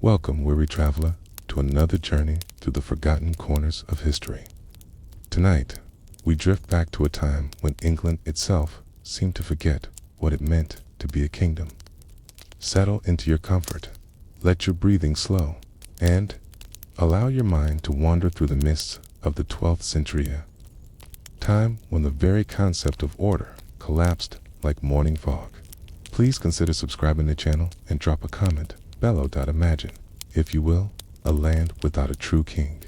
Welcome, weary traveler, to another journey through the forgotten corners of history. Tonight, we drift back to a time when England itself seemed to forget what it meant to be a kingdom. Settle into your comfort, let your breathing slow, and allow your mind to wander through the mists of the 12th century, time when the very concept of order collapsed like morning fog. Please consider subscribing to the channel and drop a comment. Imagine, if you will, a land without a true king.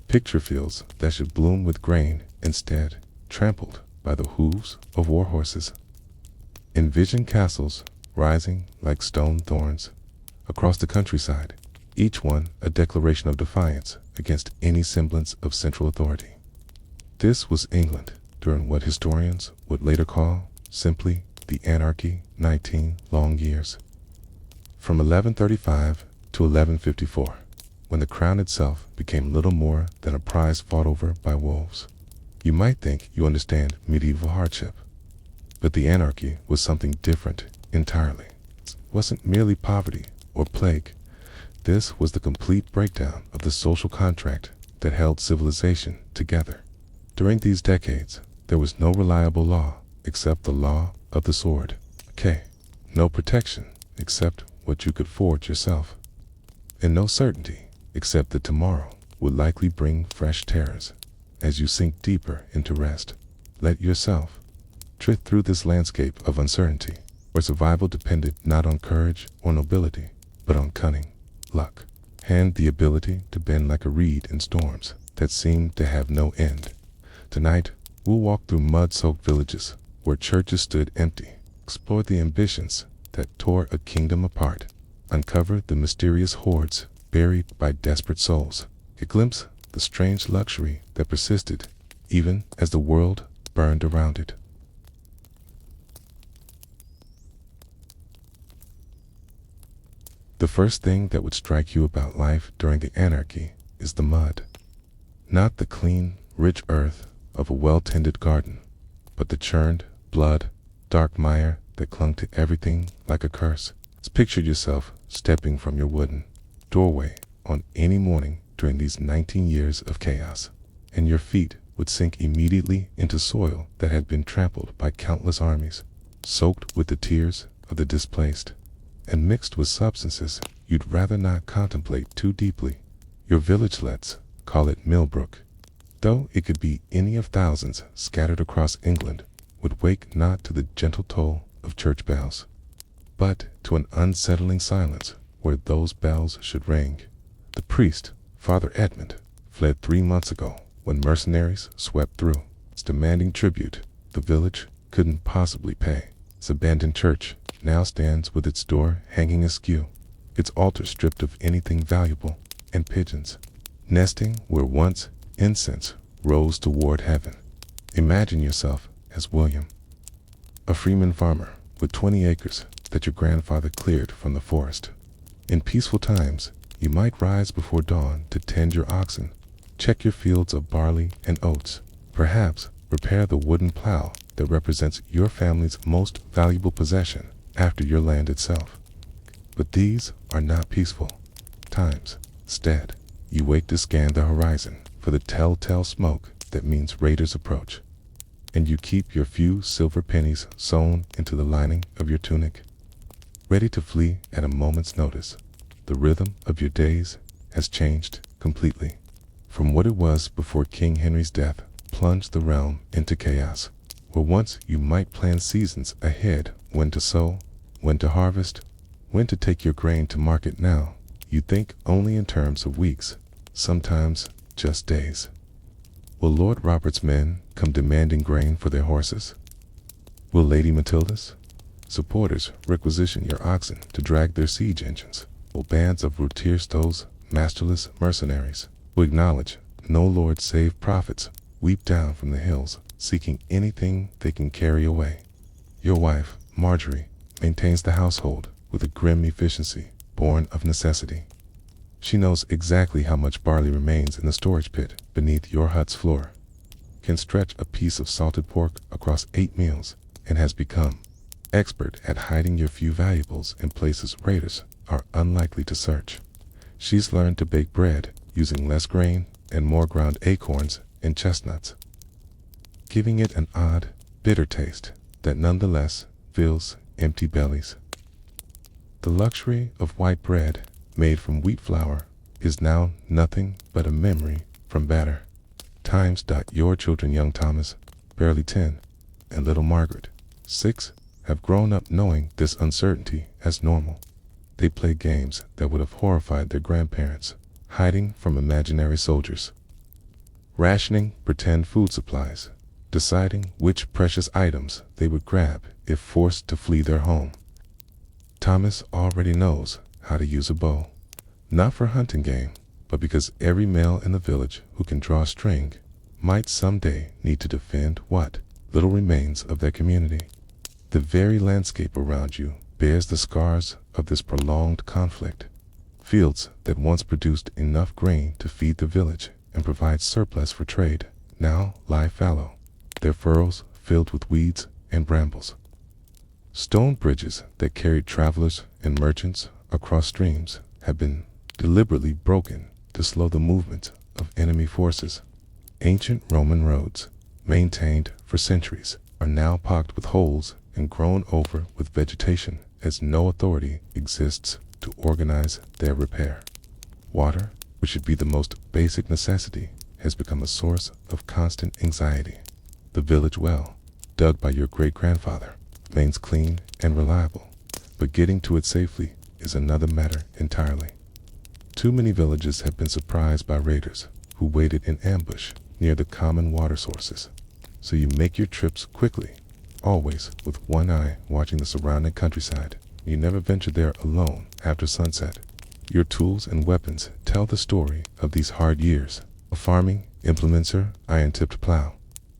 Picture fields that should bloom with grain, instead trampled by the hooves of war horses. Envision castles rising like stone thorns across the countryside, each one a declaration of defiance against any semblance of central authority. This was England during what historians would later call simply the Anarchy, 19 long years. From 1135 to 1154, when the crown itself became little more than a prize fought over by wolves. You might think you understand medieval hardship, but the anarchy was something different entirely. It wasn't merely poverty or plague. This was the complete breakdown of the social contract that held civilization together. During these decades, there was no reliable law except the law of the sword. No protection except what you could forge yourself. And no certainty except that tomorrow would likely bring fresh terrors. As you sink deeper into rest, let yourself drift through this landscape of uncertainty, where survival depended not on courage or nobility, but on cunning, luck, and the ability to bend like a reed in storms that seemed to have no end. Tonight, we'll walk through mud-soaked villages where churches stood empty, explore the ambitions that tore a kingdom apart, uncover the mysterious hoards buried by desperate souls, a glimpse the strange luxury that persisted even as the world burned around it. The first thing that would strike you about life during the anarchy is the mud. Not the clean, rich earth of a well-tended garden, but the churned blood, dark mire that clung to everything like a curse. Picture yourself stepping from your wooden doorway on any morning during these 19 years of chaos, and your feet would sink immediately into soil that had been trampled by countless armies, soaked with the tears of the displaced, and mixed with substances you'd rather not contemplate too deeply. Your villagelets call it Millbrook, though it could be any of thousands scattered across England, would wake not to the gentle toll of church bells, but to an unsettling silence where those bells should ring. The priest, Father Edmund, fled 3 months ago when mercenaries swept through, demanding tribute the village couldn't possibly pay. Its abandoned church now stands with its door hanging askew, its altar stripped of anything valuable, and pigeons nesting where once incense rose toward heaven. Imagine yourself as William, a freeman farmer with 20 acres that your grandfather cleared from the forest. In peaceful times, you might rise before dawn to tend your oxen, check your fields of barley and oats, perhaps repair the wooden plow that represents your family's most valuable possession after your land itself. But these are not peaceful times. Instead, you wait to scan the horizon for the telltale smoke that means raiders approach, and you keep your few silver pennies sewn into the lining of your tunic, ready to flee at a moment's notice. The rhythm of your days has changed completely from what it was before King Henry's death plunged the realm into chaos. Where once you might plan seasons ahead, when to sow, when to harvest, when to take your grain to market, now you think only in terms of weeks, sometimes just days. Will Lord Robert's men come demanding grain for their horses? Will Lady Matilda's supporters requisition your oxen to drag their siege engines? Will bands of Rotiersto's masterless mercenaries, who acknowledge no lord save prophets, weep down from the hills, seeking anything they can carry away? Your wife, Marjorie, maintains the household with a grim efficiency born of necessity. She knows exactly how much barley remains in the storage pit beneath your hut's floor, can stretch a piece of salted pork across 8 meals, and has become expert at hiding your few valuables in places raiders are unlikely to search. She's learned to bake bread using less grain and more ground acorns and chestnuts, giving it an odd, bitter taste that nonetheless fills empty bellies. The luxury of white bread made from wheat flour is now nothing but a memory from batter times. Your children, young Thomas, barely 10, and little Margaret, 6, have grown up knowing this uncertainty as normal. They play games that would have horrified their grandparents, hiding from imaginary soldiers, rationing pretend food supplies, deciding which precious items they would grab if forced to flee their home. Thomas already knows how to use a bow, not for hunting game, but because every male in the village who can draw a string might someday need to defend what little remains of their community. The very landscape around you bears the scars of this prolonged conflict. Fields that once produced enough grain to feed the village and provide surplus for trade now lie fallow, their furrows filled with weeds and brambles. Stone bridges that carried travelers and merchants across streams have been deliberately broken to slow the movement of enemy forces. Ancient Roman roads, maintained for centuries, are now pocked with holes and grown over with vegetation, as no authority exists to organize their repair. Water, which should be the most basic necessity, has become a source of constant anxiety. The village well, dug by your great-grandfather, remains clean and reliable, but getting to it safely is another matter entirely. Too many villages have been surprised by raiders who waited in ambush near the common water sources. So you make your trips quickly, always with one eye watching the surrounding countryside. You never venture there alone after sunset. Your tools and weapons tell the story of these hard years of farming. Implements your iron-tipped plow,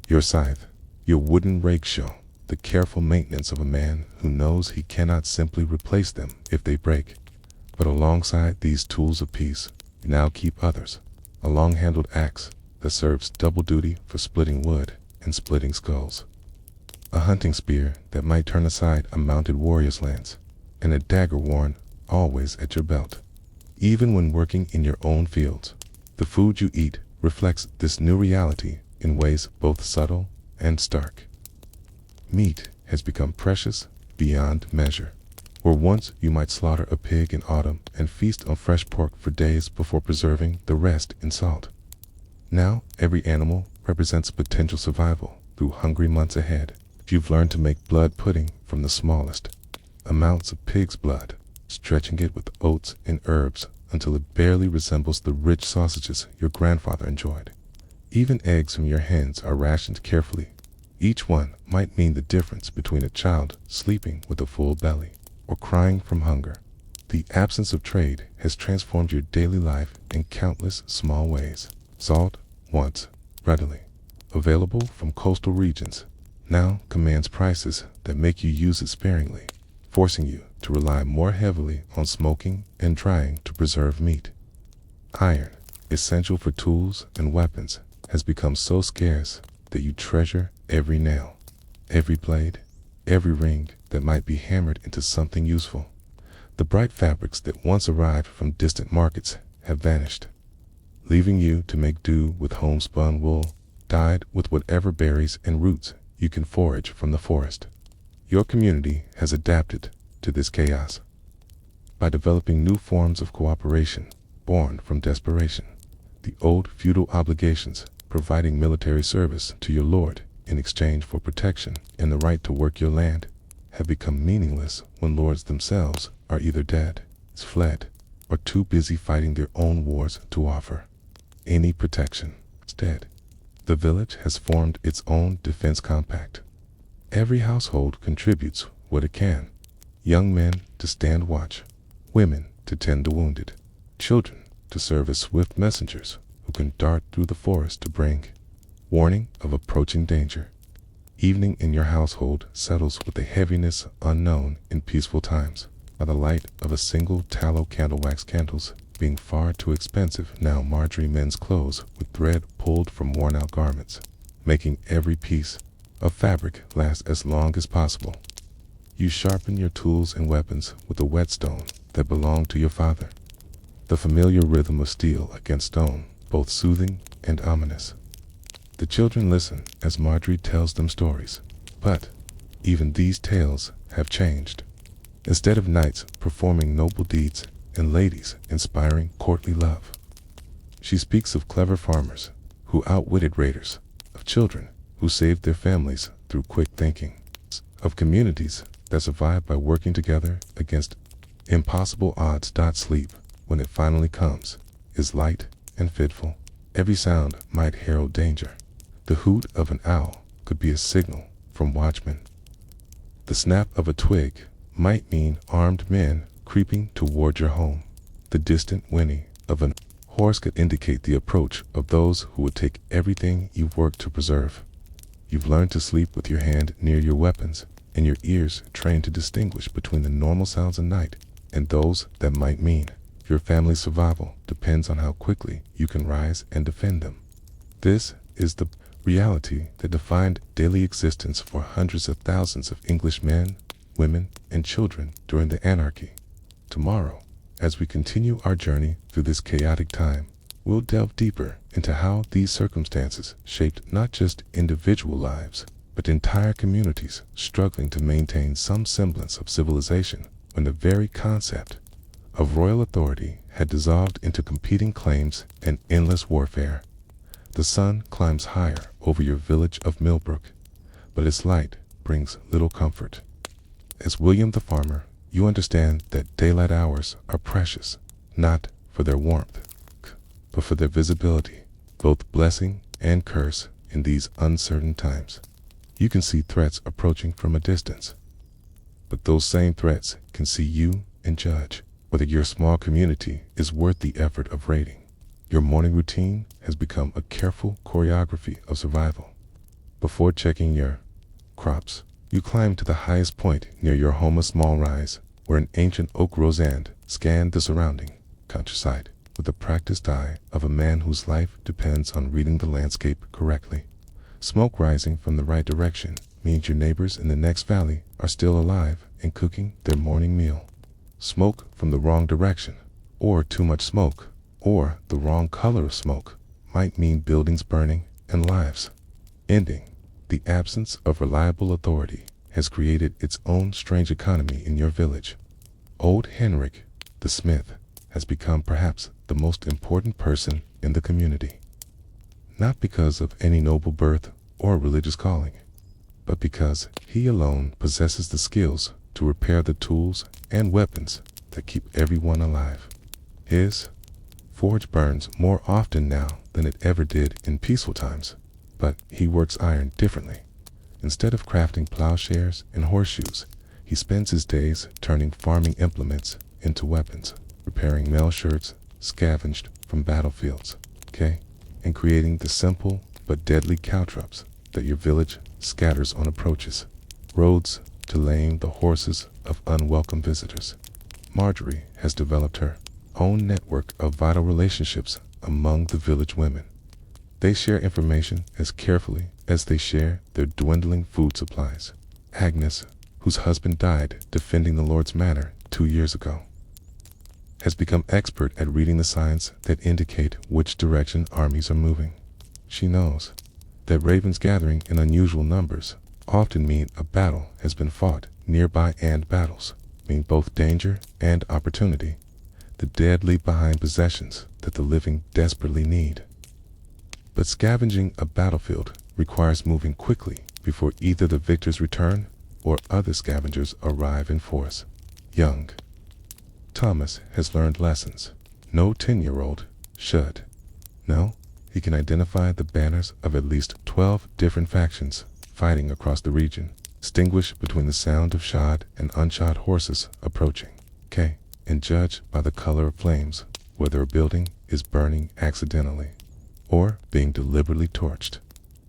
your scythe, your wooden rake show the careful maintenance of a man who knows he cannot simply replace them if they break. But alongside these tools of peace, you now keep others, a long-handled axe that serves double duty for splitting wood and splitting skulls, a hunting spear that might turn aside a mounted warrior's lance, and a dagger worn always at your belt. Even when working in your own fields, the food you eat reflects this new reality in ways both subtle and stark. Meat has become precious beyond measure. Where once you might slaughter a pig in autumn and feast on fresh pork for days before preserving the rest in salt, now every animal represents potential survival through hungry months ahead. You've learned to make blood pudding from the smallest amounts of pig's blood, stretching it with oats and herbs until it barely resembles the rich sausages your grandfather enjoyed. Even eggs from your hens are rationed carefully. Each one might mean the difference between a child sleeping with a full belly or crying from hunger. The absence of trade has transformed your daily life in countless small ways. Salt, once readily available from coastal regions, now commands prices that make you use it sparingly, forcing you to rely more heavily on smoking and drying to preserve meat. Iron, essential for tools and weapons, has become so scarce that you treasure every nail, every blade, every ring that might be hammered into something useful. The bright fabrics that once arrived from distant markets have vanished, leaving you to make do with homespun wool, dyed with whatever berries and roots you can forage from the forest. Your community has adapted to this chaos by developing new forms of cooperation born from desperation. The old feudal obligations, providing military service to your lord in exchange for protection and the right to work your land, have become meaningless when lords themselves are either dead, fled, or too busy fighting their own wars to offer any protection. Instead, the village has formed its own defense compact. Every household contributes what it can. Young men to stand watch, women to tend the wounded, children to serve as swift messengers who can dart through the forest to bring warning of approaching danger. Evening in your household settles with a heaviness unknown in peaceful times, by the light of a single tallow candle. Wax candles being far too expensive now, Marjorie mends clothes with thread pulled from worn-out garments, making every piece of fabric last as long as possible. You sharpen your tools and weapons with a whetstone that belonged to your father. The familiar rhythm of steel against stone, both soothing and ominous. The children listen as Marjorie tells them stories, but even these tales have changed. Instead of knights performing noble deeds and ladies inspiring courtly love, she speaks of clever farmers who outwitted raiders, of children who saved their families through quick thinking, of communities that survive by working together against impossible odds. Sleep, when it finally comes, is light and fitful. Every sound might herald danger. The hoot of an owl could be a signal from watchmen. The snap of a twig might mean armed men creeping toward your home. The distant whinny of an horse could indicate the approach of those who would take everything you've worked to preserve. You've learned to sleep with your hand near your weapons, and your ears trained to distinguish between the normal sounds of night and those that might mean your family's survival depends on how quickly you can rise and defend them. This is the reality that defined daily existence for hundreds of thousands of English men, women, and children during the Anarchy. Tomorrow, as we continue our journey through this chaotic time, we'll delve deeper into how these circumstances shaped not just individual lives, but entire communities struggling to maintain some semblance of civilization when the very concept of royal authority had dissolved into competing claims and endless warfare. The sun climbs higher over your village of Millbrook, but its light brings little comfort. As William the farmer, you understand that daylight hours are precious, not for their warmth, but for their visibility, both blessing and curse in these uncertain times. You can see threats approaching from a distance, but those same threats can see you and judge whether your small community is worth the effort of raiding. Your morning routine has become a careful choreography of survival. Before checking your crops, you climb to the highest point near your home, a small rise, where an ancient oak grows, and scan the surrounding countryside with the practiced eye of a man whose life depends on reading the landscape correctly. Smoke rising from the right direction means your neighbors in the next valley are still alive and cooking their morning meal. Smoke from the wrong direction, or too much smoke, or the wrong color of smoke, might mean buildings burning and lives ending. The absence of reliable authority has created its own strange economy in your village. Old Henrik, the smith, has become perhaps the most important person in the community. Not because of any noble birth or religious calling, but because he alone possesses the skills to repair the tools and weapons that keep everyone alive. His forge burns more often now than it ever did in peaceful times, but he works iron differently. Instead of crafting plowshares and horseshoes, he spends his days turning farming implements into weapons, repairing mail shirts scavenged from battlefields, and creating the simple but deadly caltrops that your village scatters on approaches, roads to lame the horses of unwelcome visitors. Marjorie has developed her own network of vital relationships among the village women. They share information as carefully as they share their dwindling food supplies. Agnes, whose husband died defending the Lord's manor 2 years ago, has become expert at reading the signs that indicate which direction armies are moving. She knows that ravens gathering in unusual numbers often mean a battle has been fought nearby, and battles mean both danger and opportunity. The dead leave behind possessions that the living desperately need. But scavenging a battlefield requires moving quickly before either the victors return or other scavengers arrive in force. Young Thomas has learned lessons no 10-year-old should. No, he can identify the banners of at least 12 different factions fighting across the region, distinguish between the sound of shod and unshod horses approaching, and judge by the color of flames whether a building is burning accidentally or being deliberately torched.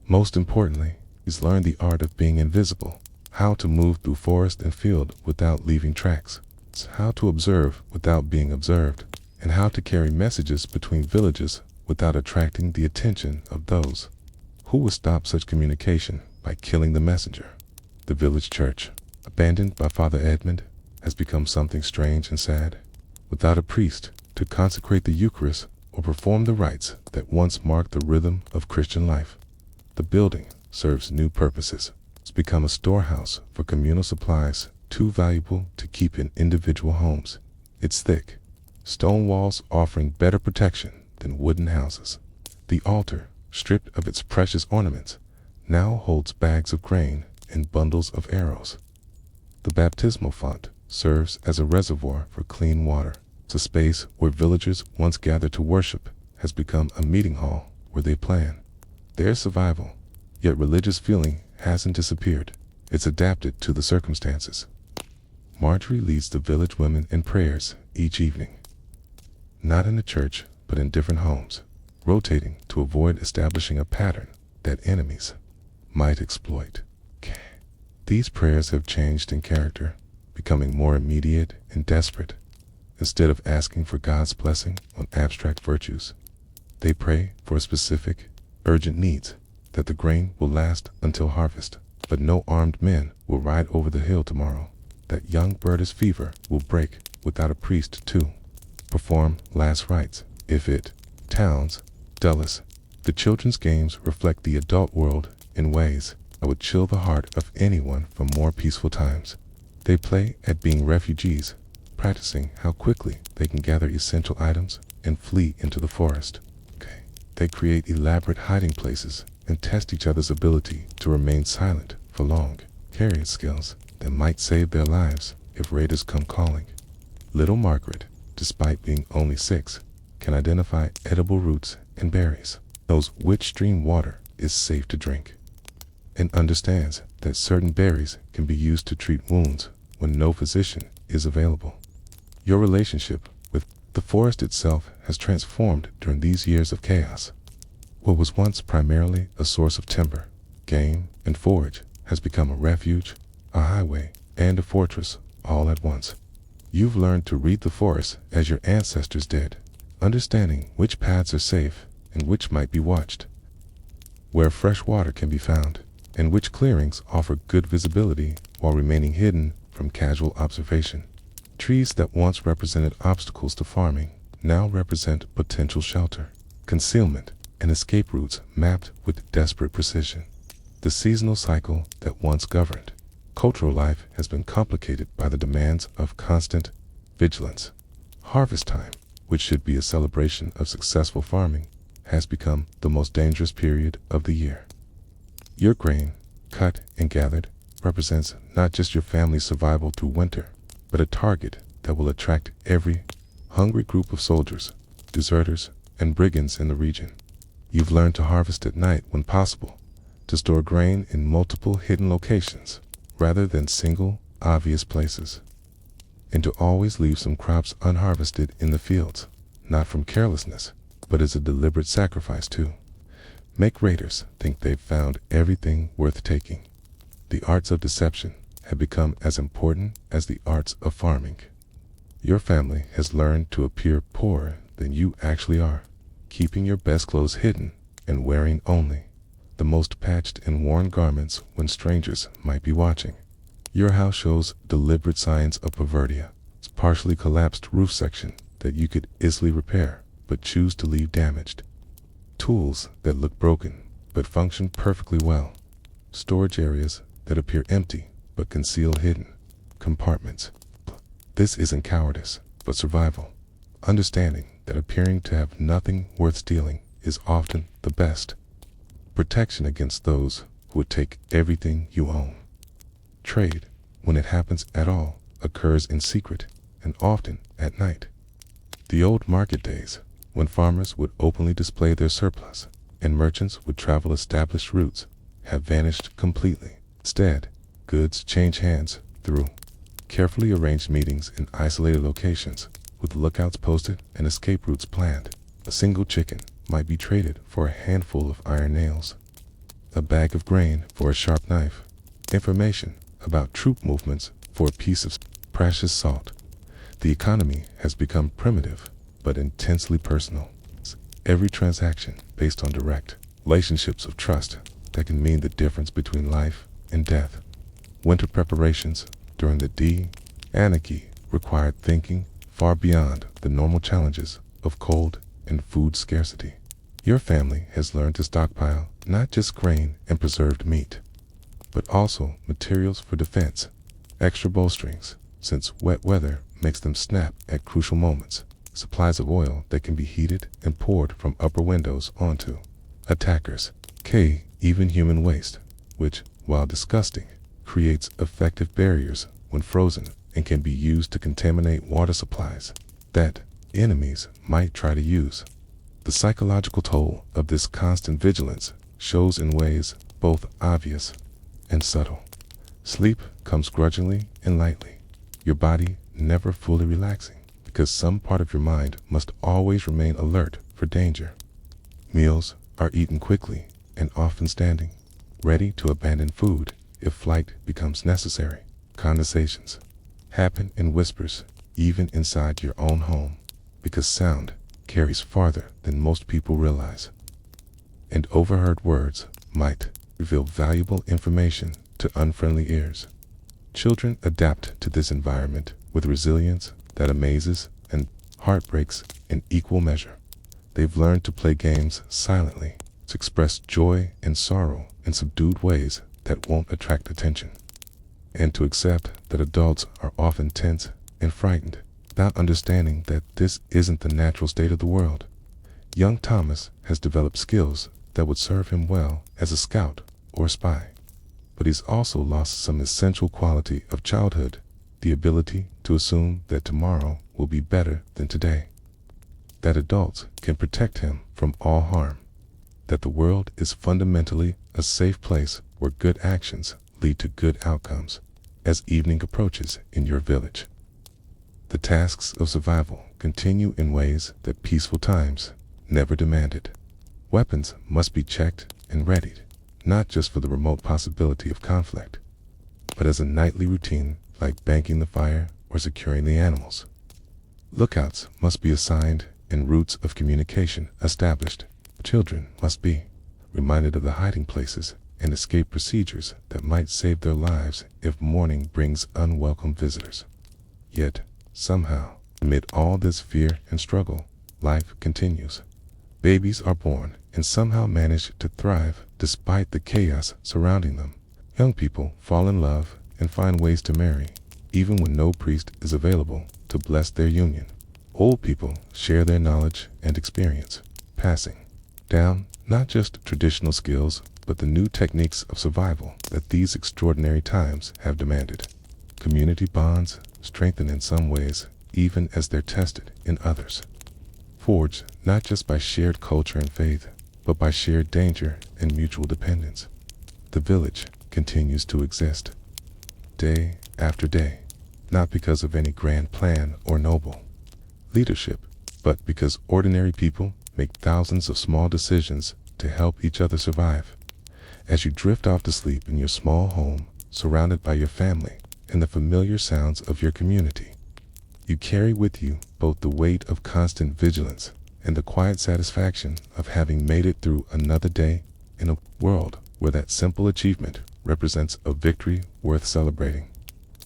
Most importantly, he's learned the art of being invisible, how to move through forest and field without leaving tracks, how to observe without being observed, and how to carry messages between villages without attracting the attention of those who would stop such communication by killing the messenger. The village church, abandoned by Father Edmund, has become something strange and sad. without a priest to consecrate the Eucharist or perform the rites that once marked the rhythm of Christian life. The building serves new purposes. It's become a storehouse for communal supplies too valuable to keep in individual homes. Its thick stone walls offering better protection than wooden houses. The altar, stripped of its precious ornaments, now holds bags of grain and bundles of arrows. The baptismal font serves as a reservoir for clean water. The space where villagers once gathered to worship has become a meeting hall where they plan their survival. Yet religious feeling hasn't disappeared. It's adapted to the circumstances. Marjorie leads the village women in prayers each evening. Not in the church, but in different homes, rotating to avoid establishing a pattern that enemies might exploit. These prayers have changed in character, becoming more immediate and desperate. Instead of asking for God's blessing on abstract virtues, they pray for specific, urgent needs, that the grain will last until harvest, but no armed men will ride over the hill tomorrow, that young bird's fever will break without a priest to perform last rites. If it, towns, Dulles, the children's games reflect the adult world in ways that would chill the heart of anyone from more peaceful times. They play at being refugees, practicing how quickly they can gather essential items and flee into the forest. They create elaborate hiding places and test each other's ability to remain silent for long, carrying skills that might save their lives if raiders come calling. Little Margaret, despite being only 6, can identify edible roots and berries, knows which stream water is safe to drink, and understands that certain berries can be used to treat wounds when no physician is available. Your relationship with the forest itself has transformed during these years of chaos. What was once primarily a source of timber, game, and forage has become a refuge, a highway, and a fortress all at once. You've learned to read the forest as your ancestors did, understanding which paths are safe and which might be watched, where fresh water can be found, and which clearings offer good visibility while remaining hidden from casual observation. Trees that once represented obstacles to farming now represent potential shelter, concealment, and escape routes mapped with desperate precision. The seasonal cycle that once governed cultural life has been complicated by the demands of constant vigilance. Harvest time, which should be a celebration of successful farming, has become the most dangerous period of the year. Your grain, cut and gathered, represents not just your family's survival through winter, but a target that will attract every hungry group of soldiers, deserters, and brigands in the region. You've learned to harvest at night when possible, to store grain in multiple hidden locations rather than single, obvious places, and to always leave some crops unharvested in the fields, not from carelessness, but as a deliberate sacrifice to make raiders think they've found everything worth taking. The arts of deception have become as important as the arts of farming. Your family has learned to appear poorer than you actually are, keeping your best clothes hidden and wearing only the most patched and worn garments when strangers might be watching. Your house shows deliberate signs of poverty. It's partially collapsed roof section that you could easily repair, but choose to leave damaged. Tools that look broken, but function perfectly well. Storage areas that appear empty, but conceal hidden compartments. This isn't cowardice, but survival. Understanding that appearing to have nothing worth stealing is often the best protection against those who would take everything you own. Trade, when it happens at all, occurs in secret and often at night. The old market days, when farmers would openly display their surplus and merchants would travel established routes, have vanished completely. Instead, goods change hands through carefully arranged meetings in isolated locations with lookouts posted and escape routes planned. A single chicken might be traded for a handful of iron nails, a bag of grain for a sharp knife, information about troop movements for a piece of precious salt. The economy has become primitive but intensely personal. Every transaction based on direct relationships of trust that can mean the difference between life and death. Winter preparations during the Anarchy required thinking far beyond the normal challenges of cold and food scarcity. Your family has learned to stockpile not just grain and preserved meat, but also materials for defense, extra bowstrings, since wet weather makes them snap at crucial moments, supplies of oil that can be heated and poured from upper windows onto attackers. Even human waste, which, while disgusting, creates effective barriers when frozen and can be used to contaminate water supplies that enemies might try to use. The psychological toll of this constant vigilance shows in ways both obvious and subtle. Sleep comes grudgingly and lightly, your body never fully relaxing, because some part of your mind must always remain alert for danger. Meals are eaten quickly and often standing, ready to abandon food if flight becomes necessary. Conversations happen in whispers, even inside your own home, because sound carries farther than most people realize. And overheard words might reveal valuable information to unfriendly ears. Children adapt to this environment with resilience that amazes and heartbreaks in equal measure. They've learned to play games silently, to express joy and sorrow in subdued ways that won't attract attention, and to accept that adults are often tense and frightened, without understanding that this isn't the natural state of the world. Young Thomas has developed skills that would serve him well as a scout or spy, but he's also lost some essential quality of childhood, the ability to assume that tomorrow will be better than today, that adults can protect him from all harm, that the world is fundamentally a safe place where good actions lead to good outcomes. As evening approaches in your village, the tasks of survival continue in ways that peaceful times never demanded. Weapons must be checked and readied, not just for the remote possibility of conflict, but as a nightly routine like banking the fire or securing the animals. Lookouts must be assigned and routes of communication established. Children must be reminded of the hiding places and escape procedures that might save their lives if morning brings unwelcome visitors. Yet, somehow, amid all this fear and struggle, life continues. Babies are born and somehow manage to thrive despite the chaos surrounding them. Young people fall in love and find ways to marry, even when no priest is available to bless their union. Old people share their knowledge and experience, passing down not just traditional skills, but the new techniques of survival that these extraordinary times have demanded. Community bonds strengthen in some ways, even as they're tested in others. Forged not just by shared culture and faith, but by shared danger and mutual dependence. The village continues to exist, day after day, not because of any grand plan or noble leadership, but because ordinary people make thousands of small decisions to help each other survive. As you drift off to sleep in your small home, surrounded by your family and the familiar sounds of your community, you carry with you both the weight of constant vigilance and the quiet satisfaction of having made it through another day in a world where that simple achievement represents a victory worth celebrating.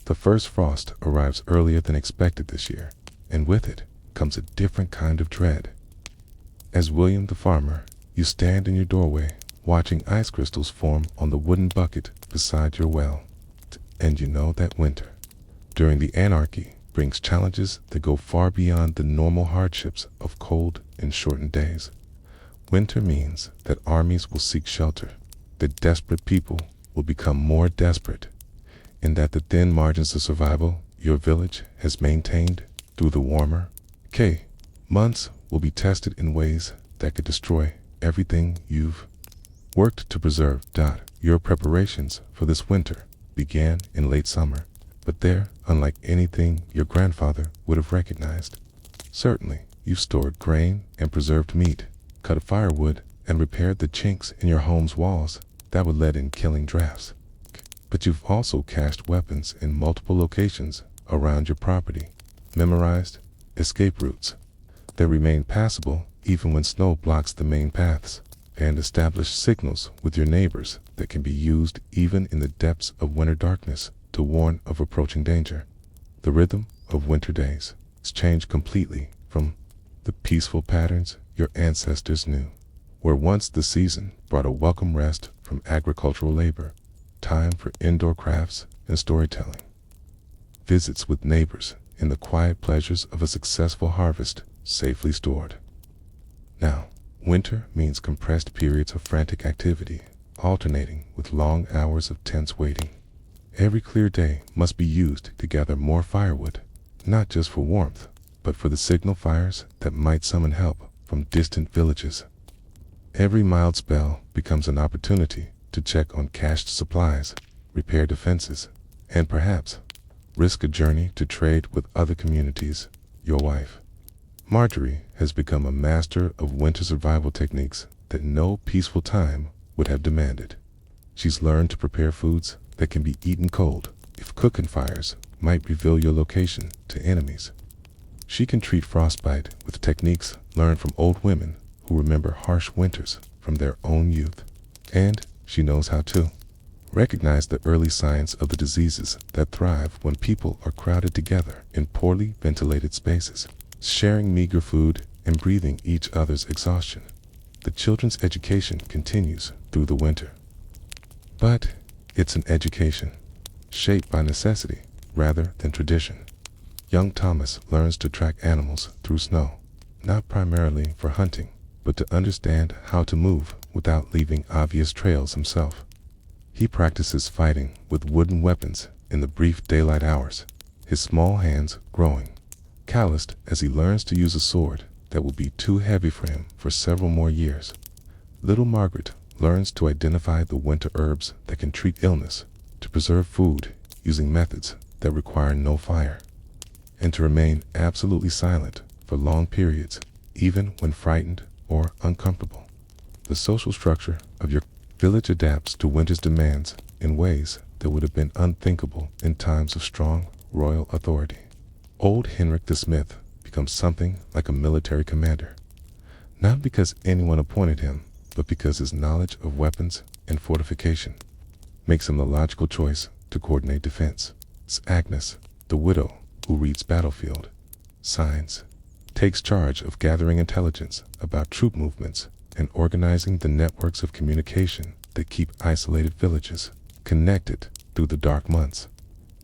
The first frost arrives earlier than expected this year, and with it comes a different kind of dread. As William the farmer, you stand in your doorway, watching ice crystals form on the wooden bucket beside your well, and you know that winter, during the Anarchy, brings challenges that go far beyond the normal hardships of cold and shortened days. Winter means that armies will seek shelter, that desperate people will become more desperate, and that the thin margins of survival your village has maintained through the warmer months will be tested in ways that could destroy everything you've worked to preserve. Your preparations for this winter began in late summer, but they're unlike anything your grandfather would have recognized. Certainly, you've stored grain and preserved meat, cut firewood, and repaired the chinks in your home's walls that would let in killing drafts. But you've also cached weapons in multiple locations around your property, memorized escape routes that remain passable even when snow blocks the main paths, and established signals with your neighbors that can be used even in the depths of winter darkness to warn of approaching danger. The rhythm of winter days has changed completely from the peaceful patterns your ancestors knew. Where once the season brought a welcome rest from agricultural labor, time for indoor crafts and storytelling, visits with neighbors, and the quiet pleasures of a successful harvest safely stored. Now, winter means compressed periods of frantic activity, alternating with long hours of tense waiting. Every clear day must be used to gather more firewood, not just for warmth, but for the signal fires that might summon help from distant villages. Every mild spell becomes an opportunity to check on cached supplies, repair defenses, and perhaps risk a journey to trade with other communities. Your wife, Marjorie, has become a master of winter survival techniques that no peaceful time would have demanded. She's learned to prepare foods that can be eaten cold if cooking fires might reveal your location to enemies. She can treat frostbite with techniques learned from old women who remember harsh winters from their own youth. And she knows how to recognize the early signs of the diseases that thrive when people are crowded together in poorly ventilated spaces, sharing meager food and breathing each other's exhaustion. The children's education continues through the winter. But it's an education shaped by necessity rather than tradition. Young Thomas learns to track animals through snow, not primarily for hunting, but to understand how to move without leaving obvious trails himself. He practices fighting with wooden weapons in the brief daylight hours, his small hands growing calloused as he learns to use a sword that will be too heavy for him for several more years. Little Margaret learns to identify the winter herbs that can treat illness, to preserve food using methods that require no fire, and to remain absolutely silent for long periods, even when frightened or uncomfortable. The social structure of your village adapts to winter's demands in ways that would have been unthinkable in times of strong royal authority. Old Henrik the Smith becomes something like a military commander, not because anyone appointed him, but because his knowledge of weapons and fortification makes him the logical choice to coordinate defense. It's Agnes, the widow, who reads battlefield signs, takes charge of gathering intelligence about troop movements and organizing the networks of communication that keep isolated villages connected through the dark months.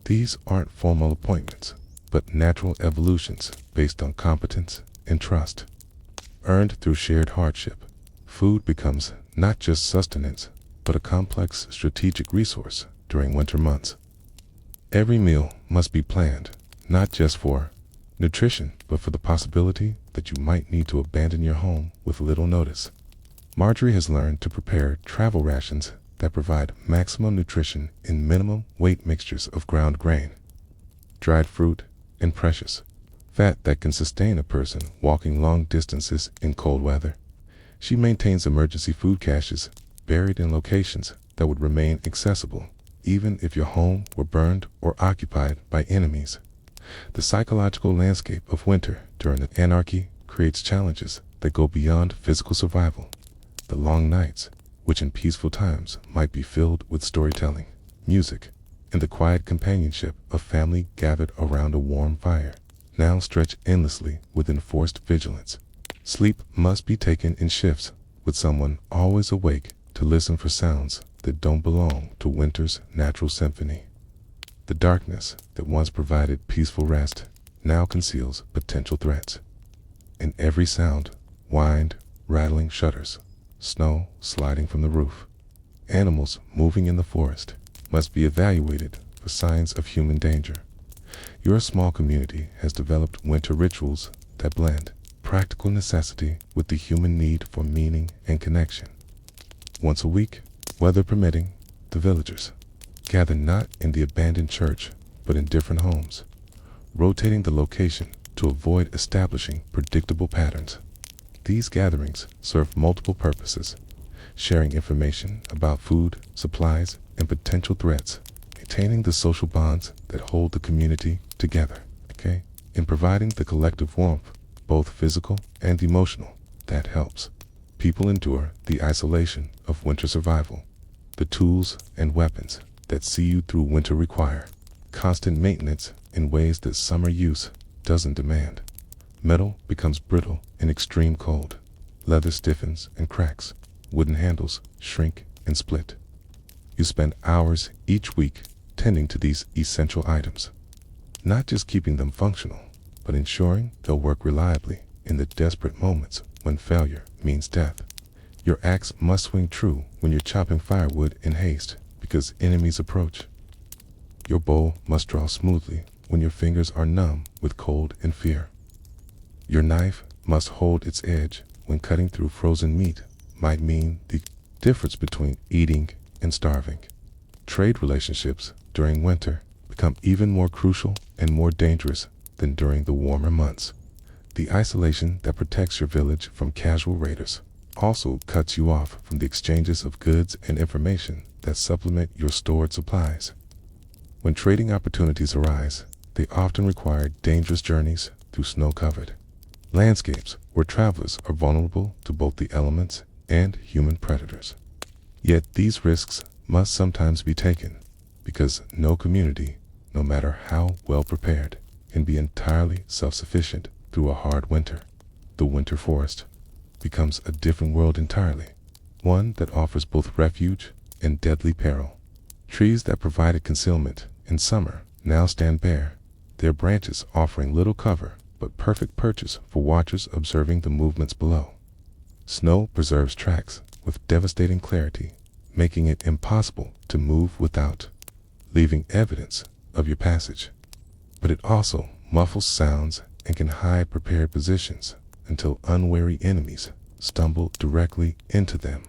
These aren't formal appointments, but natural evolutions based on competence and trust. Earned through shared hardship, food becomes not just sustenance, but a complex strategic resource during winter months. Every meal must be planned, not just for nutrition, but for the possibility that you might need to abandon your home with little notice. Marjorie has learned to prepare travel rations that provide maximum nutrition in minimum weight mixtures of ground grain, dried fruit, and precious fat that can sustain a person walking long distances in cold weather. She maintains emergency food caches buried in locations that would remain accessible even if your home were burned or occupied by enemies. The psychological landscape of winter during the Anarchy creates challenges that go beyond physical survival. The long nights, which in peaceful times might be filled with storytelling, music, and the quiet companionship of family gathered around a warm fire, now stretch endlessly with enforced vigilance. Sleep must be taken in shifts, with someone always awake to listen for sounds that don't belong to winter's natural symphony. The darkness that once provided peaceful rest now conceals potential threats. In every sound, wind, rattling shutters, snow sliding from the roof, animals moving in the forest must be evaluated for signs of human danger. Your small community has developed winter rituals that blend practical necessity with the human need for meaning and connection. Once a week, weather permitting, the villagers gather not in the abandoned church, but in different homes, rotating the location to avoid establishing predictable patterns. These gatherings serve multiple purposes: sharing information about food, supplies, and potential threats, maintaining the social bonds that hold the community together, and providing the collective warmth, both physical and emotional, that helps people endure the isolation of winter survival. The tools and weapons that see you through winter require constant maintenance in ways that summer use doesn't demand. Metal becomes brittle in extreme cold. Leather stiffens and cracks. Wooden handles shrink and split. You spend hours each week tending to these essential items, not just keeping them functional, but ensuring they'll work reliably in the desperate moments when failure means death. Your axe must swing true when you're chopping firewood in haste because enemies approach. Your bow must draw smoothly when your fingers are numb with cold and fear. Your knife must hold its edge when cutting through frozen meat might mean the difference between eating and starving. Trade relationships during winter become even more crucial and more dangerous than during the warmer months. The isolation that protects your village from casual raiders also cuts you off from the exchanges of goods and information that supplement your stored supplies. When trading opportunities arise, they often require dangerous journeys through snow-covered landscapes where travelers are vulnerable to both the elements and human predators. Yet these risks must sometimes be taken because no community, no matter how well prepared, can be entirely self-sufficient through a hard winter. The winter forest becomes a different world entirely, one that offers both refuge and deadly peril. Trees that provided concealment in summer now stand bare, their branches offering little cover but perfect perches for watchers observing the movements below. Snow preserves tracks with devastating clarity, making it impossible to move without leaving evidence of your passage. But it also muffles sounds and can hide prepared positions until unwary enemies stumble directly into them.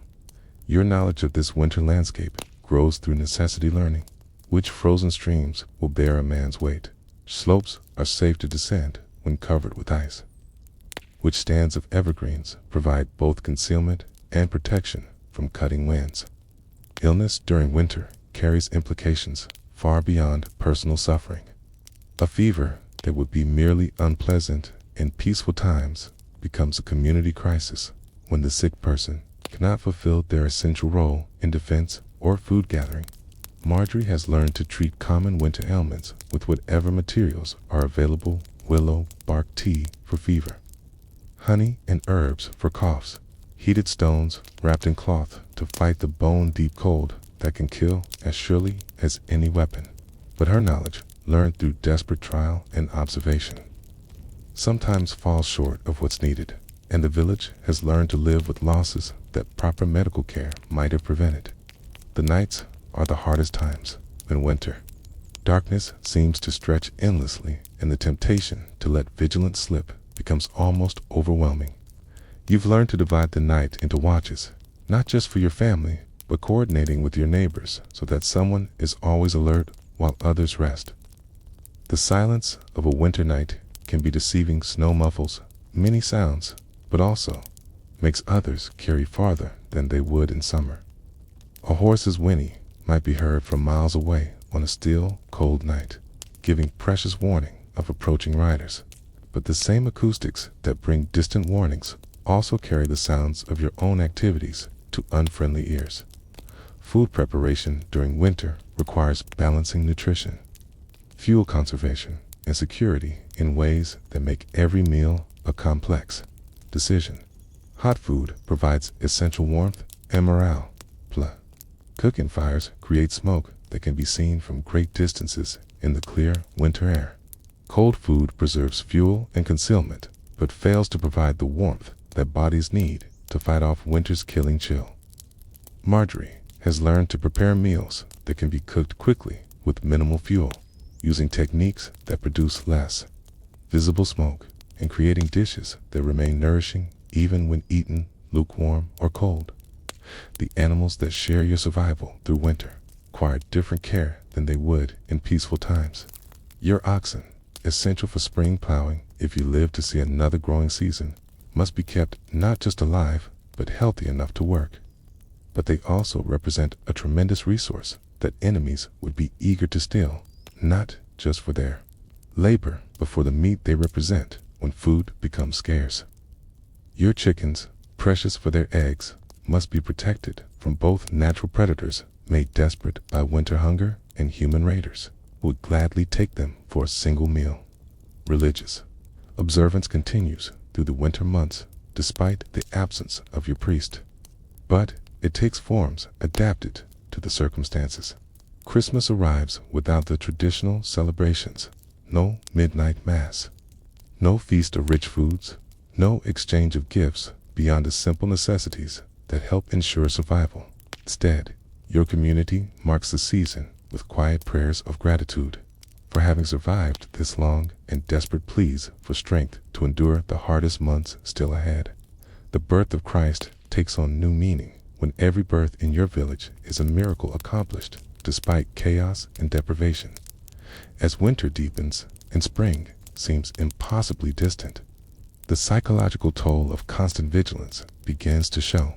Your knowledge of this winter landscape grows through necessity learning. Which frozen streams will bear a man's weight? Slopes are safe to descend when covered with ice. Which stands of evergreens provide both concealment and protection from cutting winds? Illness during winter carries implications far beyond personal suffering. A fever that would be merely unpleasant in peaceful times becomes a community crisis when the sick person cannot fulfill their essential role in defense or food gathering. Marjorie has learned to treat common winter ailments with whatever materials are available: willow bark tea for fever, honey and herbs for coughs, heated stones wrapped in cloth to fight the bone-deep cold that can kill as surely as any weapon. But her knowledge, learned through desperate trial and observation, sometimes falls short of what's needed, and the village has learned to live with losses that proper medical care might have prevented. The nights are the hardest times in winter. Darkness seems to stretch endlessly, and the temptation to let vigilance slip becomes almost overwhelming. You've learned to divide the night into watches, not just for your family, but coordinating with your neighbors so that someone is always alert while others rest. The silence of a winter night can be deceiving. Snow muffles many sounds, but also makes others carry farther than they would in summer. A horse's whinny might be heard from miles away on a still, cold night, giving precious warning of approaching riders. But the same acoustics that bring distant warnings also carry the sounds of your own activities to unfriendly ears. Food preparation during winter requires balancing nutrition, fuel conservation, and security in ways that make every meal a complex decision. Hot food provides essential warmth and morale. Cooking fires create smoke that can be seen from great distances in the clear winter air. Cold food preserves fuel and concealment, but fails to provide the warmth that bodies need to fight off winter's killing chill. Marjorie has learned to prepare meals that can be cooked quickly with minimal fuel, using techniques that produce less visible smoke and creating dishes that remain nourishing even when eaten lukewarm or cold. The animals that share your survival through winter require different care than they would in peaceful times. Your oxen, essential for spring plowing if you live to see another growing season, must be kept not just alive, but healthy enough to work. But they also represent a tremendous resource that enemies would be eager to steal, not just for their labor, but for the meat they represent when food becomes scarce. Your chickens, precious for their eggs, must be protected from both natural predators made desperate by winter hunger and human raiders who would gladly take them for a single meal. Religious Observance continues through the winter months despite the absence of your priest. But it takes forms adapted to the circumstances. Christmas arrives without the traditional celebrations. No midnight mass. No feast of rich foods. No exchange of gifts beyond the simple necessities that help ensure survival. Instead, your community marks the season with quiet prayers of gratitude for having survived this long and desperate pleas for strength to endure the hardest months still ahead. The birth of Christ takes on new meaning when every birth in your village is a miracle accomplished despite chaos and deprivation. As winter deepens and spring seems impossibly distant, the psychological toll of constant vigilance begins to show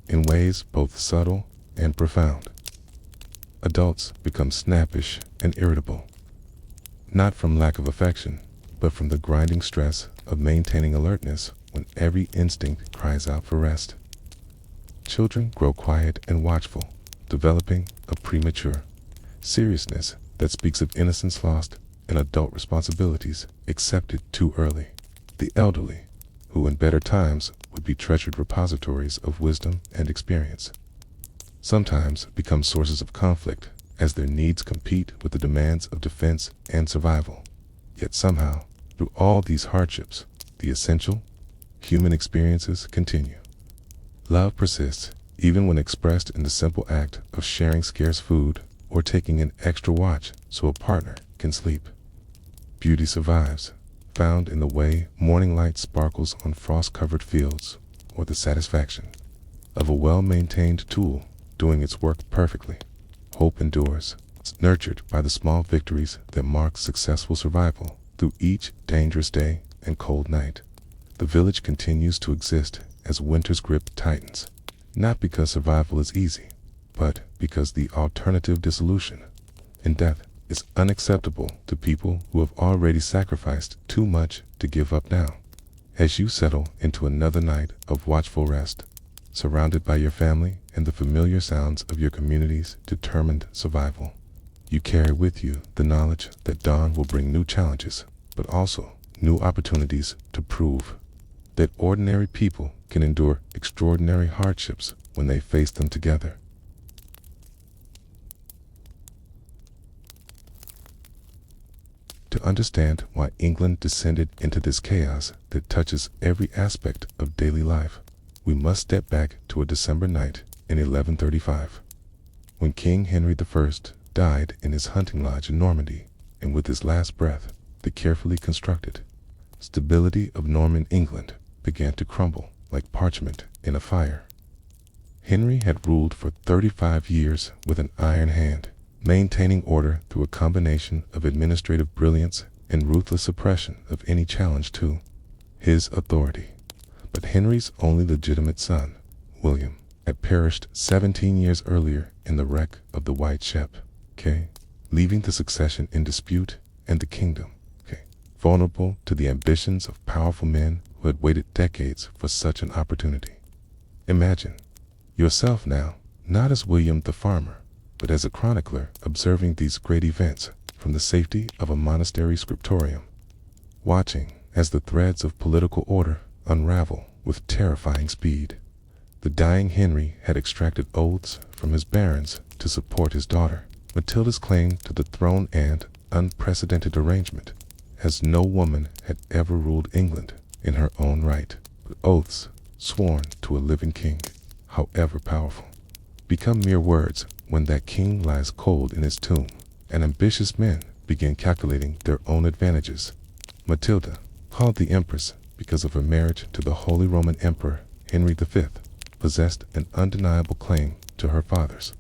in ways both subtle and profound. Adults become snappish and irritable, not from lack of affection, but from the grinding stress of maintaining alertness when every instinct cries out for rest. Children grow quiet and watchful, developing a premature seriousness that speaks of innocence lost and adult responsibilities accepted too early. The elderly, who in better times would be treasured repositories of wisdom and experience, sometimes become sources of conflict as their needs compete with the demands of defense and survival. Yet somehow, through all these hardships, the essential human experiences continue. Love persists even when expressed in the simple act of sharing scarce food or taking an extra watch so a partner can sleep. Beauty survives, found in the way morning light sparkles on frost-covered fields, or the satisfaction of a well-maintained tool doing its work perfectly. Hope endures, nurtured by the small victories that mark successful survival through each dangerous day and cold night. The village continues to exist as winter's grip tightens, not because survival is easy, but because the alternative, dissolution and death, is unacceptable to people who have already sacrificed too much to give up now. As you settle into another night of watchful rest, surrounded by your family and the familiar sounds of your community's determined survival, you carry with you the knowledge that dawn will bring new challenges, but also new opportunities to prove that ordinary people can endure extraordinary hardships when they face them together. To understand why England descended into this chaos that touches every aspect of daily life, we must step back to a December night in 1135, when King Henry I died in his hunting lodge in Normandy, and with his last breath, the carefully constructed stability of Norman England began to crumble like parchment in a fire. Henry had ruled for 35 years with an iron hand, maintaining order through a combination of administrative brilliance and ruthless suppression of any challenge to his authority. But Henry's only legitimate son, William, had perished 17 years earlier in the wreck of the White Ship, leaving the succession in dispute and the kingdom vulnerable to the ambitions of powerful men who had waited decades for such an opportunity. Imagine yourself now, not as William the farmer, but as a chronicler observing these great events from the safety of a monastery scriptorium, watching as the threads of political order unravel with terrifying speed. The dying Henry had extracted oaths from his barons to support his daughter Matilda's claim to the throne and unprecedented arrangement, as no woman had ever ruled England in her own right, but oaths sworn to a living king, however powerful, become mere words when that king lies cold in his tomb, and ambitious men begin calculating their own advantages. Matilda, called the Empress because of her marriage to the Holy Roman Emperor Henry V, possessed an undeniable claim to her father's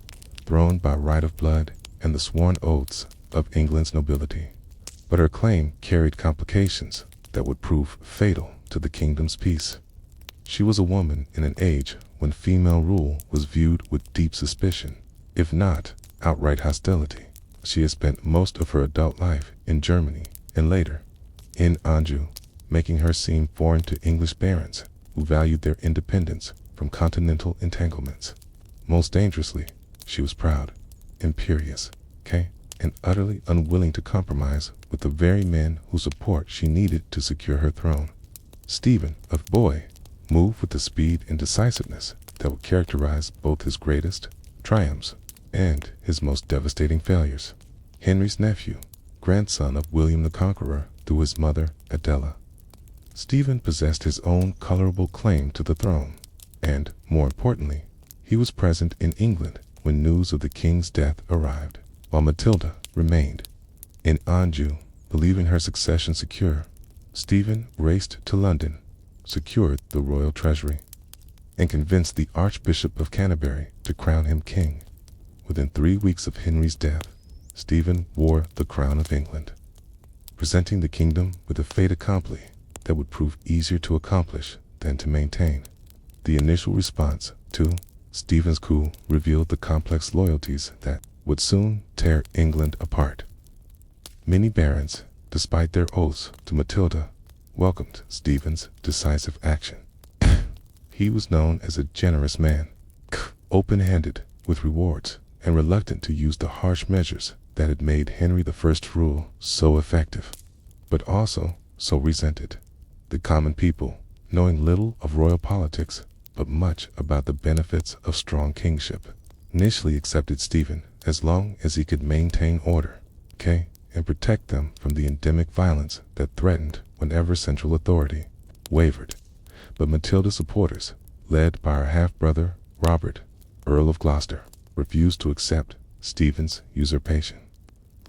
throne by right of blood and the sworn oaths of England's nobility. But her claim carried complications that would prove fatal to the kingdom's peace. She was a woman in an age when female rule was viewed with deep suspicion, if not outright hostility. She had spent most of her adult life in Germany and later in Anjou, making her seem foreign to English barons who valued their independence from continental entanglements. Most dangerously, she was proud, imperious, and utterly unwilling to compromise with the very men whose support she needed to secure her throne. Stephen, a boy, moved with the speed and decisiveness that would characterize both his greatest triumphs and his most devastating failures. Henry's nephew, grandson of William the Conqueror through his mother Adela, Stephen possessed his own colorable claim to the throne, and, more importantly, he was present in England when news of the king's death arrived, while Matilda remained in Anjou, believing her succession secure. Stephen raced to London, secured the royal treasury, and convinced the Archbishop of Canterbury to crown him king. Within 3 weeks of Henry's death, Stephen wore the crown of England, presenting the kingdom with a fait accompli that would prove easier to accomplish than to maintain. The initial response to Stephen's coup revealed the complex loyalties that would soon tear England apart. Many barons, despite their oaths to Matilda, welcomed Stephen's decisive action. He was known as a generous man, open-handed with rewards, and reluctant to use the harsh measures that had made Henry I's rule so effective, but also so resented. The common people, knowing little of royal politics but much about the benefits of strong kingship, initially accepted Stephen as long as he could maintain order, and protect them from the endemic violence that threatened whenever central authority wavered. But Matilda's supporters, led by her half-brother Robert, Earl of Gloucester, refused to accept Stephen's usurpation.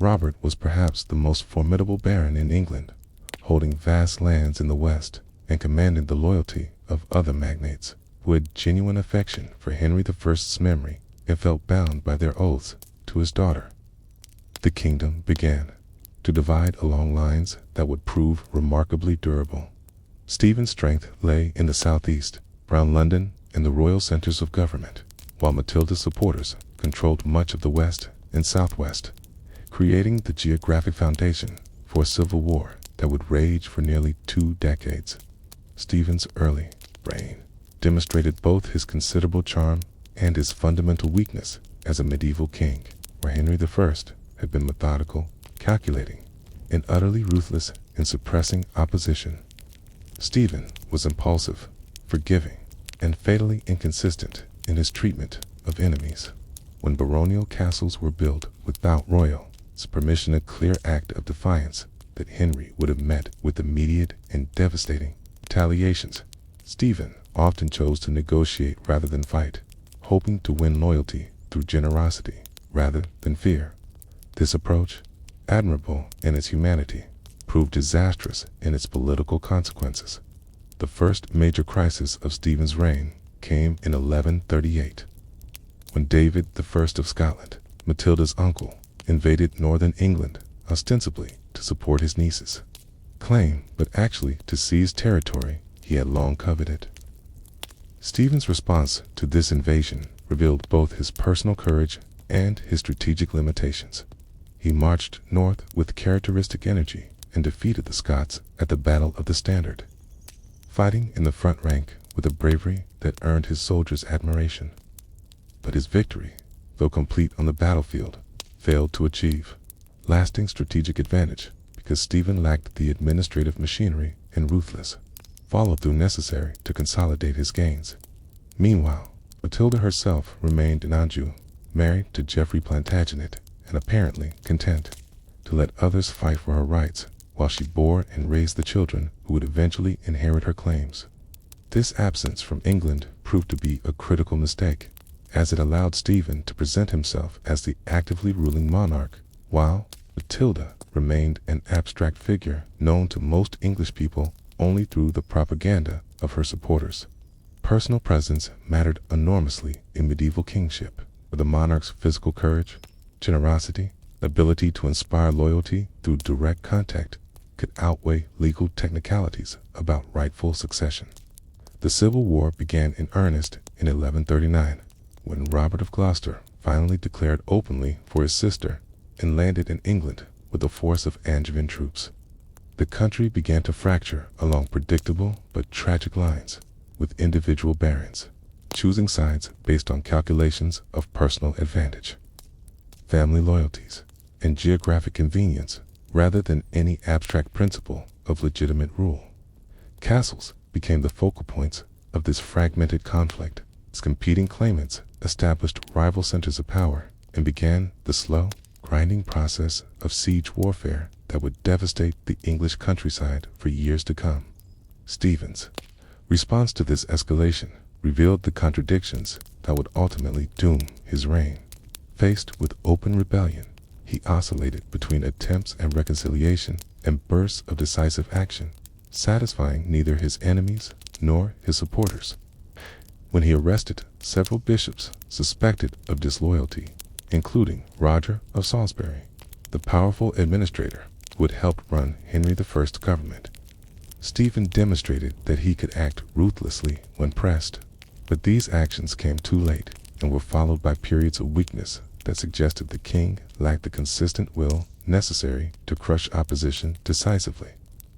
Robert was perhaps the most formidable baron in England, holding vast lands in the west and commanding the loyalty of other magnates who had genuine affection for Henry I's memory and felt bound by their oaths to his daughter. The kingdom began to divide along lines that would prove remarkably durable. Stephen's strength lay in the southeast, around London and the royal centers of government, while Matilda's supporters controlled much of the west and southwest, creating the geographic foundation for a civil war that would rage for nearly 2 decades. Stephen's early reign demonstrated both his considerable charm and his fundamental weakness as a medieval king, where Henry I had been methodical, calculating, and utterly ruthless in suppressing opposition. Stephen was impulsive, forgiving, and fatally inconsistent in his treatment of enemies. When baronial castles were built without royal permission, a clear act of defiance that Henry would have met with immediate and devastating retaliations, Stephen often chose to negotiate rather than fight, hoping to win loyalty through generosity rather than fear. This approach, admirable in its humanity, proved disastrous in its political consequences. The first major crisis of Stephen's reign came in 1138, when David I of Scotland, Matilda's uncle, invaded northern England, ostensibly to support his niece's claim, but actually to seize territory he had long coveted. Stephen's response to this invasion revealed both his personal courage and his strategic limitations. He marched north with characteristic energy and defeated the Scots at the Battle of the Standard, fighting in the front rank with a bravery that earned his soldiers admiration. But his victory, though complete on the battlefield, failed to achieve lasting strategic advantage because Stephen lacked the administrative machinery and ruthless follow-through necessary to consolidate his gains. Meanwhile, Matilda herself remained in Anjou, married to Geoffrey Plantagenet, and apparently content to let others fight for her rights while she bore and raised the children who would eventually inherit her claims. This absence from England proved to be a critical mistake, as it allowed Stephen to present himself as the actively ruling monarch, while Matilda remained an abstract figure known to most English people only through the propaganda of her supporters. Personal presence mattered enormously in medieval kingship, where the monarch's physical courage, generosity, ability to inspire loyalty through direct contact could outweigh legal technicalities about rightful succession. The Civil War began in earnest in 1139, when Robert of Gloucester finally declared openly for his sister and landed in England with a force of Angevin troops. The country began to fracture along predictable but tragic lines, with individual barons choosing sides based on calculations of personal advantage, family loyalties, and geographic convenience rather than any abstract principle of legitimate rule. Castles became the focal points of this fragmented conflict as competing claimants established rival centers of power and began the slow, grinding process of siege warfare that would devastate the English countryside for years to come. Stephen's response to this escalation revealed the contradictions that would ultimately doom his reign. Faced with open rebellion, he oscillated between attempts at reconciliation and bursts of decisive action, satisfying neither his enemies nor his supporters. When he arrested several bishops suspected of disloyalty, including Roger of Salisbury, the powerful administrator who had helped run Henry I's government, Stephen demonstrated that he could act ruthlessly when pressed. But these actions came too late and were followed by periods of weakness that suggested the king lacked the consistent will necessary to crush opposition decisively.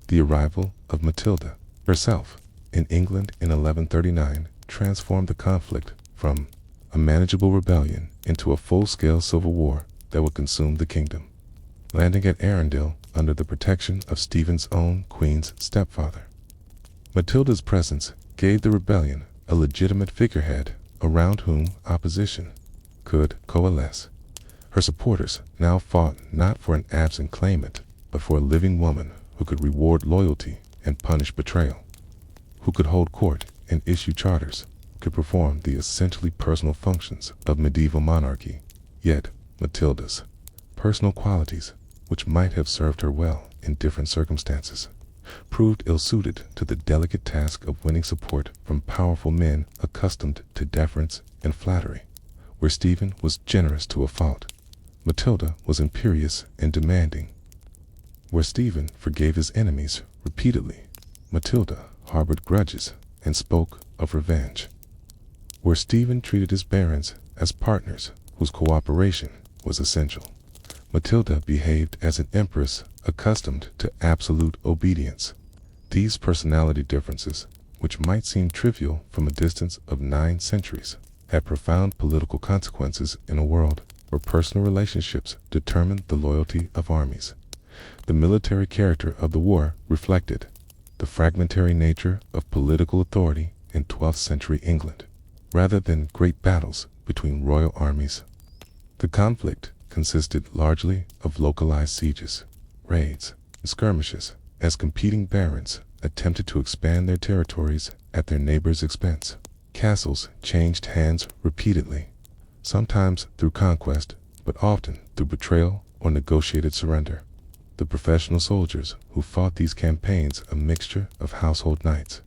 The arrival of Matilda herself in England in 1139 transformed the conflict from a manageable rebellion into a full-scale civil war that would consume the kingdom. Landing at Arundel under the protection of Stephen's own queen's stepfather, Matilda's presence gave the rebellion a legitimate figurehead around whom opposition could coalesce. Her supporters now fought not for an absent claimant, but for a living woman who could reward loyalty and punish betrayal, who could hold court and issue charters, could perform the essentially personal functions of medieval monarchy. Yet Matilda's personal qualities, which might have served her well in different circumstances, proved ill-suited to the delicate task of winning support from powerful men accustomed to deference and flattery. Where Stephen was generous to a fault, Matilda was imperious and demanding. Where Stephen forgave his enemies repeatedly, Matilda harbored grudges and spoke of revenge. Where Stephen treated his barons as partners whose cooperation was essential, Matilda behaved as an empress accustomed to absolute obedience. These personality differences, which might seem trivial from a distance of 9 centuries, had profound political consequences in a world where personal relationships determined the loyalty of armies. The military character of the war reflected the fragmentary nature of political authority in 12th century England, rather than great battles between royal armies. The conflict consisted largely of localized sieges, raids, and skirmishes, as competing barons attempted to expand their territories at their neighbors' expense. Castles changed hands repeatedly, sometimes through conquest, but often through betrayal or negotiated surrender. The professional soldiers who fought these campaigns, a mixture of household knights,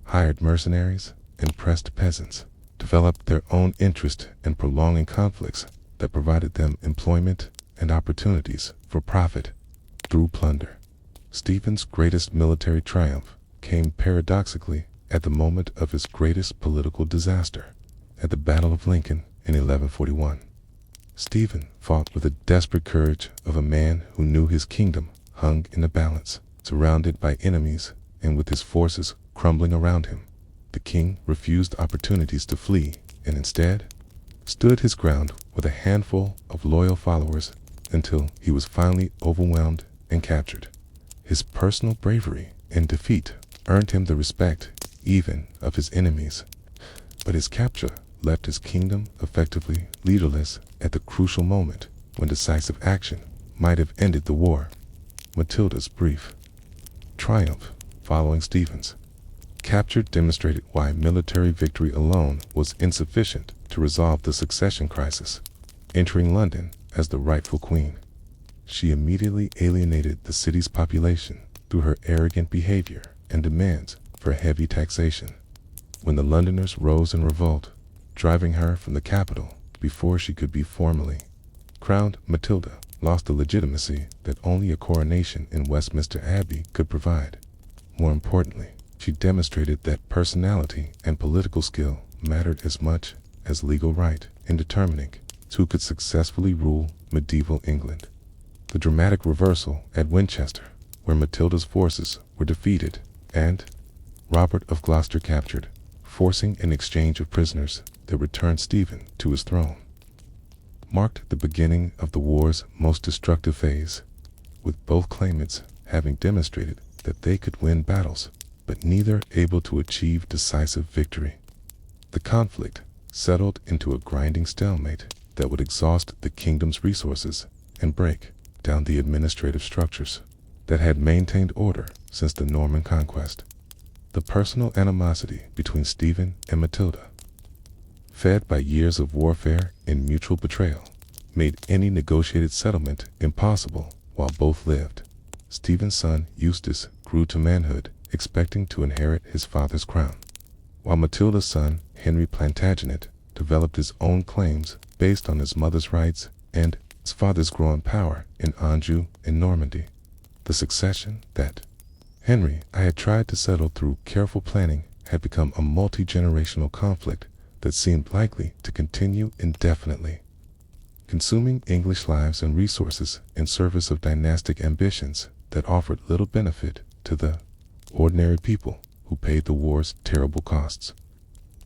hired mercenaries, and pressed peasants, developed their own interest in prolonging conflicts that provided them employment and opportunities for profit through plunder. Stephen's greatest military triumph came paradoxically at the moment of his greatest political disaster, at the Battle of Lincoln in 1141. Stephen fought with the desperate courage of a man who knew his kingdom hung in the balance, surrounded by enemies and with his forces crumbling around him. The king refused opportunities to flee and instead stood his ground with a handful of loyal followers until he was finally overwhelmed and captured. His personal bravery and defeat earned him the respect even of his enemies, but his capture left his kingdom effectively leaderless at the crucial moment when decisive action might have ended the war. Matilda's brief triumph following Stephen's capture demonstrated why military victory alone was insufficient to resolve the succession crisis. Entering London as the rightful queen, she immediately alienated the city's population through her arrogant behavior and demands for heavy taxation. When the Londoners rose in revolt, driving her from the capital before she could be formally crowned, Matilda lost the legitimacy that only a coronation in Westminster Abbey could provide. More importantly, she demonstrated that personality and political skill mattered as much as legal right in determining who could successfully rule medieval England. The dramatic reversal at Winchester, where Matilda's forces were defeated and Robert of Gloucester captured, forcing an exchange of prisoners that returned Stephen to his throne. marked the beginning of the war's most destructive phase, with both claimants having demonstrated that they could win battles, but neither able to achieve decisive victory. The conflict settled into a grinding stalemate that would exhaust the kingdom's resources and break down the administrative structures that had maintained order since the Norman conquest. The personal animosity between Stephen and Matilda, fed by years of warfare and mutual betrayal, made any negotiated settlement impossible while both lived. Stephen's son Eustace grew to manhood, expecting to inherit his father's crown, while Matilda's son Henry Plantagenet developed his own claims based on his mother's rights and his father's growing power in Anjou and Normandy. The succession that Henry I had tried to settle through careful planning had become a multi-generational conflict that seemed likely to continue indefinitely, consuming English lives and resources in service of dynastic ambitions that offered little benefit to the ordinary people who paid the war's terrible costs.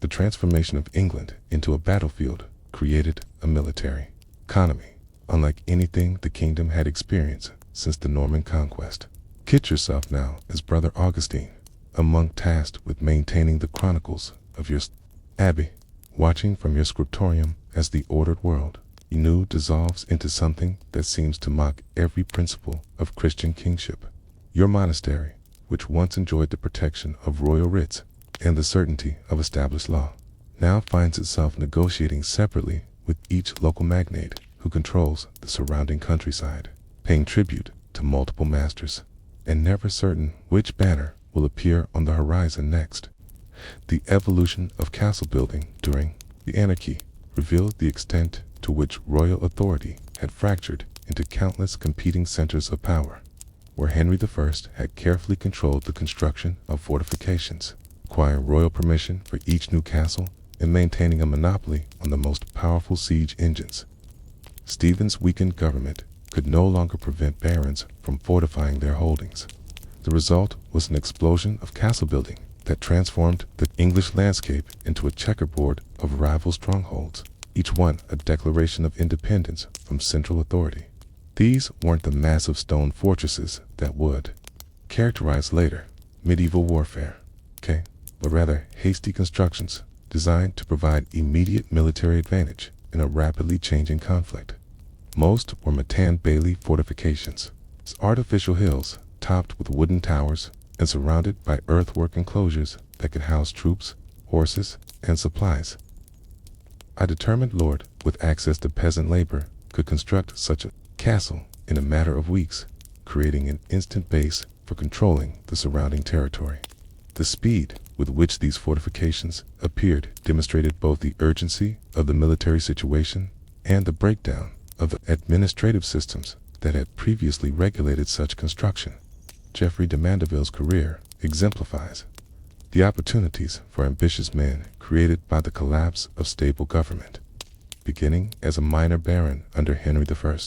The transformation of England into a battlefield created a military economy unlike anything the kingdom had experienced since the Norman conquest. Picture yourself now as Brother Augustine, a monk tasked with maintaining the chronicles of your abbey, watching from your scriptorium as the ordered world you knew dissolves into something that seems to mock every principle of Christian kingship. Your monastery, which once enjoyed the protection of royal writs and the certainty of established law, now finds itself negotiating separately with each local magnate who controls the surrounding countryside, paying tribute to multiple masters, and never certain which banner will appear on the horizon next. The evolution of castle building during the Anarchy revealed the extent to which royal authority had fractured into countless competing centers of power, where Henry I had carefully controlled the construction of fortifications, acquiring royal permission for each new castle and maintaining a monopoly on the most powerful siege engines. Stephen's weakened government could no longer prevent barons from fortifying their holdings. The result was an explosion of castle building that transformed the English landscape into a checkerboard of rival strongholds, each one a declaration of independence from central authority. These weren't the massive stone fortresses that would characterize later medieval warfare, but rather hasty constructions designed to provide immediate military advantage in a rapidly changing conflict. Most were Matan-Bailey fortifications, artificial hills topped with wooden towers and surrounded by earthwork enclosures that could house troops, horses, and supplies. A determined lord with access to peasant labor could construct such a castle in a matter of weeks, creating an instant base for controlling the surrounding territory. The speed with which these fortifications appeared demonstrated both the urgency of the military situation and the breakdown of the administrative systems that had previously regulated such construction. Geoffrey de Mandeville's career exemplifies the opportunities for ambitious men created by the collapse of stable government. Beginning as a minor baron under Henry I,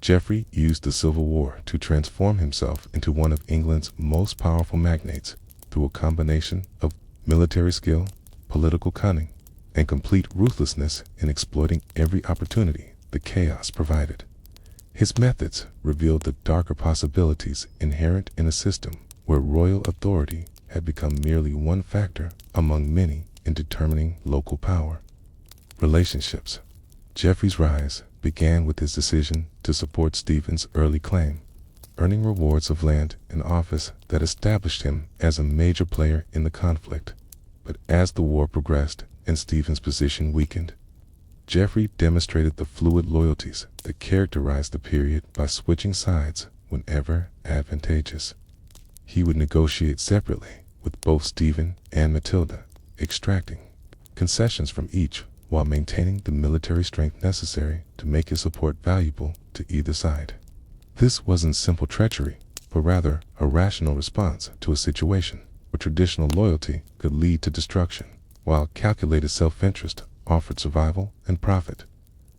Geoffrey used the Civil War to transform himself into one of England's most powerful magnates through a combination of military skill, political cunning, and complete ruthlessness in exploiting every opportunity the chaos provided. His methods revealed the darker possibilities inherent in a system where royal authority had become merely one factor among many in determining local power. Relationships. Geoffrey's rise began with his decision to support Stephen's early claim, earning rewards of land and office that established him as a major player in the conflict. But as the war progressed and Stephen's position weakened, Geoffrey demonstrated the fluid loyalties that characterized the period by switching sides whenever advantageous. He would negotiate separately with both Stephen and Matilda, extracting concessions from each while maintaining the military strength necessary to make his support valuable to either side. This wasn't simple treachery, but rather a rational response to a situation where traditional loyalty could lead to destruction, while calculated self-interest offered survival and profit.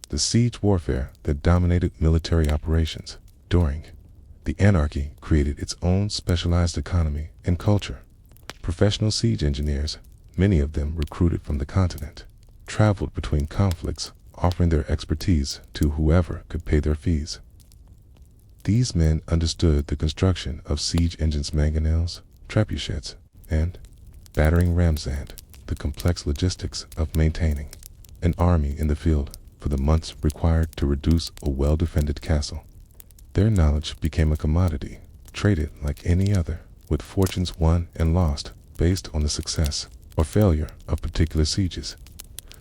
The siege warfare that dominated military operations during the Anarchy created its own specialized economy and culture. Professional siege engineers, many of them recruited from the continent, traveled between conflicts, offering their expertise to whoever could pay their fees. These men understood the construction of siege engines, mangonels, trebuchets, and battering rams, and the complex logistics of maintaining an army in the field for the months required to reduce a well-defended castle. Their knowledge became a commodity, traded like any other, with fortunes won and lost based on the success or failure of particular sieges.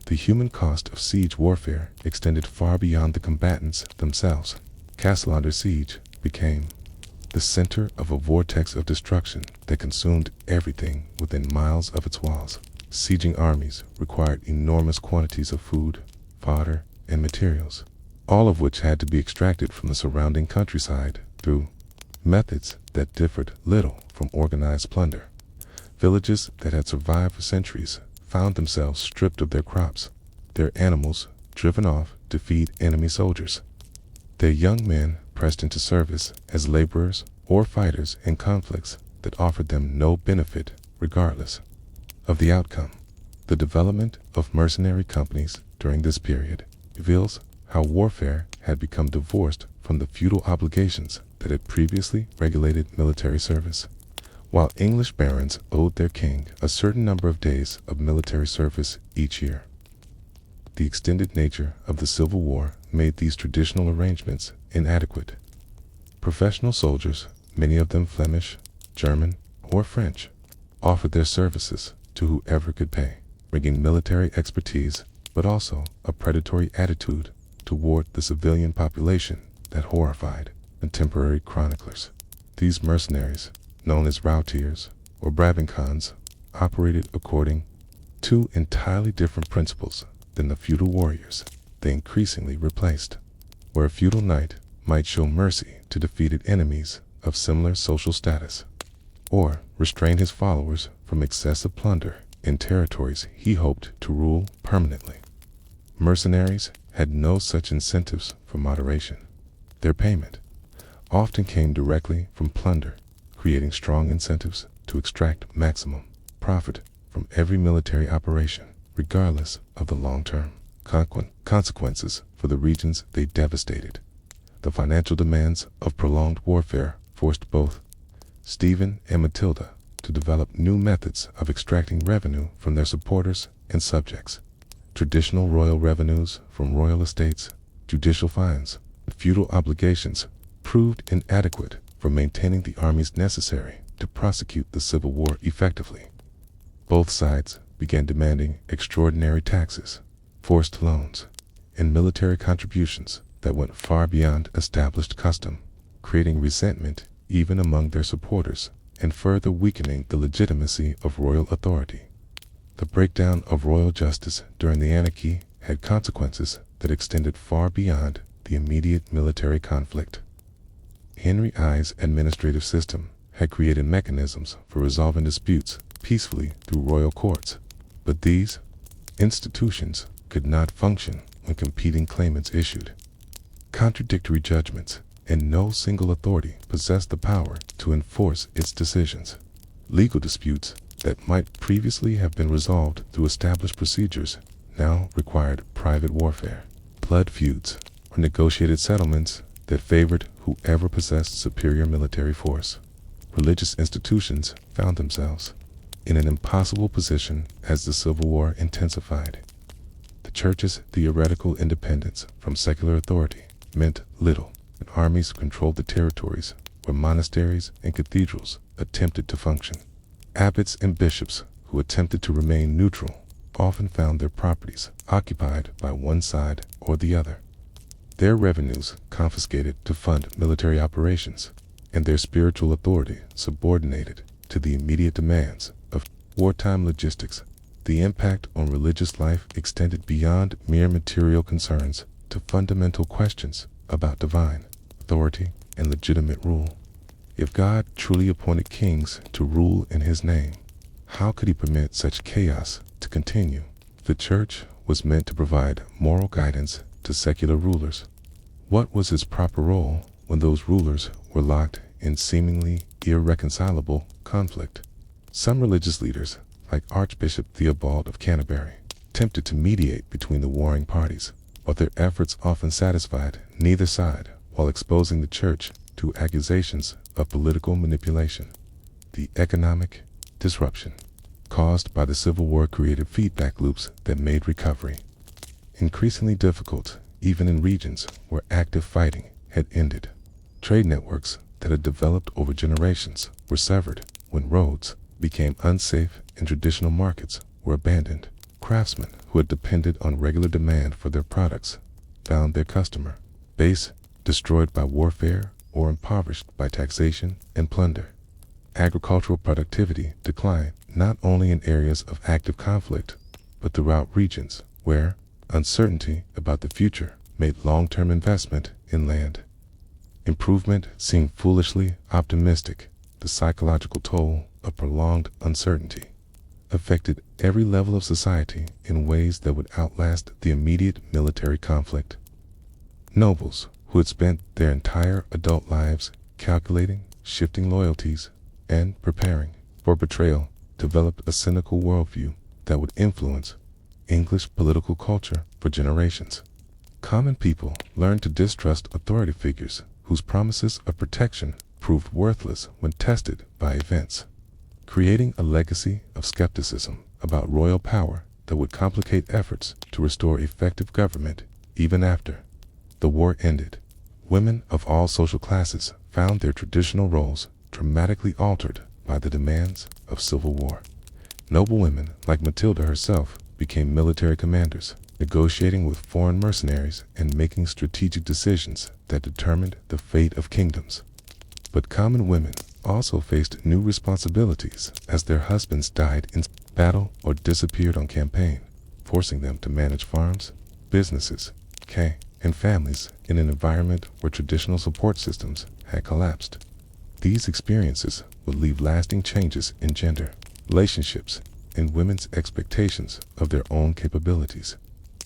The human cost of siege warfare extended far beyond the combatants themselves. Castle under siege became the center of a vortex of destruction that consumed everything within miles of its walls. Sieging armies required enormous quantities of food, fodder, and materials, all of which had to be extracted from the surrounding countryside through methods that differed little from organized plunder. Villages that had survived for centuries found themselves stripped of their crops, their animals driven off to feed enemy soldiers, their young men pressed into service as laborers or fighters in conflicts that offered them no benefit regardless of the outcome. The development of mercenary companies during this period reveals how warfare had become divorced from the feudal obligations that had previously regulated military service. While English barons owed their king a certain number of days of military service each year, the extended nature of the Civil War made these traditional arrangements inadequate. Professional soldiers, many of them Flemish, German, or French, offered their services to whoever could pay, bringing military expertise but also a predatory attitude toward the civilian population that horrified contemporary chroniclers. These mercenaries, known as routiers or brabançons, operated according to entirely different principles than the feudal warriors they increasingly replaced. Where a feudal knight might show mercy to defeated enemies of similar social status, or restrain his followers from excessive plunder in territories he hoped to rule permanently, mercenaries had no such incentives for moderation. Their payment often came directly from plunder, creating strong incentives to extract maximum profit from every military operation, regardless of the long-term consequences for the regions they devastated. The financial demands of prolonged warfare forced both Stephen and Matilda to develop new methods of extracting revenue from their supporters and subjects. Traditional royal revenues from royal estates, judicial fines, and feudal obligations proved inadequate for maintaining the armies necessary to prosecute the Civil War effectively. Both sides began demanding extraordinary taxes, forced loans, and military contributions that went far beyond established custom, creating resentment even among their supporters and further weakening the legitimacy of royal authority. The breakdown of royal justice during the Anarchy had consequences that extended far beyond the immediate military conflict. Henry I's administrative system had created mechanisms for resolving disputes peacefully through royal courts, but these institutions could not function when competing claimants issued contradictory judgments, and no single authority possessed the power to enforce its decisions. Legal disputes that might previously have been resolved through established procedures now required private warfare, blood feuds, or negotiated settlements that favored whoever possessed superior military force. Religious institutions found themselves in an impossible position as the Civil War intensified. The church's theoretical independence from secular authority meant little, and armies controlled the territories where monasteries and cathedrals attempted to function. Abbots and bishops who attempted to remain neutral often found their properties occupied by one side or the other, their revenues confiscated to fund military operations, and their spiritual authority subordinated to the immediate demands of wartime logistics. The impact on religious life extended beyond mere material concerns to fundamental questions about divine authority and legitimate rule. If God truly appointed kings to rule in his name, how could he permit such chaos to continue? The church was meant to provide moral guidance to secular rulers. What was his proper role when those rulers were locked in seemingly irreconcilable conflict? Some religious leaders, like Archbishop Theobald of Canterbury, attempted to mediate between the warring parties, but their efforts often satisfied neither side while exposing the church to accusations of political manipulation. The economic disruption caused by the Civil War created feedback loops that made recovery increasingly difficult, even in regions where active fighting had ended. Trade networks that had developed over generations were severed when roads became unsafe and traditional markets were abandoned. Craftsmen who had depended on regular demand for their products found their customer base destroyed by warfare or impoverished by taxation and plunder. Agricultural productivity declined not only in areas of active conflict, but throughout regions where uncertainty about the future made long-term investment in land improvement seemed foolishly optimistic. The psychological toll of prolonged uncertainty affected every level of society in ways that would outlast the immediate military conflict. Nobles who had spent their entire adult lives calculating, shifting loyalties, and preparing for betrayal developed a cynical worldview that would influence English political culture for generations. Common people learned to distrust authority figures whose promises of protection proved worthless when tested by events, creating a legacy of skepticism about royal power that would complicate efforts to restore effective government even after the war ended. Women of all social classes found their traditional roles dramatically altered by the demands of civil war. Noble women like Matilda herself became military commanders, negotiating with foreign mercenaries and making strategic decisions that determined the fate of kingdoms. But common women also faced new responsibilities as their husbands died in battle or disappeared on campaign, forcing them to manage farms, businesses, and families in an environment where traditional support systems had collapsed. These experiences would leave lasting changes in gender, relationships, and women's expectations of their own capabilities.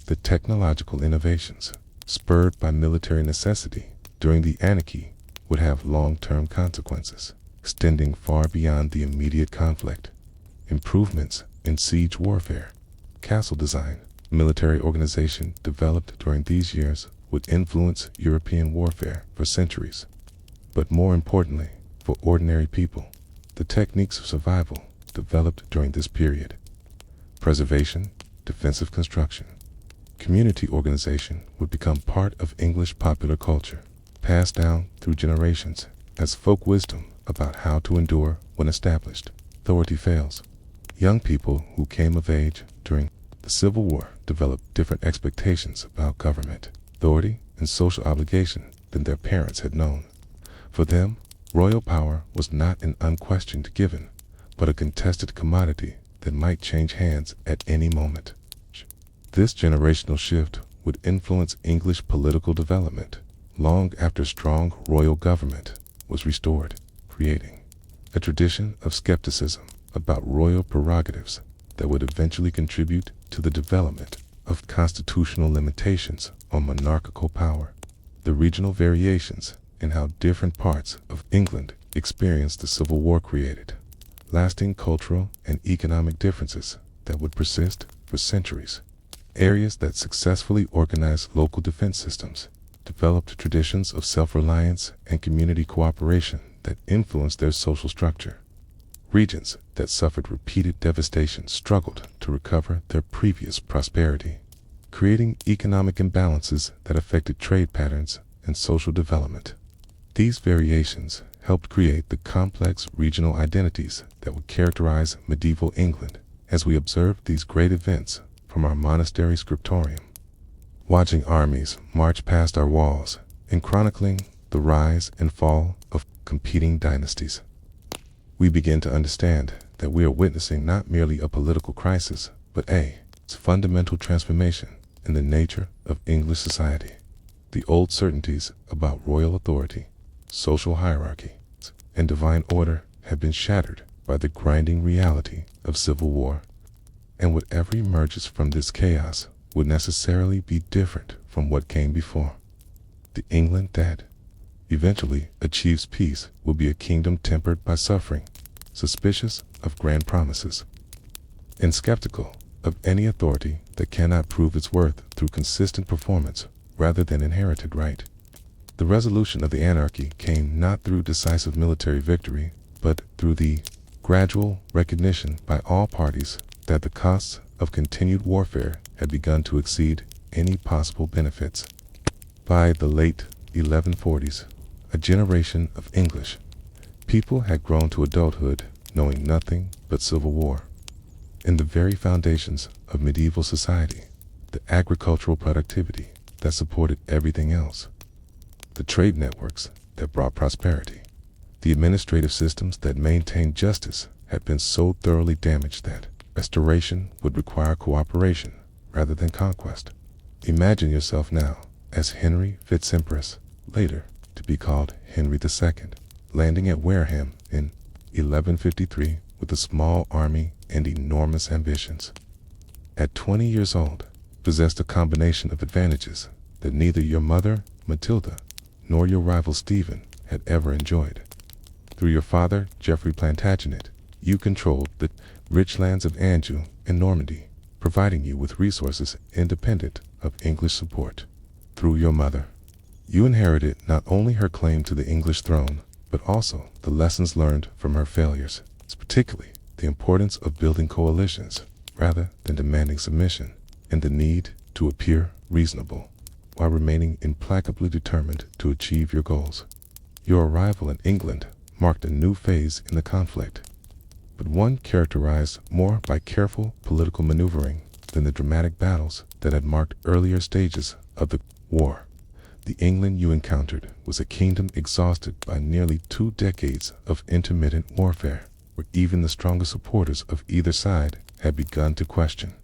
The technological innovations, spurred by military necessity during the Anarchy, would have long-term consequences, extending far beyond the immediate conflict. Improvements in siege warfare, castle design, military organization developed during these years would influence European warfare for centuries. But more importantly, for ordinary people, the techniques of survival developed during this period. Preservation, defensive construction, community organization would become part of English popular culture, passed down through generations as folk wisdom about how to endure when established authority fails. Young people who came of age during the Civil War developed different expectations about government, authority, and social obligation than their parents had known. For them, royal power was not an unquestioned given, but a contested commodity that might change hands at any moment. This generational shift would influence English political development long after strong royal government was restored, creating a tradition of skepticism about royal prerogatives that would eventually contribute to the development of constitutional limitations on monarchical power. The regional variations in how different parts of England experienced the Civil War created lasting cultural and economic differences that would persist for centuries. Areas that successfully organized local defense systems developed traditions of self-reliance and community cooperation that influenced their social structure. Regions that suffered repeated devastation struggled to recover their previous prosperity, creating economic imbalances that affected trade patterns and social development. These variations helped create the complex regional identities that would characterize medieval England as we observe these great events from our monastery scriptorium, watching armies march past our walls and chronicling the rise and fall of competing dynasties. We begin to understand that we are witnessing not merely a political crisis, but a fundamental transformation in the nature of English society. The old certainties about royal authority, social hierarchy, and divine order have been shattered by the grinding reality of civil war, and whatever emerges from this chaos would necessarily be different from what came before. The England that eventually achieves peace will be a kingdom tempered by suffering, suspicious of grand promises, and skeptical of any authority that cannot prove its worth through consistent performance rather than inherited right. The resolution of the anarchy came not through decisive military victory, but through the gradual recognition by all parties that the costs of continued warfare had begun to exceed any possible benefits. By the late 1140s, a generation of English people had grown to adulthood knowing nothing but civil war. In the very foundations of medieval society, the agricultural productivity that supported everything else, the trade networks that brought prosperity, the administrative systems that maintained justice had been so thoroughly damaged that restoration would require cooperation rather than conquest. Imagine yourself now as Henry Fitzempress, later to be called Henry II, landing at Wareham in 1153 with a small army and enormous ambitions. At 20 years old, possessed a combination of advantages that neither your mother, Matilda, nor your rival Stephen had ever enjoyed. Through your father, Geoffrey Plantagenet, you controlled the rich lands of Anjou and Normandy, providing you with resources independent of English support. Through your mother, you inherited not only her claim to the English throne, but also the lessons learned from her failures, particularly the importance of building coalitions rather than demanding submission, and the need to appear reasonable while remaining implacably determined to achieve your goals. Your arrival in England marked a new phase in the conflict, but one characterized more by careful political maneuvering than the dramatic battles that had marked earlier stages of the war. The England you encountered was a kingdom exhausted by nearly 2 decades of intermittent warfare, where even the strongest supporters of either side had begun to question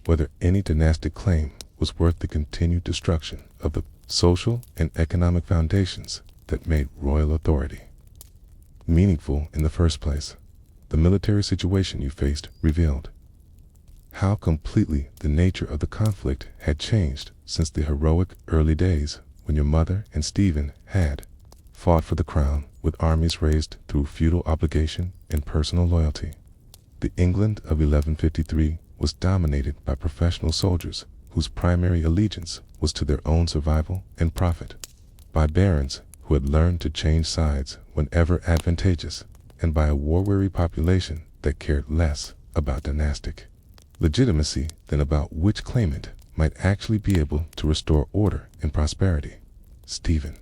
whether any dynastic claim was worth the continued destruction of the social and economic foundations that made royal authority meaningful in the first place. The military situation you faced revealed how completely the nature of the conflict had changed since the heroic early days when your mother and Stephen had fought for the crown with armies raised through feudal obligation and personal loyalty. The England of 1153 was dominated by professional soldiers whose primary allegiance was to their own survival and profit, by barons who had learned to change sides whenever advantageous, and by a war-weary population that cared less about dynastic legitimacy than about which claimant might actually be able to restore order and prosperity. Stephen,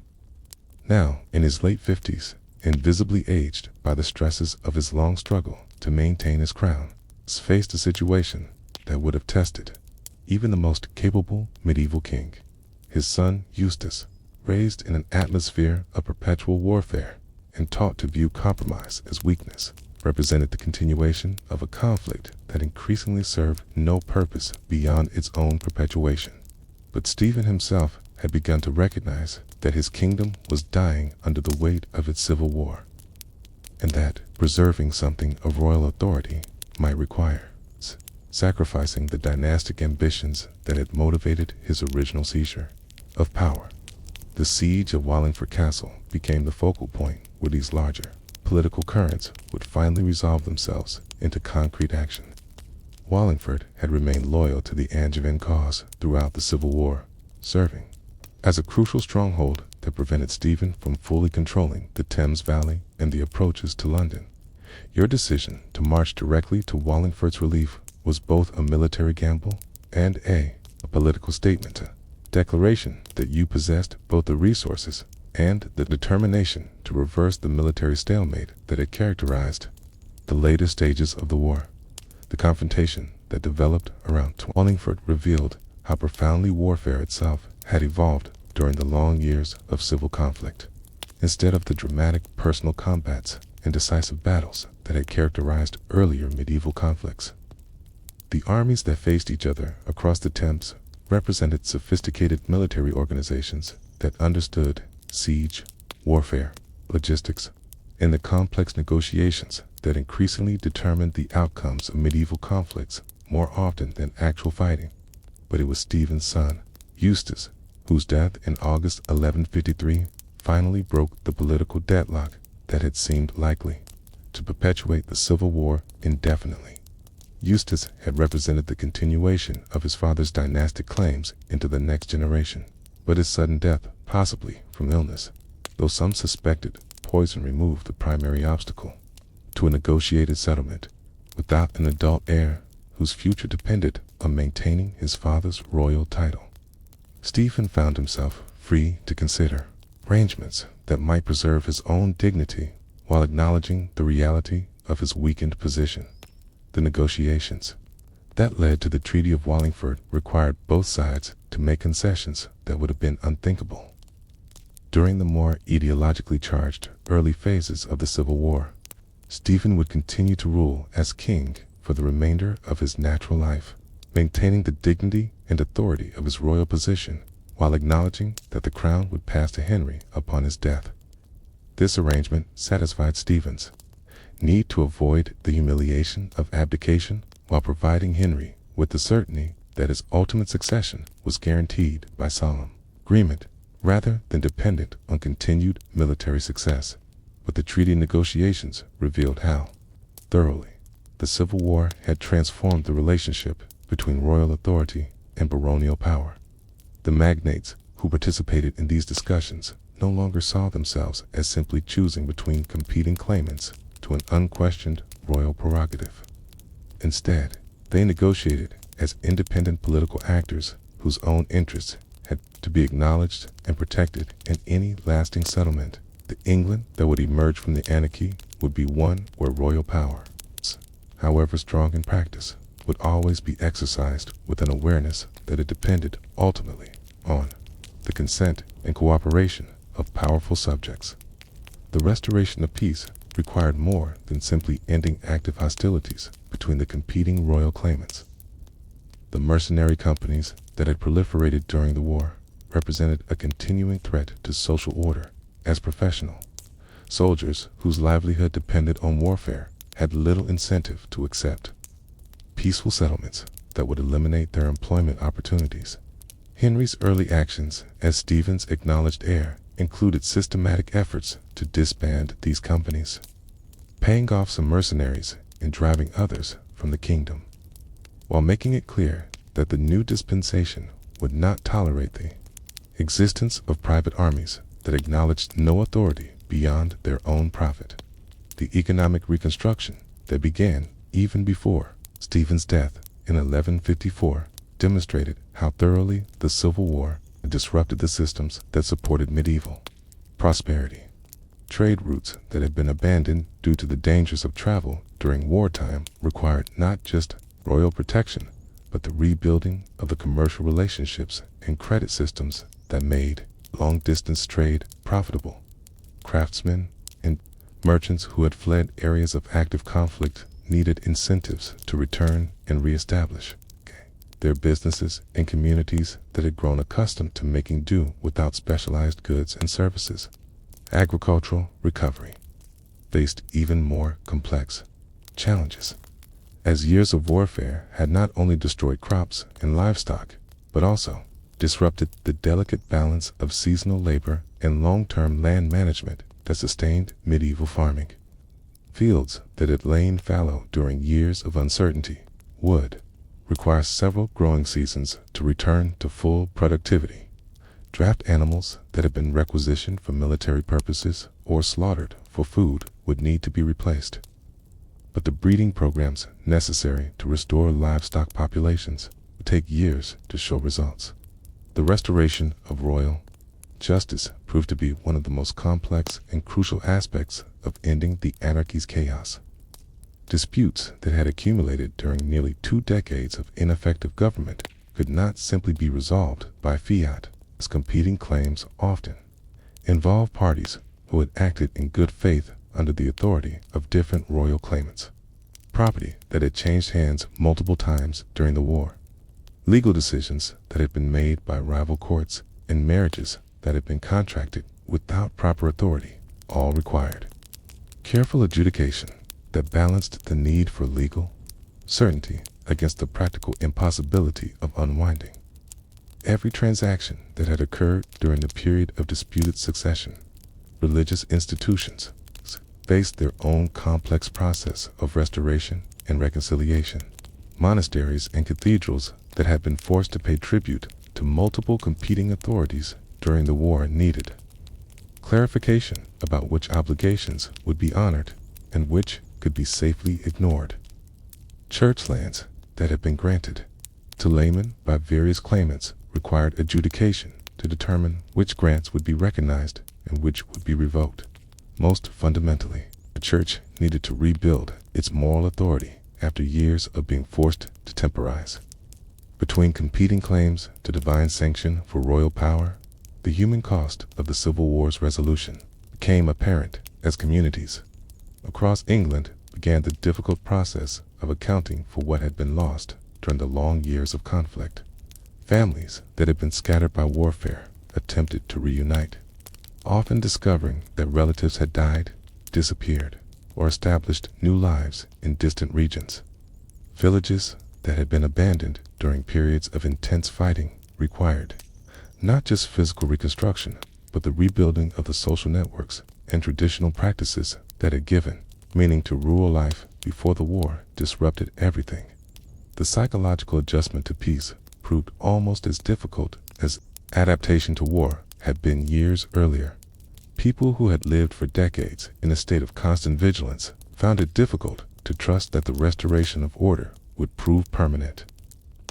now in his late 50s, and visibly aged by the stresses of his long struggle to maintain his crown, faced a situation that would have tested even the most capable medieval king. His son Eustace, raised in an atmosphere of perpetual warfare and taught to view compromise as weakness, represented the continuation of a conflict that increasingly served no purpose beyond its own perpetuation. But Stephen himself had begun to recognize that his kingdom was dying under the weight of its civil war, and that preserving something of royal authority might require sacrificing the dynastic ambitions that had motivated his original seizure of power. The siege of Wallingford Castle became the focal point where these larger political currents would finally resolve themselves into concrete action. Wallingford had remained loyal to the Angevin cause throughout the Civil War, serving as a crucial stronghold that prevented Stephen from fully controlling the Thames Valley and the approaches to London. Your decision to march directly to Wallingford's relief was both a military gamble and a political statement, a declaration that you possessed both the resources and the determination to reverse the military stalemate that had characterized the later stages of the war. The confrontation that developed around Wallingford revealed how profoundly warfare itself had evolved during the long years of civil conflict. Instead of the dramatic personal combats and decisive battles that had characterized earlier medieval conflicts, the armies that faced each other across the Thames represented sophisticated military organizations that understood siege, warfare, logistics, and the complex negotiations that increasingly determined the outcomes of medieval conflicts more often than actual fighting. But it was Stephen's son, Eustace, whose death in August 1153 finally broke the political deadlock that had seemed likely to perpetuate the Civil War indefinitely. Eustace had represented the continuation of his father's dynastic claims into the next generation, but his sudden death, possibly from illness, though some suspected poison, removed the primary obstacle to a negotiated settlement. Without an adult heir whose future depended on maintaining his father's royal title, Stephen found himself free to consider arrangements that might preserve his own dignity while acknowledging the reality of his weakened position. The negotiations that led to the Treaty of Wallingford required both sides to make concessions that would have been unthinkable during the more ideologically charged early phases of the Civil War. Stephen would continue to rule as king for the remainder of his natural life, maintaining the dignity and authority of his royal position while acknowledging that the crown would pass to Henry upon his death. This arrangement satisfied Stephen's need to avoid the humiliation of abdication while providing Henry with the certainty that his ultimate succession was guaranteed by solemn agreement rather than dependent on continued military success. But the treaty negotiations revealed how thoroughly the Civil War had transformed the relationship between royal authority and baronial power. The magnates who participated in these discussions no longer saw themselves as simply choosing between competing claimants to an unquestioned royal prerogative. Instead, they negotiated as independent political actors whose own interests had to be acknowledged and protected in any lasting settlement. The England that would emerge from the anarchy would be one where royal power, however strong in practice, would always be exercised with an awareness that it depended ultimately on the consent and cooperation of powerful subjects. The restoration of peace required more than simply ending active hostilities between the competing royal claimants. The mercenary companies that had proliferated during the war represented a continuing threat to social order, as professional soldiers whose livelihood depended on warfare had little incentive to accept peaceful settlements that would eliminate their employment opportunities. Henry's early actions as Stephen's acknowledged heir included systematic efforts to disband these companies, paying off some mercenaries and driving others from the kingdom, while making it clear that the new dispensation would not tolerate the existence of private armies that acknowledged no authority beyond their own profit. The economic reconstruction that began even before Stephen's death in 1154 demonstrated how thoroughly the Civil War disrupted the systems that supported medieval prosperity. Trade routes that had been abandoned due to the dangers of travel during wartime required not just royal protection, but the rebuilding of the commercial relationships and credit systems that made long-distance trade profitable. Craftsmen and merchants who had fled areas of active conflict needed incentives to return and reestablish their businesses in communities that had grown accustomed to making do without specialized goods and services. Agricultural recovery faced even more complex challenges, as years of warfare had not only destroyed crops and livestock, but also disrupted the delicate balance of seasonal labor and long-term land management that sustained medieval farming. Fields that had lain fallow during years of uncertainty would require several growing seasons to return to full productivity. Draft animals that had been requisitioned for military purposes or slaughtered for food would need to be replaced. But the breeding programs necessary to restore livestock populations would take years to show results. The restoration of royal justice proved to be one of the most complex and crucial aspects of ending the anarchy's chaos. Disputes that had accumulated during nearly 2 decades of ineffective government could not simply be resolved by fiat, as competing claims often involved parties who had acted in good faith under the authority of different royal claimants. Property that had changed hands multiple times during the war, legal decisions that had been made by rival courts, and marriages that had been contracted without proper authority, all required careful adjudication that balanced the need for legal certainty against the practical impossibility of unwinding. Every transaction that had occurred during the period of disputed succession, religious institutions faced their own complex process of restoration and reconciliation. monasteries and cathedrals that had been forced to pay tribute to multiple competing authorities during the war needed clarification about which obligations would be honored and which could be safely ignored. Church lands that had been granted to laymen by various claimants required adjudication to determine which grants would be recognized and which would be revoked. Most fundamentally, the church needed to rebuild its moral authority after years of being forced to temporize. Between competing claims to divine sanction for royal power, the human cost of the Civil War's resolution became apparent as communities across England began the difficult process of accounting for what had been lost during the long years of conflict. Families that had been scattered by warfare attempted to reunite, often discovering that relatives had died, disappeared, or established new lives in distant regions. Villages that had been abandoned during periods of intense fighting required not just physical reconstruction, but the rebuilding of the social networks and traditional practices that had given meaning to rural life before the war disrupted everything. The psychological adjustment to peace proved almost as difficult as adaptation to war had been years earlier. People who had lived for decades in a state of constant vigilance found it difficult to trust that the restoration of order would prove permanent.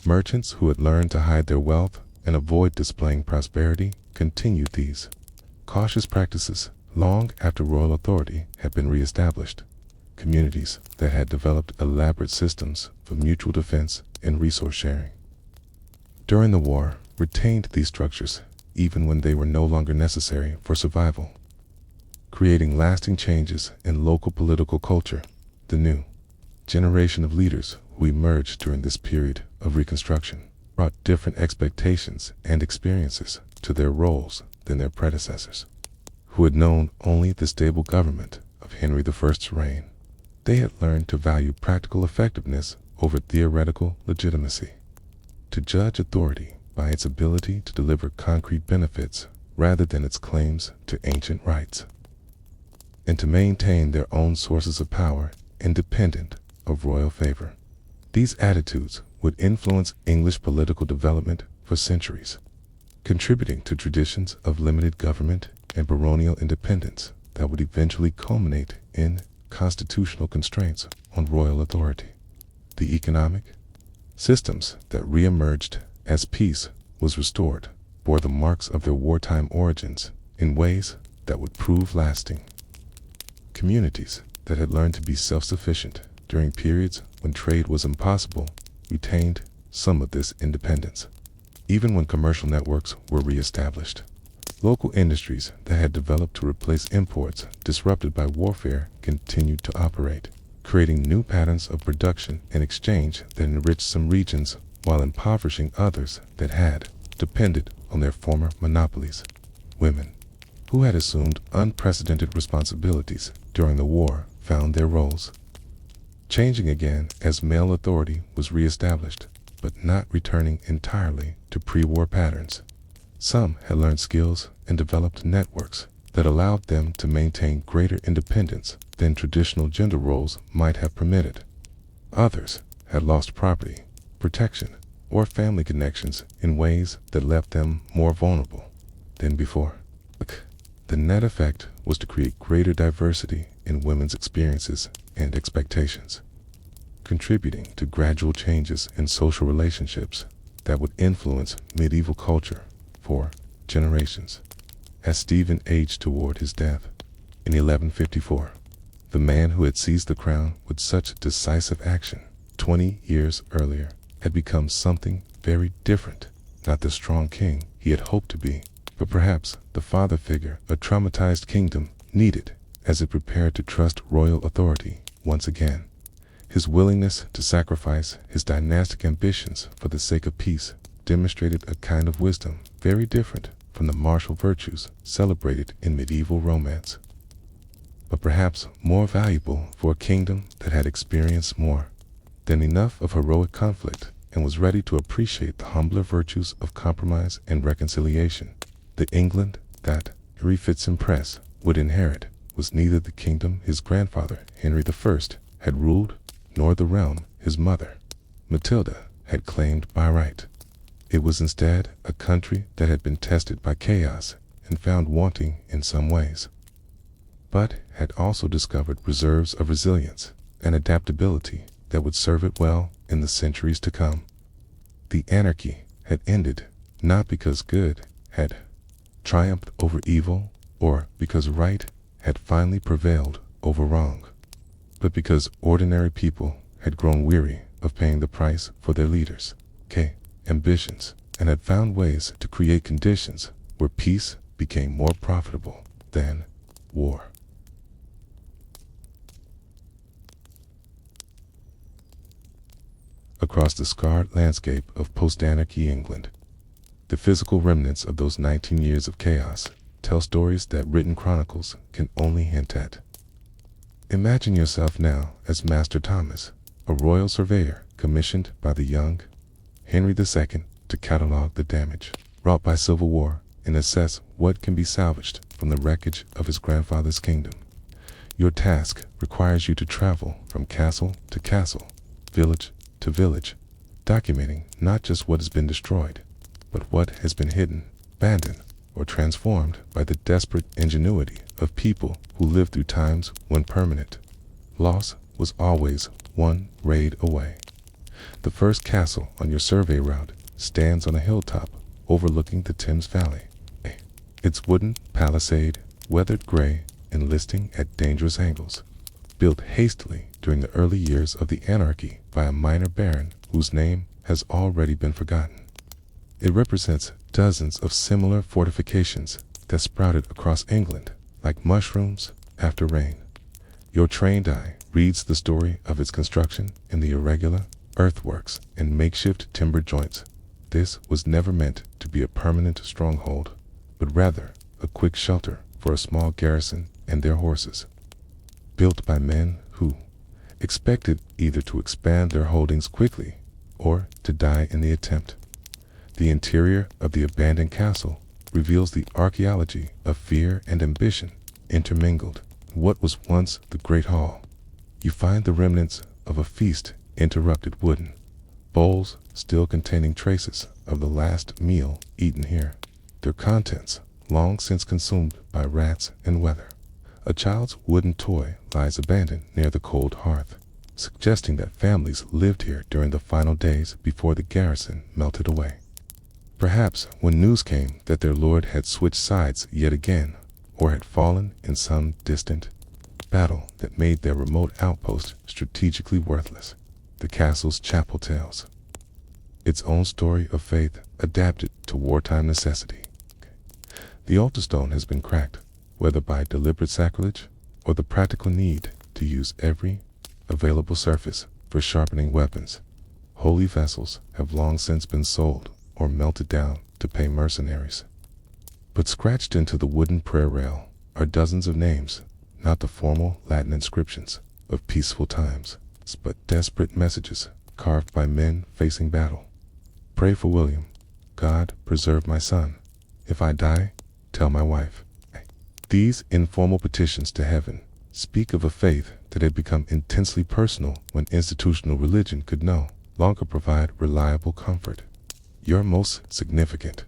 Merchants who had learned to hide their wealth and avoid displaying prosperity continued these cautious practices long after royal authority had been reestablished. Communities that had developed elaborate systems for mutual defense and resource sharing during the war retained these structures even when they were no longer necessary for survival, creating lasting changes in local political culture. The new generation of leaders who emerged during this period of reconstruction brought different expectations and experiences to their roles than their predecessors, who had known only the stable government of Henry I's reign. They had learned to value practical effectiveness over theoretical legitimacy, to judge authority by its ability to deliver concrete benefits rather than its claims to ancient rights, and to maintain their own sources of power independent of royal favor. These attitudes would influence English political development for centuries, contributing to traditions of limited government and baronial independence that would eventually culminate in constitutional constraints on royal authority. The economic systems that re-emerged as peace was restored bore the marks of their wartime origins in ways that would prove lasting. Communities that had learned to be self-sufficient during periods when trade was impossible retained some of this independence, even when commercial networks were re-established. Local industries that had developed to replace imports disrupted by warfare continued to operate, creating new patterns of production and exchange that enriched some regions while impoverishing others that had depended on their former monopolies. Women, who had assumed unprecedented responsibilities during the war, found their roles changing again as male authority was re-established, but not returning entirely to pre-war patterns. Some had learned skills and developed networks that allowed them to maintain greater independence than traditional gender roles might have permitted. Others had lost property, protection, or family connections in ways that left them more vulnerable than before. The net effect was to create greater diversity in women's experiences and expectations, contributing to gradual changes in social relationships that would influence medieval culture for generations. As Stephen aged toward his death in 1154, the man who had seized the crown with such decisive action 20 years earlier had become something very different, not the strong king he had hoped to be, but perhaps the father figure a traumatized kingdom needed as it prepared to trust royal authority once again. His willingness to sacrifice his dynastic ambitions for the sake of peace demonstrated a kind of wisdom very different from the martial virtues celebrated in medieval romance, but perhaps more valuable for a kingdom that had experienced more than enough of heroic conflict and was ready to appreciate the humbler virtues of compromise and reconciliation. The England that Henry Fitzimpress would inherit was neither the kingdom his grandfather Henry I had ruled, nor the realm his mother Matilda had claimed by right. It was instead a country that had been tested by chaos and found wanting in some ways, but had also discovered reserves of resilience and adaptability that would serve it well in the centuries to come. The anarchy had ended not because good had triumphed over evil or because right had finally prevailed over wrong, but because ordinary people had grown weary of paying the price for their leaders' ambitions and had found ways to create conditions where peace became more profitable than war. Across the scarred landscape of post-anarchy England, the physical remnants of those 19 years of chaos tell stories that written chronicles can only hint at. Imagine yourself now as Master Thomas, a royal surveyor commissioned by the young Henry II to catalog the damage wrought by civil war and assess what can be salvaged from the wreckage of his grandfather's kingdom. Your task requires you to travel from castle to castle, village to village, documenting not just what has been destroyed, but what has been hidden, abandoned, or transformed by the desperate ingenuity of people who lived through times when permanent loss was always one raid away. The first castle on your survey route stands on a hilltop overlooking the Thames Valley. Its wooden palisade, weathered gray and listing at dangerous angles, built hastily during the early years of the anarchy by a minor baron whose name has already been forgotten. It represents dozens of similar fortifications that sprouted across England like mushrooms after rain. Your trained eye reads the story of its construction in the irregular earthworks and makeshift timber joints. This was never meant to be a permanent stronghold, but rather a quick shelter for a small garrison and their horses. Built by men who expected either to expand their holdings quickly or to die in the attempt. The interior of the abandoned castle reveals the archaeology of fear and ambition intermingled. What was once the great hall, you find the remnants of a feast, interrupted wooden bowls still containing traces of the last meal eaten here, their contents long since consumed by rats and weather. A child's wooden toy lies abandoned near the cold hearth, suggesting that families lived here during the final days before the garrison melted away. Perhaps when news came that their lord had switched sides yet again, or had fallen in some distant battle that made their remote outpost strategically worthless, the castle's chapel tells its own story of faith adapted to wartime necessity. The altar stone has been cracked, whether by deliberate sacrilege or the practical need to use every available surface for sharpening weapons. Holy vessels have long since been sold or melted down to pay mercenaries. But scratched into the wooden prayer rail are dozens of names, not the formal Latin inscriptions of peaceful times, but desperate messages carved by men facing battle. Pray for William. God, preserve my son. If I die, tell my wife. These informal petitions to heaven speak of a faith that had become intensely personal when institutional religion could no longer provide reliable comfort. Your most significant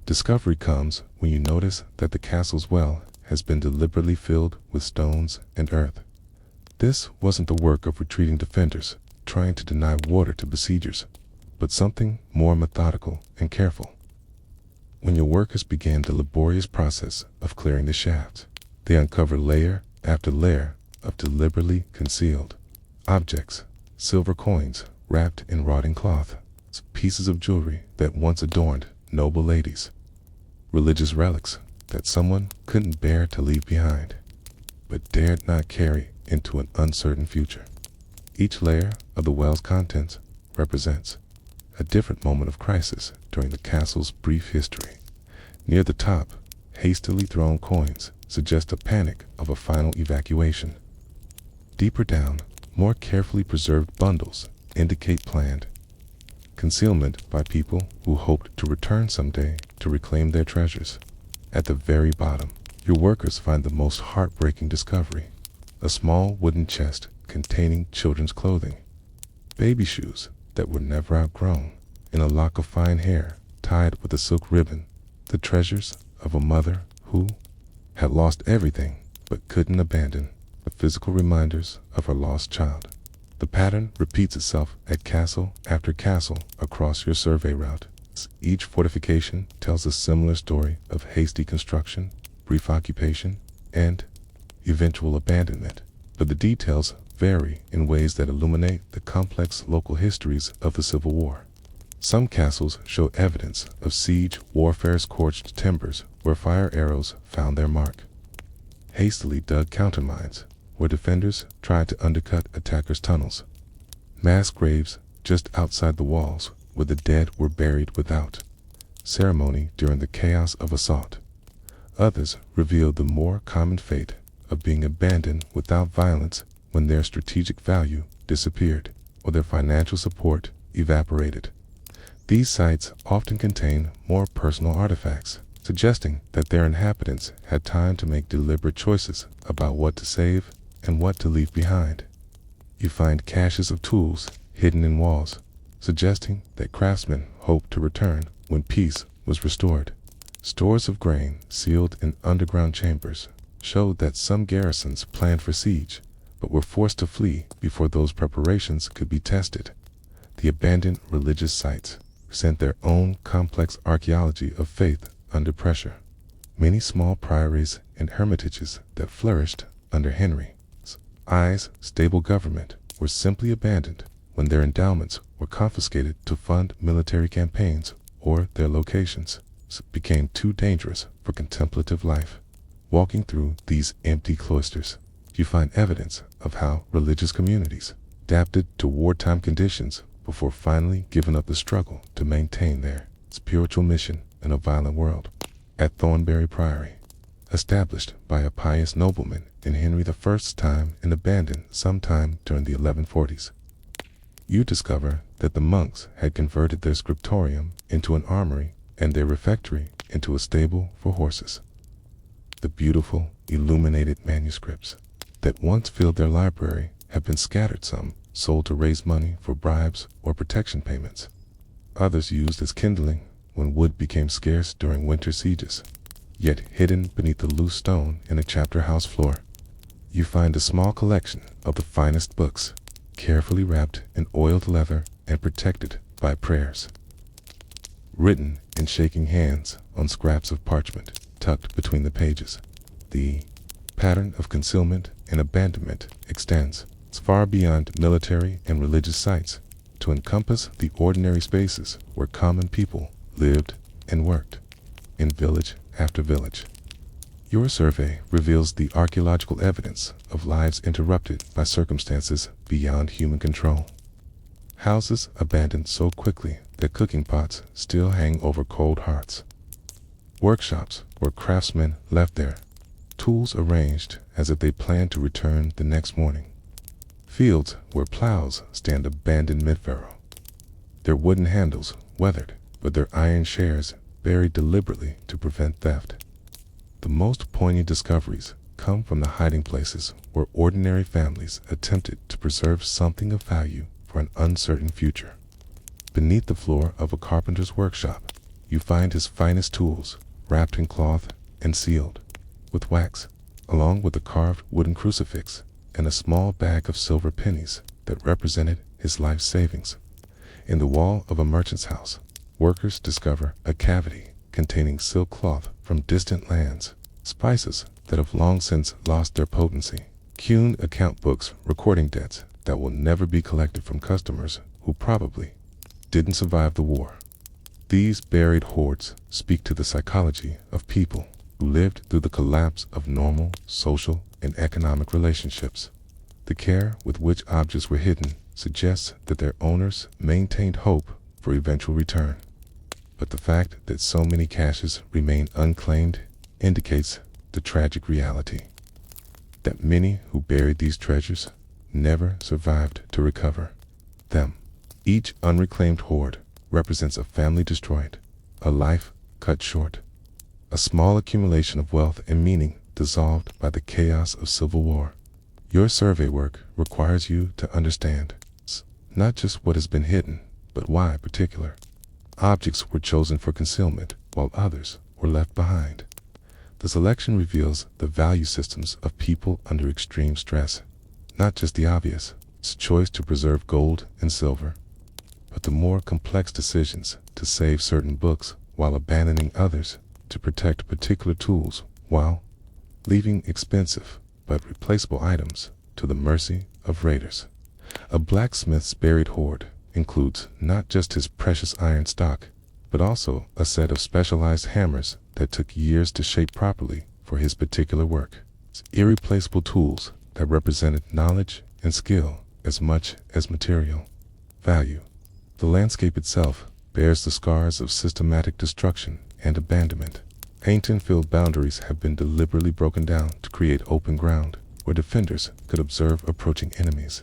discovery comes when you notice that the castle's well has been deliberately filled with stones and earth. This wasn't the work of retreating defenders trying to deny water to besiegers, but something more methodical and careful. When your workers began the laborious process of clearing the shaft, they uncovered layer after layer of deliberately concealed objects, silver coins wrapped in rotting cloth, pieces of jewelry that once adorned noble ladies, religious relics that someone couldn't bear to leave behind, but dared not carry into an uncertain future. Each layer of the well's contents represents a different moment of crisis during the castle's brief history. Near the top, hastily thrown coins suggest a panic of a final evacuation. Deeper down, more carefully preserved bundles indicate planned concealment by people who hoped to return someday to reclaim their treasures. At the very bottom, your workers find the most heartbreaking discovery: a small wooden chest containing children's clothing, baby shoes that were never outgrown. In a lock of fine hair, tied with a silk ribbon, the treasures of a mother who had lost everything but couldn't abandon the physical reminders of her lost child. The pattern repeats itself at castle after castle across your survey route. Each fortification tells a similar story of hasty construction, brief occupation, and eventual abandonment, but the details vary in ways that illuminate the complex local histories of the Civil War. Some castles show evidence of siege warfare's scorched timbers where fire arrows found their mark. Hastily dug countermines where defenders tried to undercut attackers' tunnels. Mass graves just outside the walls where the dead were buried without ceremony during the chaos of assault. Others revealed the more common fate of being abandoned without violence when their strategic value disappeared or their financial support evaporated. These sites often contain more personal artifacts, suggesting that their inhabitants had time to make deliberate choices about what to save and what to leave behind. You find caches of tools hidden in walls, suggesting that craftsmen hoped to return when peace was restored. Stores of grain sealed in underground chambers showed that some garrisons planned for siege, but were forced to flee before those preparations could be tested. The abandoned religious sites present their own complex archaeology of faith under pressure. Many small priories and hermitages that flourished under Henry's stable government were simply abandoned when their endowments were confiscated to fund military campaigns or their locations became too dangerous for contemplative life. Walking through these empty cloisters, you find evidence of how religious communities adapted to wartime conditions before finally giving up the struggle to maintain their spiritual mission in a violent world. At Thornbury Priory, established by a pious nobleman in Henry I's time and abandoned sometime during the 1140s, you discover that the monks had converted their scriptorium into an armory and their refectory into a stable for horses. The beautiful, illuminated manuscripts that once filled their library have been scattered, some sold to raise money for bribes or protection payments, others used as kindling when wood became scarce during winter sieges. Yet hidden beneath the loose stone in a chapter house floor, you find a small collection of the finest books, carefully wrapped in oiled leather and protected by prayers, written in shaking hands on scraps of parchment tucked between the pages. The pattern of concealment and abandonment extends far beyond military and religious sites to encompass the ordinary spaces where common people lived and worked, in village after village. Your survey reveals the archaeological evidence of lives interrupted by circumstances beyond human control. Houses abandoned so quickly that cooking pots still hang over cold hearths. Workshops where craftsmen left their tools arranged as if they planned to return the next morning. Fields where plows stand abandoned mid-furrow, their wooden handles weathered, but their iron shares buried deliberately to prevent theft. The most poignant discoveries come from the hiding places where ordinary families attempted to preserve something of value for an uncertain future. Beneath the floor of a carpenter's workshop, you find his finest tools wrapped in cloth and sealed with wax, along with a carved wooden crucifix and a small bag of silver pennies that represented his life savings. In the wall of a merchant's house, workers discover a cavity containing silk cloth from distant lands, spices that have long since lost their potency, hewn account books recording debts that will never be collected from customers who probably didn't survive the war. These buried hoards speak to the psychology of people who lived through the collapse of normal social and economic relationships. The care with which objects were hidden suggests that their owners maintained hope for eventual return. But the fact that so many caches remain unclaimed indicates the tragic reality that many who buried these treasures never survived to recover them. Each unreclaimed hoard represents a family destroyed, a life cut short, a small accumulation of wealth and meaning dissolved by the chaos of civil war. Your survey work requires you to understand not just what has been hidden, but why particular objects were chosen for concealment while others were left behind. The selection reveals the value systems of people under extreme stress, not just the obvious choice to preserve gold and silver, but the more complex decisions to save certain books while abandoning others, to protect particular tools while leaving expensive but replaceable items to the mercy of raiders. A blacksmith's buried hoard includes not just his precious iron stock, but also a set of specialized hammers that took years to shape properly for his particular work. It's irreplaceable tools that represented knowledge and skill as much as material value. The landscape itself bears the scars of systematic destruction and abandonment. Ancient field boundaries have been deliberately broken down to create open ground where defenders could observe approaching enemies.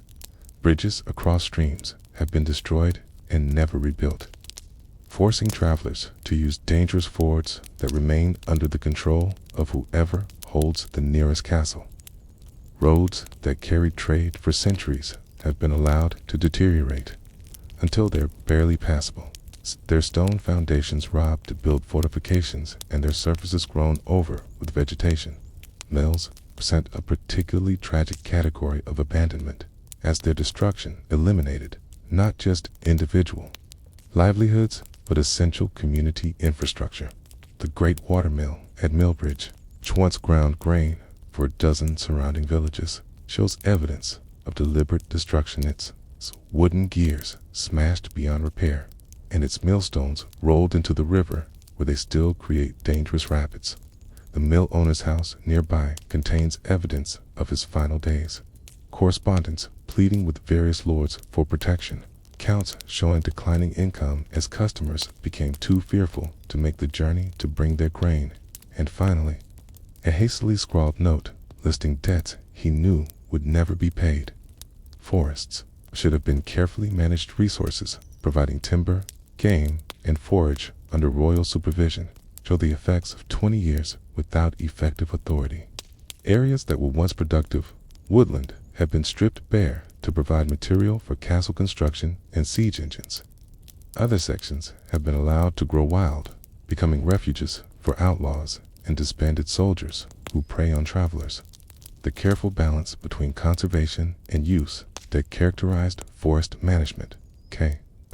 Bridges across streams have been destroyed and never rebuilt, forcing travelers to use dangerous fords that remain under the control of whoever holds the nearest castle. Roads that carried trade for centuries have been allowed to deteriorate until they're barely passable. Their stone foundations robbed to build fortifications and their surfaces grown over with vegetation. Mills present a particularly tragic category of abandonment, as their destruction eliminated not just individual livelihoods, but essential community infrastructure. The Great Watermill at Millbridge, which once ground grain for a dozen surrounding villages, shows evidence of deliberate destruction. Its wooden gears smashed beyond repair, and its millstones rolled into the river where they still create dangerous rapids. The mill owner's house nearby contains evidence of his final days. Correspondence pleading with various lords for protection. Accounts showing declining income as customers became too fearful to make the journey to bring their grain. And finally, a hastily scrawled note listing debts he knew would never be paid. Forests should have been carefully managed resources, providing timber, game, and forage under royal supervision, show the effects of 20 years without effective authority. Areas that were once productive, woodland, have been stripped bare to provide material for castle construction and siege engines. Other sections have been allowed to grow wild, becoming refuges for outlaws and disbanded soldiers who prey on travelers. The careful balance between conservation and use that characterized forest management,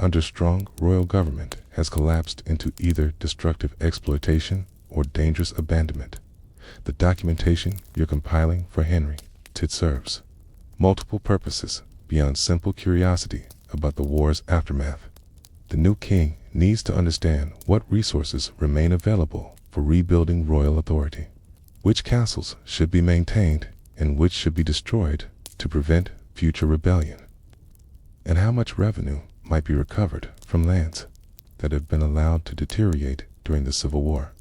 under strong royal government, has collapsed into either destructive exploitation or dangerous abandonment. The documentation you're compiling for Henry serves multiple purposes beyond simple curiosity about the war's aftermath. The new king needs to understand what resources remain available for rebuilding royal authority, which castles should be maintained and which should be destroyed to prevent future rebellion, and how much revenue might be recovered from lands that have been allowed to deteriorate during the Civil War.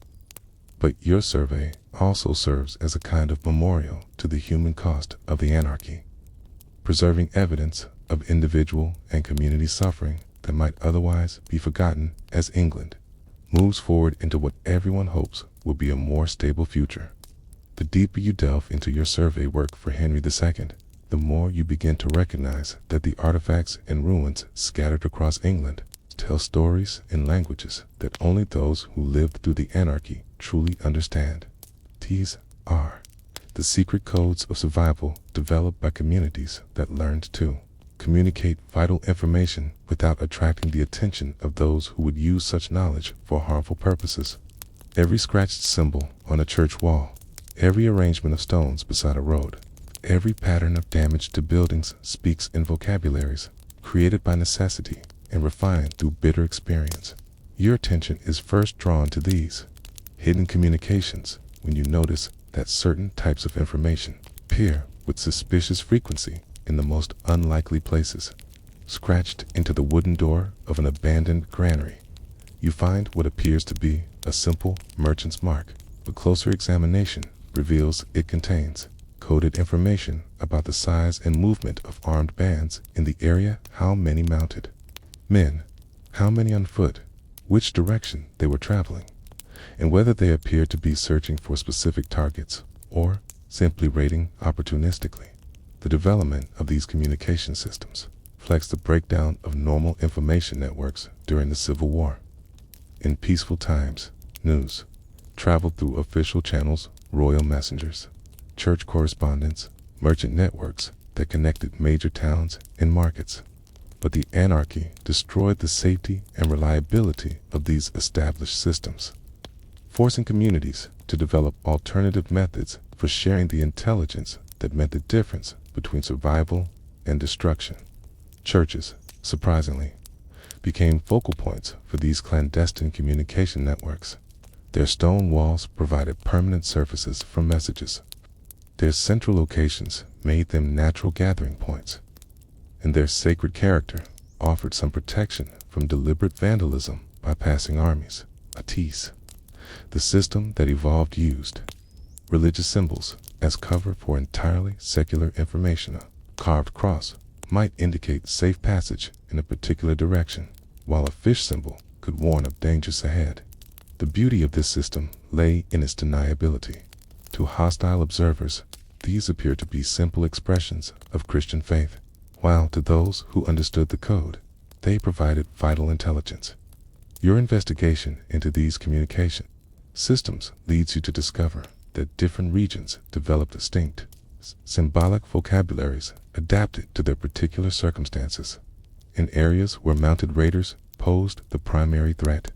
But your survey also serves as a kind of memorial to the human cost of the anarchy, preserving evidence of individual and community suffering that might otherwise be forgotten as England moves forward into what everyone hopes will be a more stable future. The deeper you delve into your survey work for Henry II, the more you begin to recognize that the artifacts and ruins scattered across England tell stories in languages that only those who lived through the anarchy truly understand. These are the secret codes of survival developed by communities that learned to communicate vital information without attracting the attention of those who would use such knowledge for harmful purposes. Every scratched symbol on a church wall, every arrangement of stones beside a road, every pattern of damage to buildings speaks in vocabularies created by necessity and refined through bitter experience. Your attention is first drawn to these hidden communications when you notice that certain types of information appear with suspicious frequency in the most unlikely places. Scratched into the wooden door of an abandoned granary, you find what appears to be a simple merchant's mark, but closer examination reveals it contains coded information about the size and movement of armed bands in the area, how many mounted men, how many on foot, which direction they were traveling, and whether they appeared to be searching for specific targets or simply raiding opportunistically. The development of these communication systems reflects the breakdown of normal information networks during the Civil War. In peaceful times, news traveled through official channels, royal messengers, church correspondents, merchant networks that connected major towns and markets. But the anarchy destroyed the safety and reliability of these established systems, forcing communities to develop alternative methods for sharing the intelligence that meant the difference between survival and destruction. Churches, surprisingly, became focal points for these clandestine communication networks. Their stone walls provided permanent surfaces for messages. Their central locations made them natural gathering points, and their sacred character offered some protection from deliberate vandalism by passing armies. The system that evolved used religious symbols as cover for entirely secular information. A carved cross might indicate safe passage in a particular direction, while a fish symbol could warn of dangers ahead. The beauty of this system lay in its deniability. To hostile observers, these appeared to be simple expressions of Christian faith, while to those who understood the code, they provided vital intelligence. Your investigation into these communication systems leads you to discover that different regions develop distinct, symbolic vocabularies adapted to their particular circumstances. In areas where mounted raiders posed the primary threat,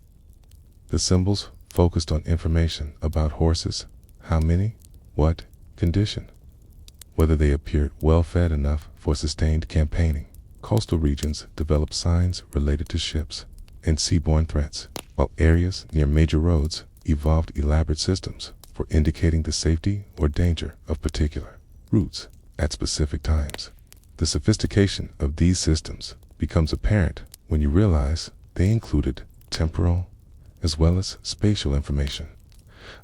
the symbols focused on information about horses, how many, what condition, whether they appeared well-fed enough for sustained campaigning. Coastal regions developed signs related to ships and seaborne threats, while areas near major roads evolved elaborate systems for indicating the safety or danger of particular routes at specific times. The sophistication of these systems becomes apparent when you realize they included temporal as well as spatial information.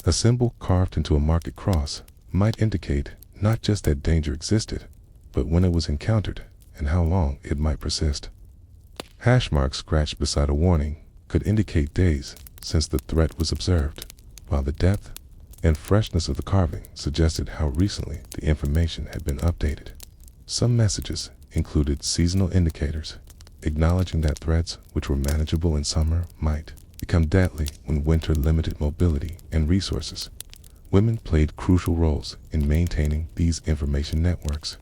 A symbol carved into a market cross might indicate not just that danger existed, but when it was encountered and how long it might persist. Hash marks scratched beside a warning could indicate days since the threat was observed, while the depth and freshness of the carving suggested how recently the information had been updated. Some messages included seasonal indicators, acknowledging that threats which were manageable in summer might become deadly when winter limited mobility and resources. Women played crucial roles in maintaining these information networks,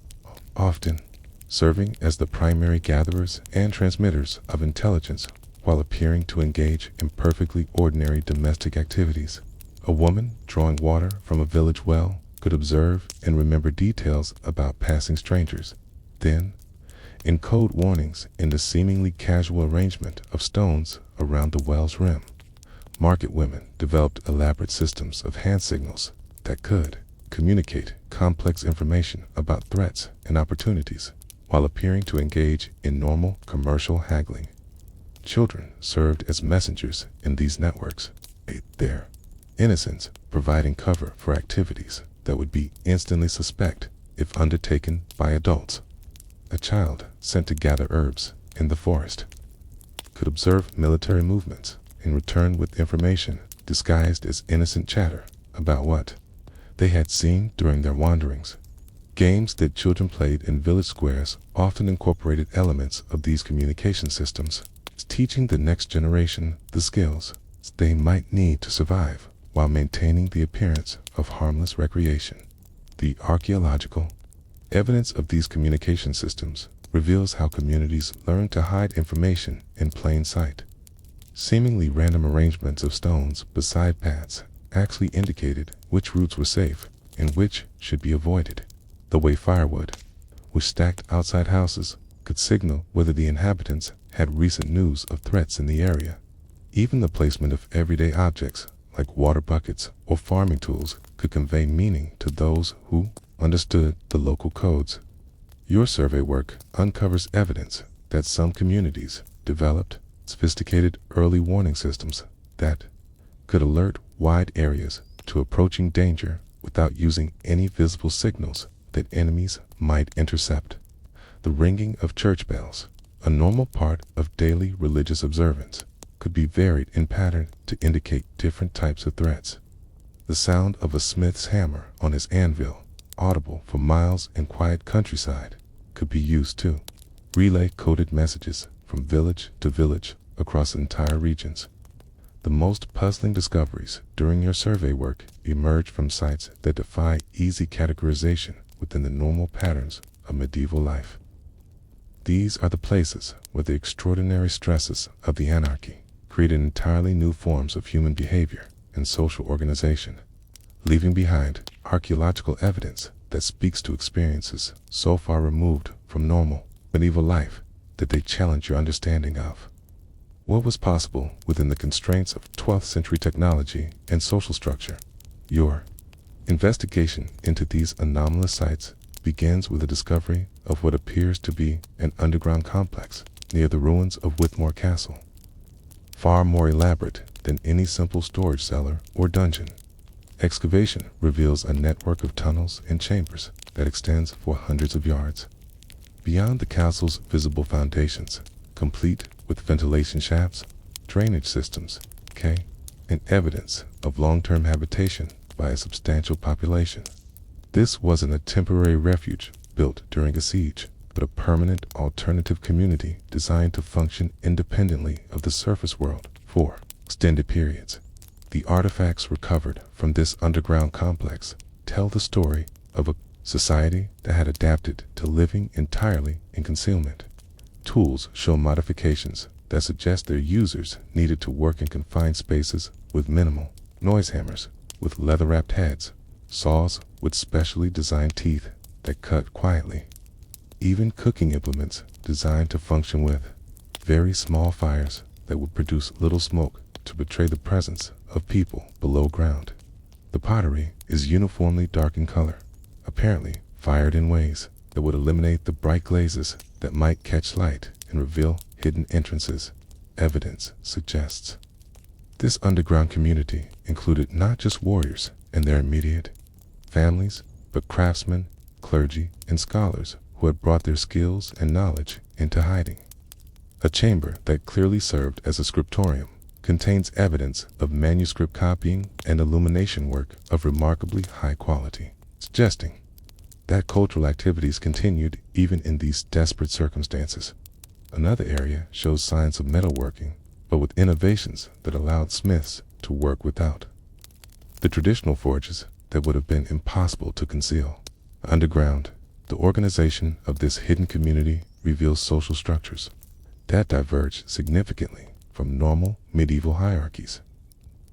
often serving as the primary gatherers and transmitters of intelligence while appearing to engage in perfectly ordinary domestic activities. A woman drawing water from a village well could observe and remember details about passing strangers, then encode warnings in the seemingly casual arrangement of stones around the well's rim. Market women developed elaborate systems of hand signals that could communicate complex information about threats and opportunities while appearing to engage in normal commercial haggling. Children served as messengers in these networks, their innocence providing cover for activities that would be instantly suspect if undertaken by adults. A child sent to gather herbs in the forest could observe military movements and return with information disguised as innocent chatter about what they had seen during their wanderings. Games that children played in village squares often incorporated elements of these communication systems, teaching the next generation the skills they might need to survive while maintaining the appearance of harmless recreation. The archaeological evidence of these communication systems reveals how communities learned to hide information in plain sight. Seemingly random arrangements of stones beside paths actually indicated which routes were safe and which should be avoided. The way firewood was stacked outside houses could signal whether the inhabitants had recent news of threats in the area. Even the placement of everyday objects like water buckets or farming tools could convey meaning to those who understood the local codes. Your survey work uncovers evidence that some communities developed sophisticated early warning systems that could alert wide areas to approaching danger without using any visible signals that enemies might intercept. The ringing of church bells, a normal part of daily religious observance, could be varied in pattern to indicate different types of threats. The sound of a smith's hammer on his anvil, audible for miles in quiet countryside, could be used to relay coded messages from village to village across entire regions. The most puzzling discoveries during your survey work emerge from sites that defy easy categorization within the normal patterns of medieval life. These are the places where the extraordinary stresses of the anarchy created entirely new forms of human behavior and social organization, leaving behind archaeological evidence that speaks to experiences so far removed from normal medieval life that they challenge your understanding of what was possible within the constraints of 12th century technology and social structure. Your investigation into these anomalous sites begins with the discovery of what appears to be an underground complex near the ruins of Whitmore Castle. Far more elaborate than any simple storage cellar or dungeon, excavation reveals a network of tunnels and chambers that extends for hundreds of yards. Beyond the castle's visible foundations, complete with ventilation shafts, drainage systems, and evidence of long-term habitation by a substantial population. This wasn't a temporary refuge built during a siege, but a permanent alternative community designed to function independently of the surface world for extended periods. The artifacts recovered from this underground complex tell the story of a society that had adapted to living entirely in concealment. Tools show modifications that suggest their users needed to work in confined spaces with minimal noise hammers with leather-wrapped heads, saws with specially designed teeth that cut quietly, even cooking implements designed to function with very small fires that would produce little smoke to betray the presence of people below ground. The pottery is uniformly dark in color, apparently fired in ways that would eliminate the bright glazes that might catch light and reveal hidden entrances, evidence suggests. This underground community included not just warriors and their immediate families, but craftsmen, clergy, and scholars who had brought their skills and knowledge into hiding. A chamber that clearly served as a scriptorium contains evidence of manuscript copying and illumination work of remarkably high quality, suggesting that cultural activities continued even in these desperate circumstances. Another area shows signs of metalworking, but with innovations that allowed smiths to work without the traditional forges that would have been impossible to conceal. Underground, the organization of this hidden community reveals social structures that diverge significantly from normal medieval hierarchies.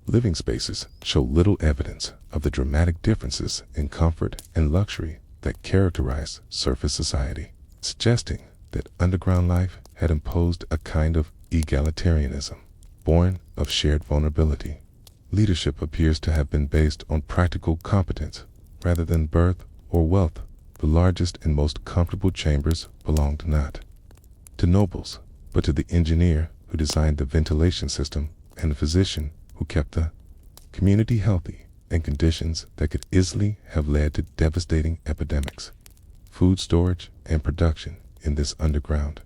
Living spaces show little evidence of the dramatic differences in comfort and luxury that characterized surface society, suggesting that underground life had imposed a kind of egalitarianism, born of shared vulnerability. Leadership appears to have been based on practical competence rather than birth or wealth. The largest and most comfortable chambers belonged not to nobles, but to the engineer who designed the ventilation system and the physician who kept the community healthy in conditions that could easily have led to devastating epidemics. Food storage and production in this underground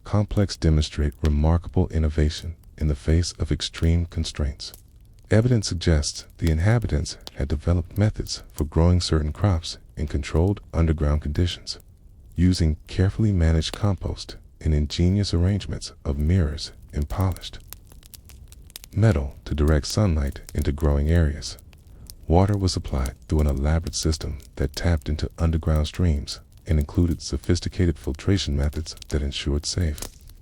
complex demonstrate remarkable innovation in the face of extreme constraints. Evidence suggests the inhabitants had developed methods for growing certain crops in controlled underground conditions, using carefully managed compost and ingenious arrangements of mirrors and polished metal to direct sunlight into growing areas. Water was supplied through an elaborate system that tapped into underground streams and included sophisticated filtration methods that ensured safe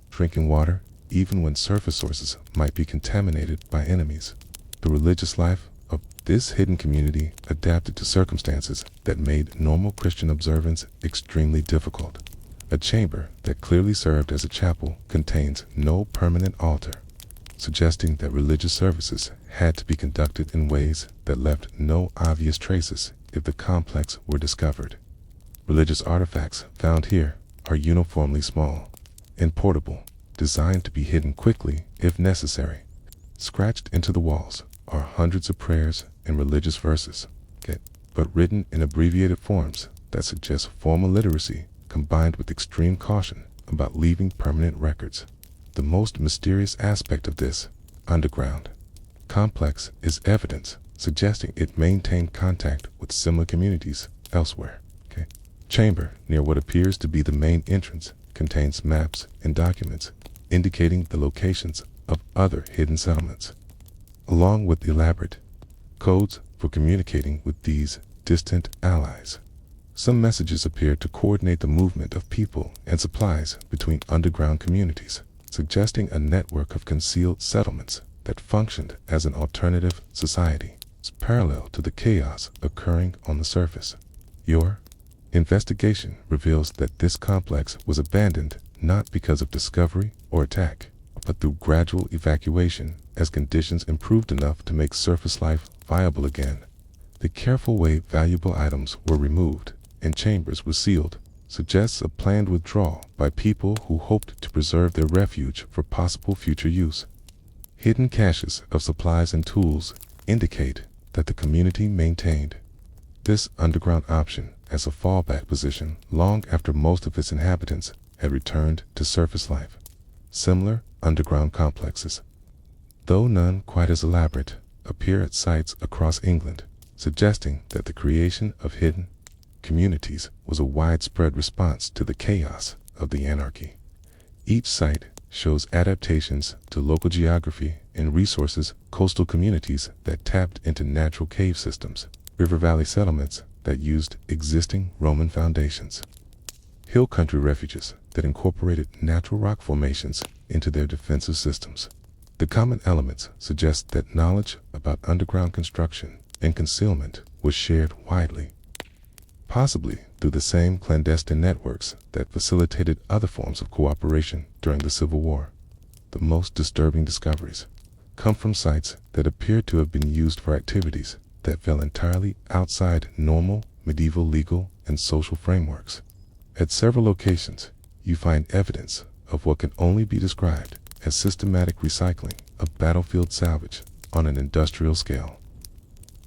drinking water even when surface sources might be contaminated by enemies. The religious life of this hidden community adapted to circumstances that made normal Christian observance extremely difficult. A chamber that clearly served as a chapel contains no permanent altar, suggesting that religious services had to be conducted in ways that left no obvious traces if the complex were discovered. Religious artifacts found here are uniformly small and portable, designed to be hidden quickly if necessary. Scratched into the walls are hundreds of prayers and religious verses, but written in abbreviated forms that suggest formal literacy combined with extreme caution about leaving permanent records. The most mysterious aspect of this underground complex is evidence suggesting it maintained contact with similar communities elsewhere. Chamber near what appears to be the main entrance contains maps and documents indicating the locations of other hidden settlements, along with elaborate codes for communicating with these distant allies. Some messages appear to coordinate the movement of people and supplies between underground communities, suggesting a network of concealed settlements that functioned as an alternative society, parallel to the chaos occurring on the surface. Your investigation reveals that this complex was abandoned not because of discovery or attack, but through gradual evacuation as conditions improved enough to make surface life viable again. The careful way valuable items were removed and chambers were sealed suggests a planned withdrawal by people who hoped to preserve their refuge for possible future use. Hidden caches of supplies and tools indicate that the community maintained this underground option as a fallback position long after most of its inhabitants had returned to surface life. Similar underground complexes, though none quite as elaborate, appear at sites across England, suggesting that the creation of hidden communities was a widespread response to the chaos of the anarchy. Each site shows adaptations to local geography and resources, coastal communities that tapped into natural cave systems, river valley settlements that used existing Roman foundations, hill country refuges that incorporated natural rock formations into their defensive systems. The common elements suggest that knowledge about underground construction and concealment was shared widely, possibly through the same clandestine networks that facilitated other forms of cooperation during the Civil War. The most disturbing discoveries come from sites that appear to have been used for activities that fell entirely outside normal medieval legal and social frameworks. At several locations, you find evidence of what can only be described as systematic recycling of battlefield salvage on an industrial scale.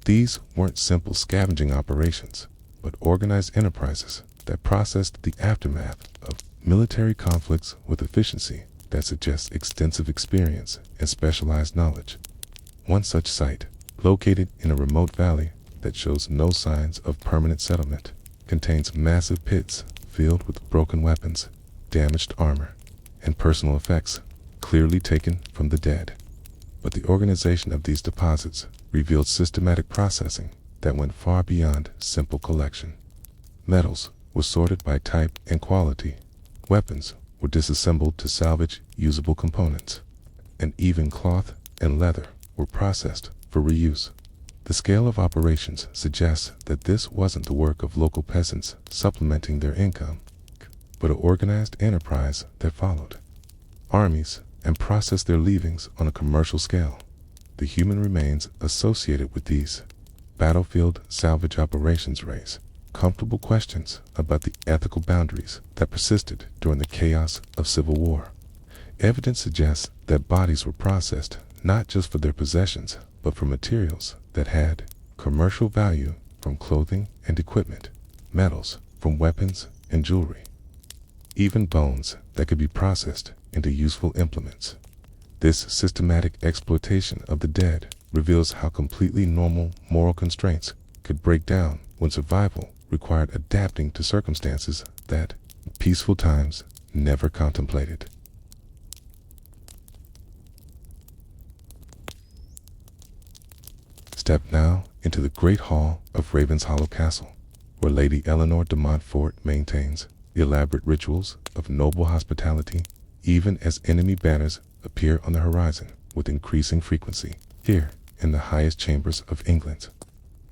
These weren't simple scavenging operations, but organized enterprises that processed the aftermath of military conflicts with efficiency that suggests extensive experience and specialized knowledge. One such site, located in a remote valley that shows no signs of permanent settlement, contains massive pits filled with broken weapons, damaged armor, and personal effects clearly taken from the dead. But the organization of these deposits revealed systematic processing that went far beyond simple collection. Metals were sorted by type and quality, weapons were disassembled to salvage usable components, and even cloth and leather were processed for reuse. The scale of operations suggests that this wasn't the work of local peasants supplementing their income, but an organized enterprise that followed armies and processed their leavings on a commercial scale. The human remains associated with these battlefield salvage operations raise comfortable questions about the ethical boundaries that persisted during the chaos of civil war. Evidence suggests that bodies were processed not just for their possessions, but for materials that had commercial value, from clothing and equipment, metals from weapons and jewelry, even bones that could be processed into useful implements. This systematic exploitation of the dead reveals how completely normal moral constraints could break down when survival required adapting to circumstances that peaceful times never contemplated. Step now into the Great Hall of Ravenshollow Castle, where Lady Eleanor de Montfort maintains elaborate rituals of noble hospitality, even as enemy banners appear on the horizon with increasing frequency. Here, in the highest chambers of England,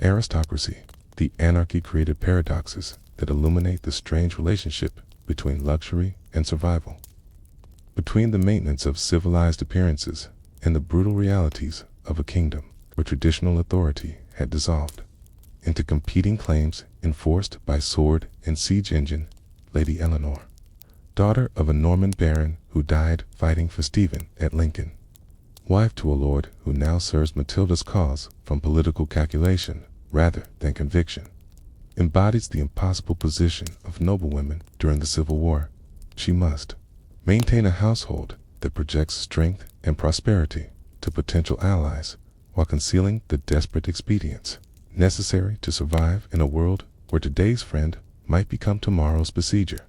aristocracy, the anarchy created paradoxes that illuminate the strange relationship between luxury and survival, between the maintenance of civilized appearances and the brutal realities of a kingdom where traditional authority had dissolved into competing claims enforced by sword and siege engine. Lady Eleanor, daughter of a Norman baron who died fighting for Stephen at Lincoln, wife to a lord who now serves Matilda's cause from political calculation rather than conviction, embodies the impossible position of noblewomen during the Civil War. She must maintain a household that projects strength and prosperity to potential allies while concealing the desperate expedients necessary to survive in a world where today's friend might become tomorrow's besieger.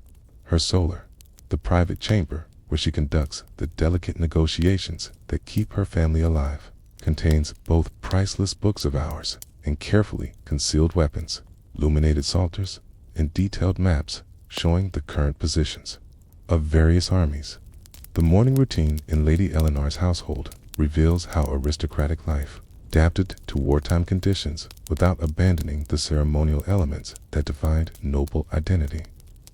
Her solar The private chamber, where she conducts the delicate negotiations that keep her family alive, contains both priceless books of hours and carefully concealed weapons, illuminated psalters, and detailed maps showing the current positions of various armies. The morning routine in Lady Eleanor's household reveals how aristocratic life adapted to wartime conditions without abandoning the ceremonial elements that defined noble identity.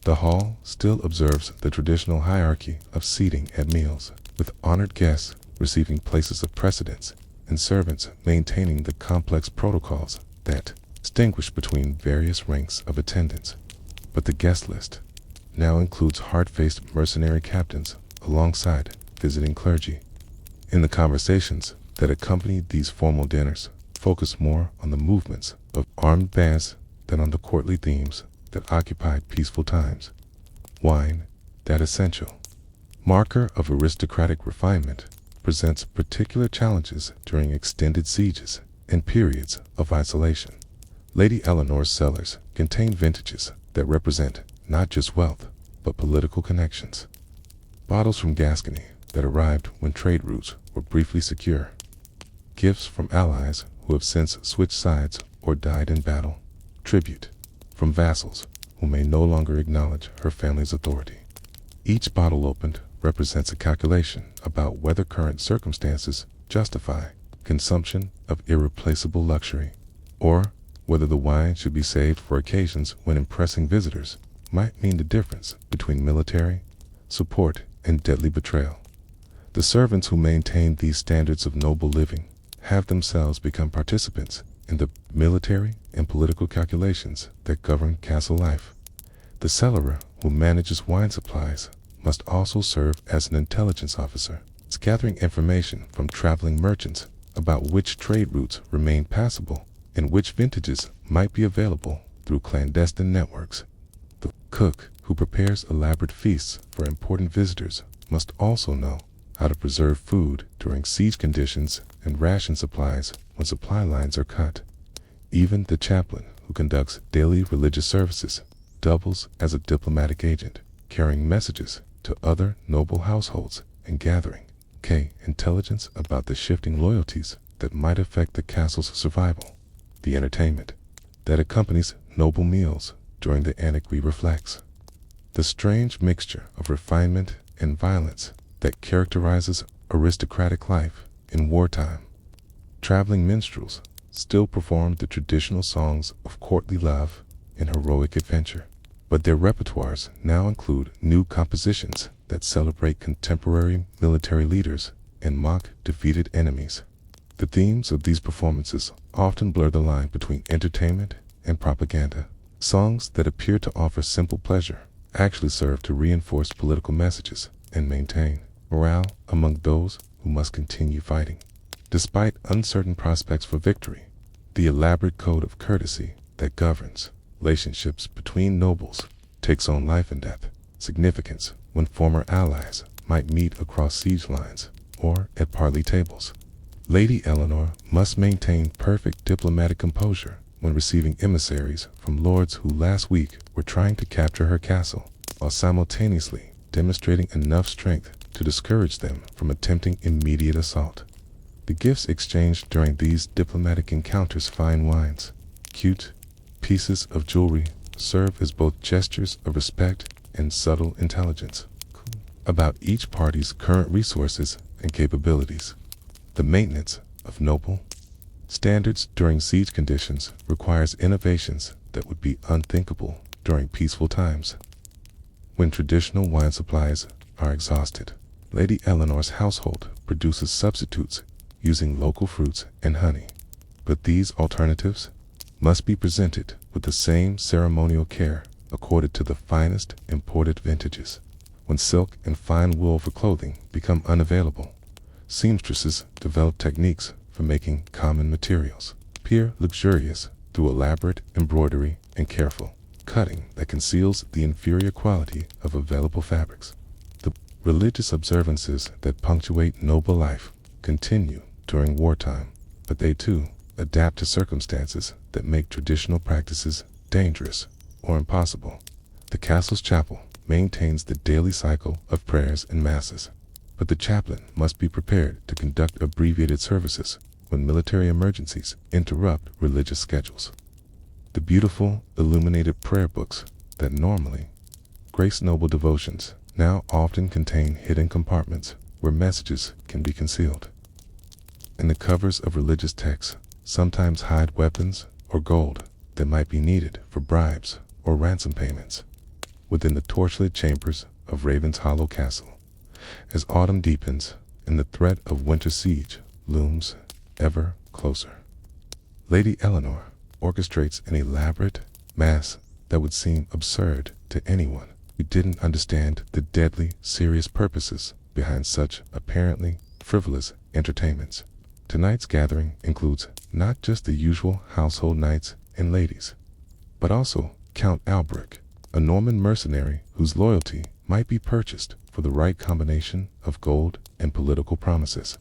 The hall still observes the traditional hierarchy of seating at meals, with honored guests receiving places of precedence and servants maintaining the complex protocols that distinguish between various ranks of attendants. But the guest list now includes hard-faced mercenary captains alongside visiting clergy. In the conversations that accompany these formal dinners, focus more on the movements of armed bands than on the courtly themes that occupied peaceful times. Wine, that essential marker of aristocratic refinement, presents particular challenges during extended sieges and periods of isolation. Lady Eleanor's cellars contain vintages that represent not just wealth, but political connections. Bottles from Gascony that arrived when trade routes were briefly secure. Gifts from allies who have since switched sides or died in battle. Tribute from vassals who may no longer acknowledge her family's authority. Each bottle opened represents a calculation about whether current circumstances justify consumption of irreplaceable luxury, or whether the wine should be saved for occasions when impressing visitors might mean the difference between military support and deadly betrayal. The servants who maintain these standards of noble living have themselves become participants in the military and political calculations that govern castle life. The cellarer who manages wine supplies must also serve as an intelligence officer, gathering information from traveling merchants about which trade routes remain passable and which vintages might be available through clandestine networks. The cook who prepares elaborate feasts for important visitors must also know how to preserve food during siege conditions and ration supplies when supply lines are cut. Even the chaplain who conducts daily religious services doubles as a diplomatic agent, carrying messages to other noble households and gathering intelligence about the shifting loyalties that might affect the castle's survival. The entertainment that accompanies noble meals during the Anarchy reflects the strange mixture of refinement and violence that characterizes aristocratic life in wartime. Traveling minstrels still perform the traditional songs of courtly love and heroic adventure, but their repertoires now include new compositions that celebrate contemporary military leaders and mock defeated enemies. The themes of these performances often blur the line between entertainment and propaganda. Songs that appear to offer simple pleasure actually serve to reinforce political messages and maintain morale among those who must continue fighting. Despite uncertain prospects for victory, the elaborate code of courtesy that governs relationships between nobles takes on life and death significance when former allies might meet across siege lines or at parley tables. Lady Eleanor must maintain perfect diplomatic composure when receiving emissaries from lords who last week were trying to capture her castle, while simultaneously demonstrating enough strength to discourage them from attempting immediate assault. The gifts exchanged during these diplomatic encounters, fine wines, cute pieces of jewelry, serve as both gestures of respect and subtle intelligence about each party's current resources and capabilities. The maintenance of noble standards during siege conditions requires innovations that would be unthinkable during peaceful times. When traditional wine supplies are exhausted, Lady Eleanor's household produces substitutes using local fruits and honey. But these alternatives must be presented with the same ceremonial care accorded to the finest imported vintages. When silk and fine wool for clothing become unavailable, seamstresses develop techniques for making common materials appear luxurious through elaborate embroidery and careful cutting that conceals the inferior quality of available fabrics. The religious observances that punctuate noble life continue during wartime, but they too adapt to circumstances that make traditional practices dangerous or impossible. The castle's chapel maintains the daily cycle of prayers and masses. But the chaplain must be prepared to conduct abbreviated services when military emergencies interrupt religious schedules. The beautiful, illuminated prayer books that normally grace noble devotions now often contain hidden compartments where messages can be concealed. And the covers of religious texts sometimes hide weapons or gold that might be needed for bribes or ransom payments. Within the torchlit chambers of Raven's Hollow Castle, as autumn deepens and the threat of winter siege looms ever closer, Lady Eleanor orchestrates an elaborate mass that would seem absurd to anyone who didn't understand the deadly, serious purposes behind such apparently frivolous entertainments. Tonight's gathering includes not just the usual household knights and ladies, but also Count Albrecht, a Norman mercenary whose loyalty might be purchased for the right combination of gold and political promises,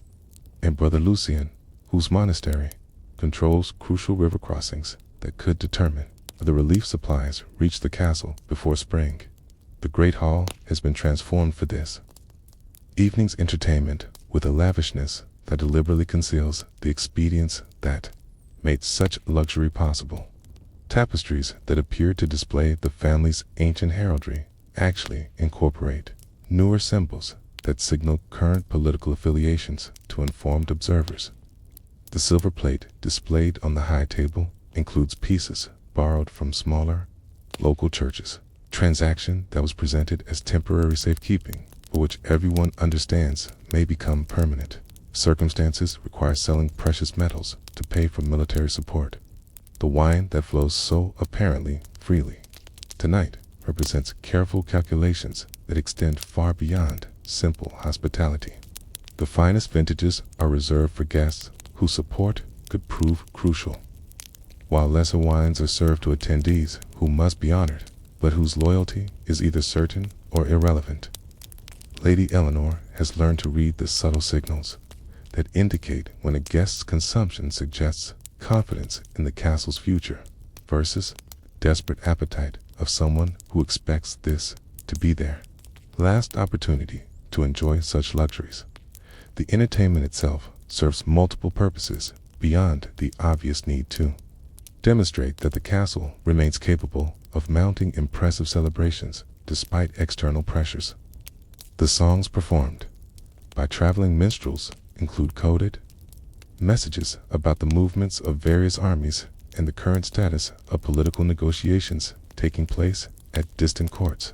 and Brother Lucien, whose monastery controls crucial river crossings that could determine whether relief supplies reach the castle before spring. The Great Hall has been transformed for this evening's entertainment with a lavishness that deliberately conceals the expedients that made such luxury possible. Tapestries that appear to display the family's ancient heraldry actually incorporate newer symbols that signal current political affiliations to informed observers. The silver plate displayed on the high table includes pieces borrowed from smaller, local churches, transaction that was presented as temporary safekeeping, but which everyone understands may become permanent. Circumstances require selling precious metals to pay for military support. The wine that flows so apparently freely tonight represents careful calculations that extend far beyond simple hospitality. The finest vintages are reserved for guests whose support could prove crucial, while lesser wines are served to attendees who must be honored, but whose loyalty is either certain or irrelevant. Lady Eleanor has learned to read the subtle signals that indicate when a guest's consumption suggests confidence in the castle's future versus desperate appetite of someone who expects this to be their last opportunity to enjoy such luxuries. The entertainment itself serves multiple purposes beyond the obvious need to demonstrate that the castle remains capable of mounting impressive celebrations despite external pressures. The songs performed by traveling minstrels include coded messages about the movements of various armies and the current status of political negotiations taking place at distant courts.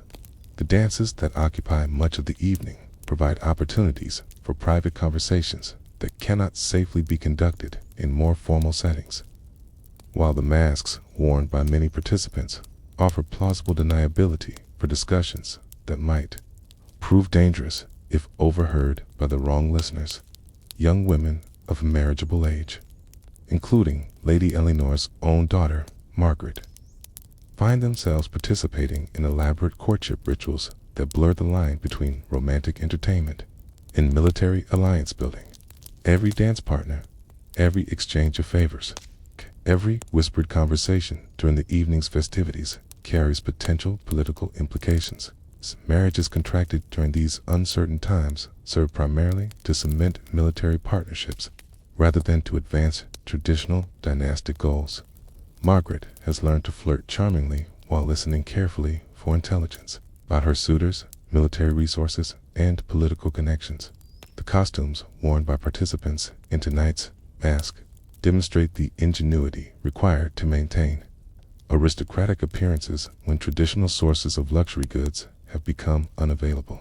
The dances that occupy much of the evening provide opportunities for private conversations that cannot safely be conducted in more formal settings, while the masks worn by many participants offer plausible deniability for discussions that might prove dangerous if overheard by the wrong listeners. Young women of marriageable age, including Lady Eleanor's own daughter, Margaret, find themselves participating in elaborate courtship rituals that blur the line between romantic entertainment and military alliance building. Every dance partner, every exchange of favors, every whispered conversation during the evening's festivities carries potential political implications. Marriages contracted during these uncertain times serve primarily to cement military partnerships rather than to advance traditional dynastic goals. Margaret has learned to flirt charmingly while listening carefully for intelligence about her suitors, military resources, and political connections. The costumes worn by participants in tonight's masque demonstrate the ingenuity required to maintain aristocratic appearances when traditional sources of luxury goods have become unavailable.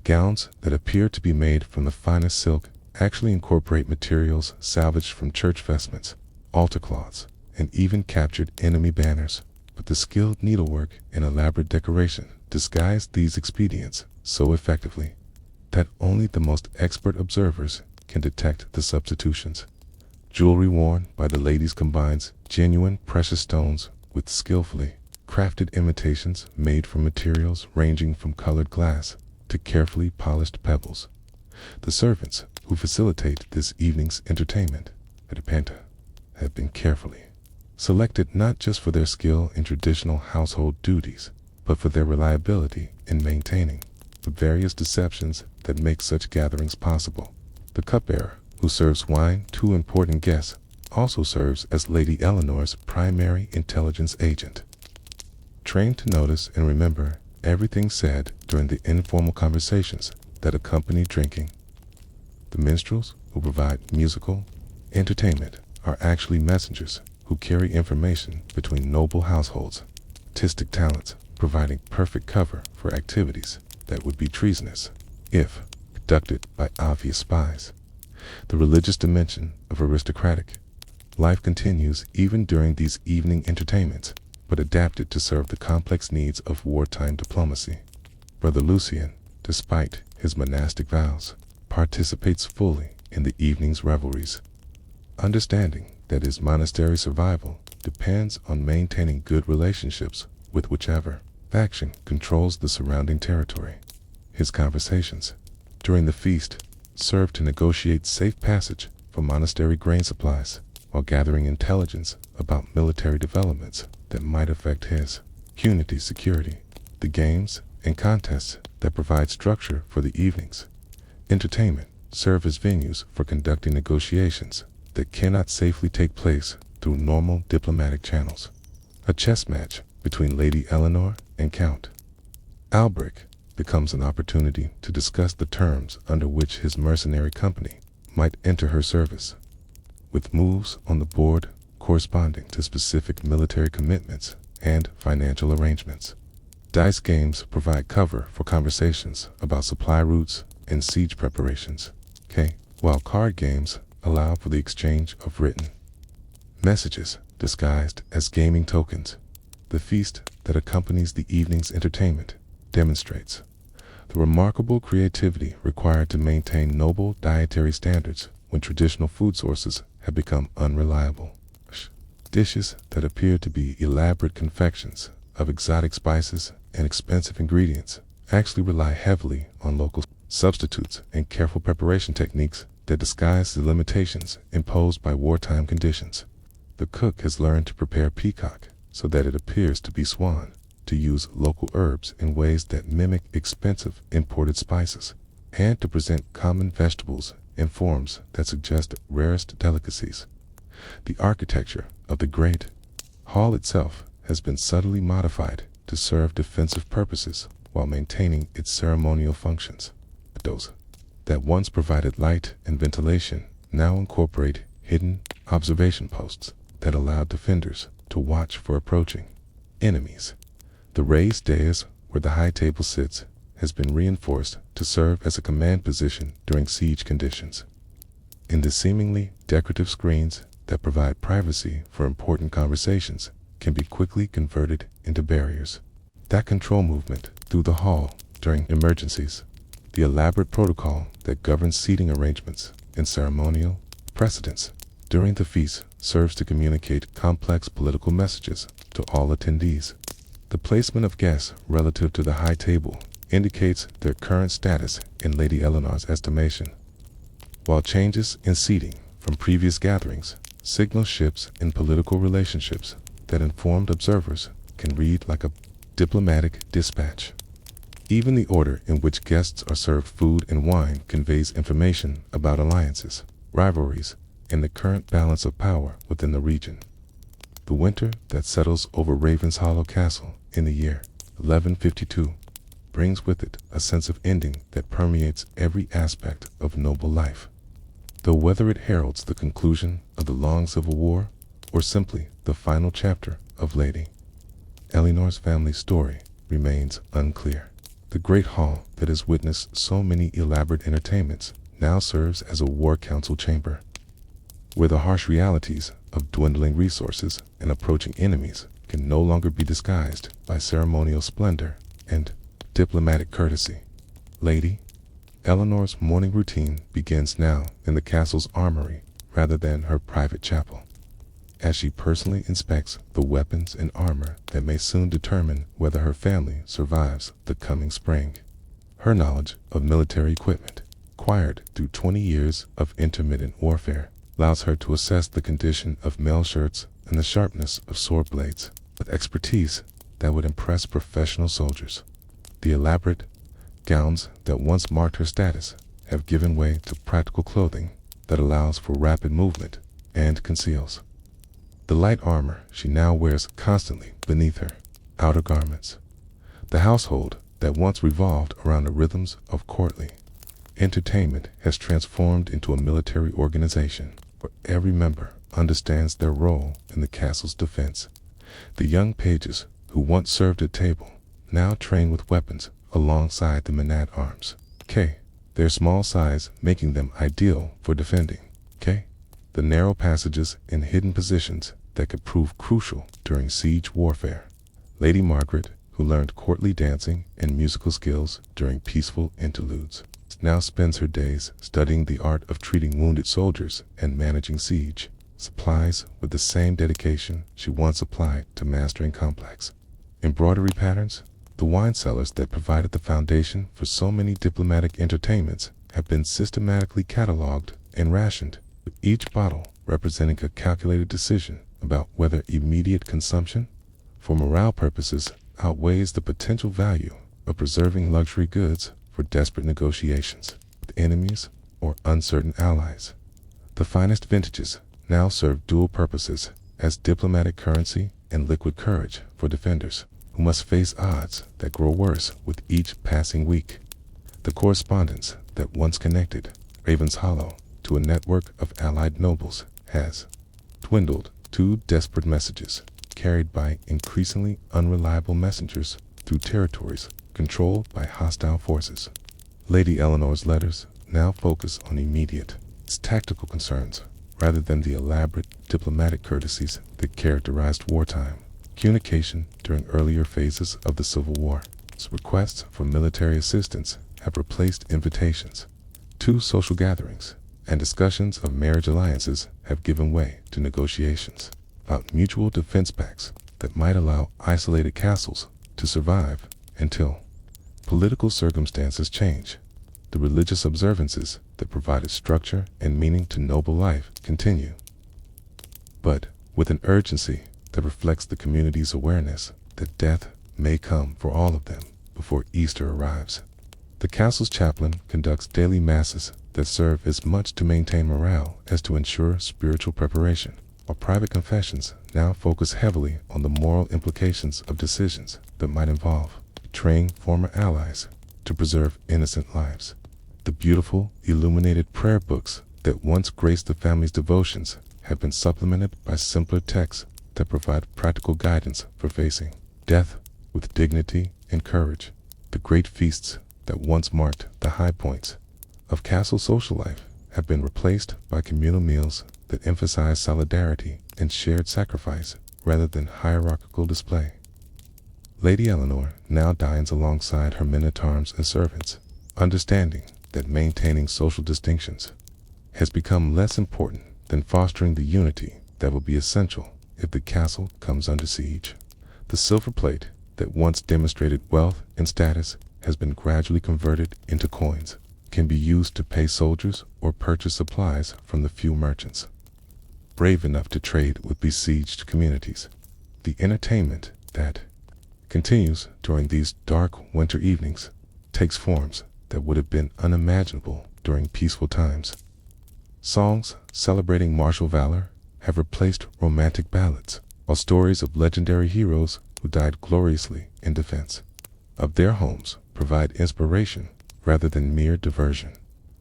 Gowns that appear to be made from the finest silk actually incorporate materials salvaged from church vestments, altar cloths, and even captured enemy banners. But the skilled needlework and elaborate decoration disguise these expedients so effectively that only the most expert observers can detect the substitutions. Jewelry worn by the ladies combines genuine precious stones with skillfully crafted imitations made from materials ranging from colored glass to carefully polished pebbles. The servants who facilitate this evening's entertainment at Apanta have been carefully selected not just for their skill in traditional household duties, but for their reliability in maintaining the various deceptions that make such gatherings possible. The cupbearer, who serves wine to important guests, also serves as Lady Eleanor's primary intelligence agent, trained to notice and remember everything said during the informal conversations that accompany drinking. The minstrels, who provide musical entertainment, are actually messengers who carry information between noble households, artistic talents providing perfect cover for activities that would be treasonous if conducted by obvious spies. The religious dimension of aristocratic life continues even during these evening entertainments, but adapted to serve the complex needs of wartime diplomacy. Brother Lucien, despite his monastic vows, participates fully in the evening's revelries, understanding that his monastery survival depends on maintaining good relationships with whichever faction controls the surrounding territory. His conversations during the feast serve to negotiate safe passage for monastery grain supplies, while gathering intelligence about military developments that might affect his community's security. The games and contests that provide structure for the evening's entertainment serve as venues for conducting negotiations that cannot safely take place through normal diplomatic channels. A chess match between Lady Eleanor and Count Albrecht becomes an opportunity to discuss the terms under which his mercenary company might enter her service, with moves on the board corresponding to specific military commitments and financial arrangements. Dice games provide cover for conversations about supply routes and siege preparations, while card games allow for the exchange of written messages disguised as gaming tokens. The feast that accompanies the evening's entertainment demonstrates the remarkable creativity required to maintain noble dietary standards when traditional food sources have become unreliable. Dishes that appear to be elaborate confections of exotic spices and expensive ingredients actually rely heavily on local substitutes and careful preparation techniques that disguise the limitations imposed by wartime conditions. The cook has learned to prepare peacock so that it appears to be swan, to use local herbs in ways that mimic expensive imported spices, and to present common vegetables in forms that suggest rarest delicacies. The architecture of the great hall itself has been subtly modified to serve defensive purposes while maintaining its ceremonial functions. Those that once provided light and ventilation now incorporate hidden observation posts that allowed defenders to watch for approaching enemies. The raised dais where the high table sits has been reinforced to serve as a command position during siege conditions. In the seemingly decorative screens that provide privacy for important conversations can be quickly converted into barriers that control movement through the hall during emergencies. The elaborate protocol that governs seating arrangements and ceremonial precedence during the feast serves to communicate complex political messages to all attendees. The placement of guests relative to the high table indicates their current status in Lady Eleanor's estimation, while changes in seating from previous gatherings signal shifts in political relationships that informed observers can read like a diplomatic dispatch. Even the order in which guests are served food and wine conveys information about alliances, rivalries, and the current balance of power within the region. The winter that settles over Raven's Hollow Castle in the year 1152 brings with it a sense of ending that permeates every aspect of noble life. Though whether it heralds the conclusion of the long civil war or simply the final chapter of Lady Eleanor's family story remains unclear. The great hall that has witnessed so many elaborate entertainments now serves as a war council chamber, where the harsh realities of dwindling resources and approaching enemies can no longer be disguised by ceremonial splendor and diplomatic courtesy. Lady Eleanor's morning routine begins now in the castle's armory rather than her private chapel, as she personally inspects the weapons and armor that may soon determine whether her family survives the coming spring. Her knowledge of military equipment, acquired through 20 years of intermittent warfare, allows her to assess the condition of mail shirts and the sharpness of sword blades with expertise that would impress professional soldiers. The elaborate gowns that once marked her status have given way to practical clothing that allows for rapid movement and conceals the light armor she now wears constantly beneath her outer garments. The household that once revolved around the rhythms of courtly entertainment has transformed into a military organization where every member understands their role in the castle's defense. The young pages who once served at table now train with weapons alongside the men-at-arms. Their small size making them ideal for defending the narrow passages and hidden positions that could prove crucial during siege warfare. Lady Margaret, who learned courtly dancing and musical skills during peaceful interludes, now spends her days studying the art of treating wounded soldiers and managing siege supplies with the same dedication she once applied to mastering complex embroidery patterns. The wine cellars that provided the foundation for so many diplomatic entertainments have been systematically cataloged and rationed, with each bottle representing a calculated decision about whether immediate consumption, for morale purposes, outweighs the potential value of preserving luxury goods for desperate negotiations with enemies or uncertain allies. The finest vintages now serve dual purposes as diplomatic currency and liquid courage for defenders who must face odds that grow worse with each passing week. The correspondence that once connected Raven's Hollow to a network of allied nobles has dwindled to desperate messages carried by increasingly unreliable messengers through territories controlled by hostile forces. Lady Eleanor's letters now focus on immediate, tactical concerns rather than the elaborate diplomatic courtesies that characterized wartime communication during earlier phases of the Civil War. Requests for military assistance have replaced invitations to social gatherings, and discussions of marriage alliances have given way to negotiations about mutual defense pacts that might allow isolated castles to survive until political circumstances change. The religious observances that provided structure and meaning to noble life continue, but with an urgency that reflects the community's awareness that death may come for all of them before Easter arrives. The castle's chaplain conducts daily masses that serve as much to maintain morale as to ensure spiritual preparation, while private confessions now focus heavily on the moral implications of decisions that might involve betraying former allies to preserve innocent lives. The beautiful, illuminated prayer books that once graced the family's devotions have been supplemented by simpler texts that provide practical guidance for facing death with dignity and courage. The great feasts that once marked the high points of castle social life have been replaced by communal meals that emphasize solidarity and shared sacrifice rather than hierarchical display. Lady Eleanor now dines alongside her men-at-arms and servants, understanding that maintaining social distinctions has become less important than fostering the unity that will be essential if the castle comes under siege. The silver plate that once demonstrated wealth and status has been gradually converted into coins, can be used to pay soldiers or purchase supplies from the few merchants brave enough to trade with besieged communities. The entertainment that continues during these dark winter evenings takes forms that would have been unimaginable during peaceful times. Songs celebrating martial valor have replaced romantic ballads, while stories of legendary heroes who died gloriously in defense of their homes provide inspiration rather than mere diversion.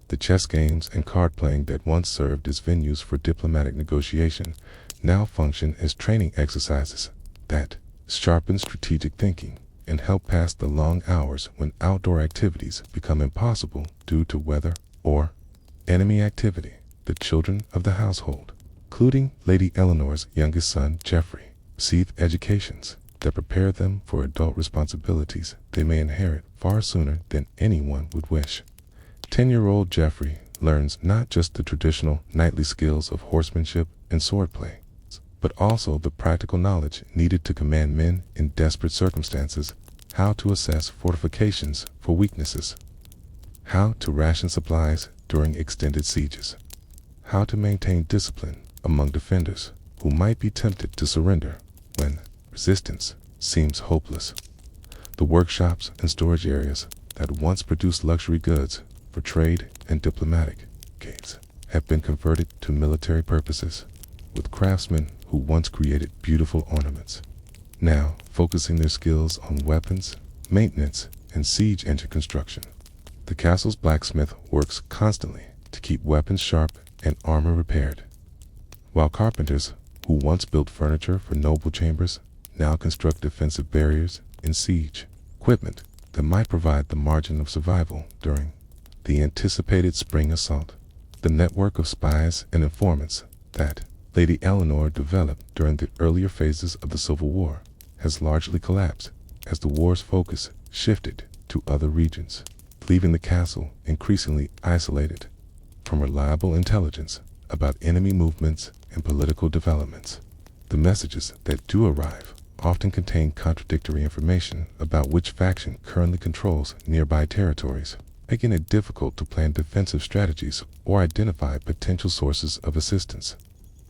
The chess games and card playing that once served as venues for diplomatic negotiation now function as training exercises that sharpen strategic thinking and help pass the long hours when outdoor activities become impossible due to weather or enemy activity. The children of the household, including Lady Eleanor's youngest son, Geoffrey, receive educations that prepare them for adult responsibilities they may inherit far sooner than anyone would wish. 10-year-old Geoffrey learns not just the traditional knightly skills of horsemanship and swordplay, but also the practical knowledge needed to command men in desperate circumstances, how to assess fortifications for weaknesses, how to ration supplies during extended sieges, how to maintain discipline among defenders who might be tempted to surrender when resistance seems hopeless. The workshops and storage areas that once produced luxury goods for trade and diplomatic gains have been converted to military purposes, with craftsmen who once created beautiful ornaments now focusing their skills on weapons, maintenance, and siege engine construction. The castle's blacksmith works constantly to keep weapons sharp and armor repaired, while carpenters who once built furniture for noble chambers now construct defensive barriers and siege equipment that might provide the margin of survival during the anticipated spring assault. The network of spies and informants that Lady Eleanor developed during the earlier phases of the Civil War has largely collapsed as the war's focus shifted to other regions, leaving the castle increasingly isolated from reliable intelligence about enemy movements and political developments. The messages that do arrive often contain contradictory information about which faction currently controls nearby territories, making it difficult to plan defensive strategies or identify potential sources of assistance.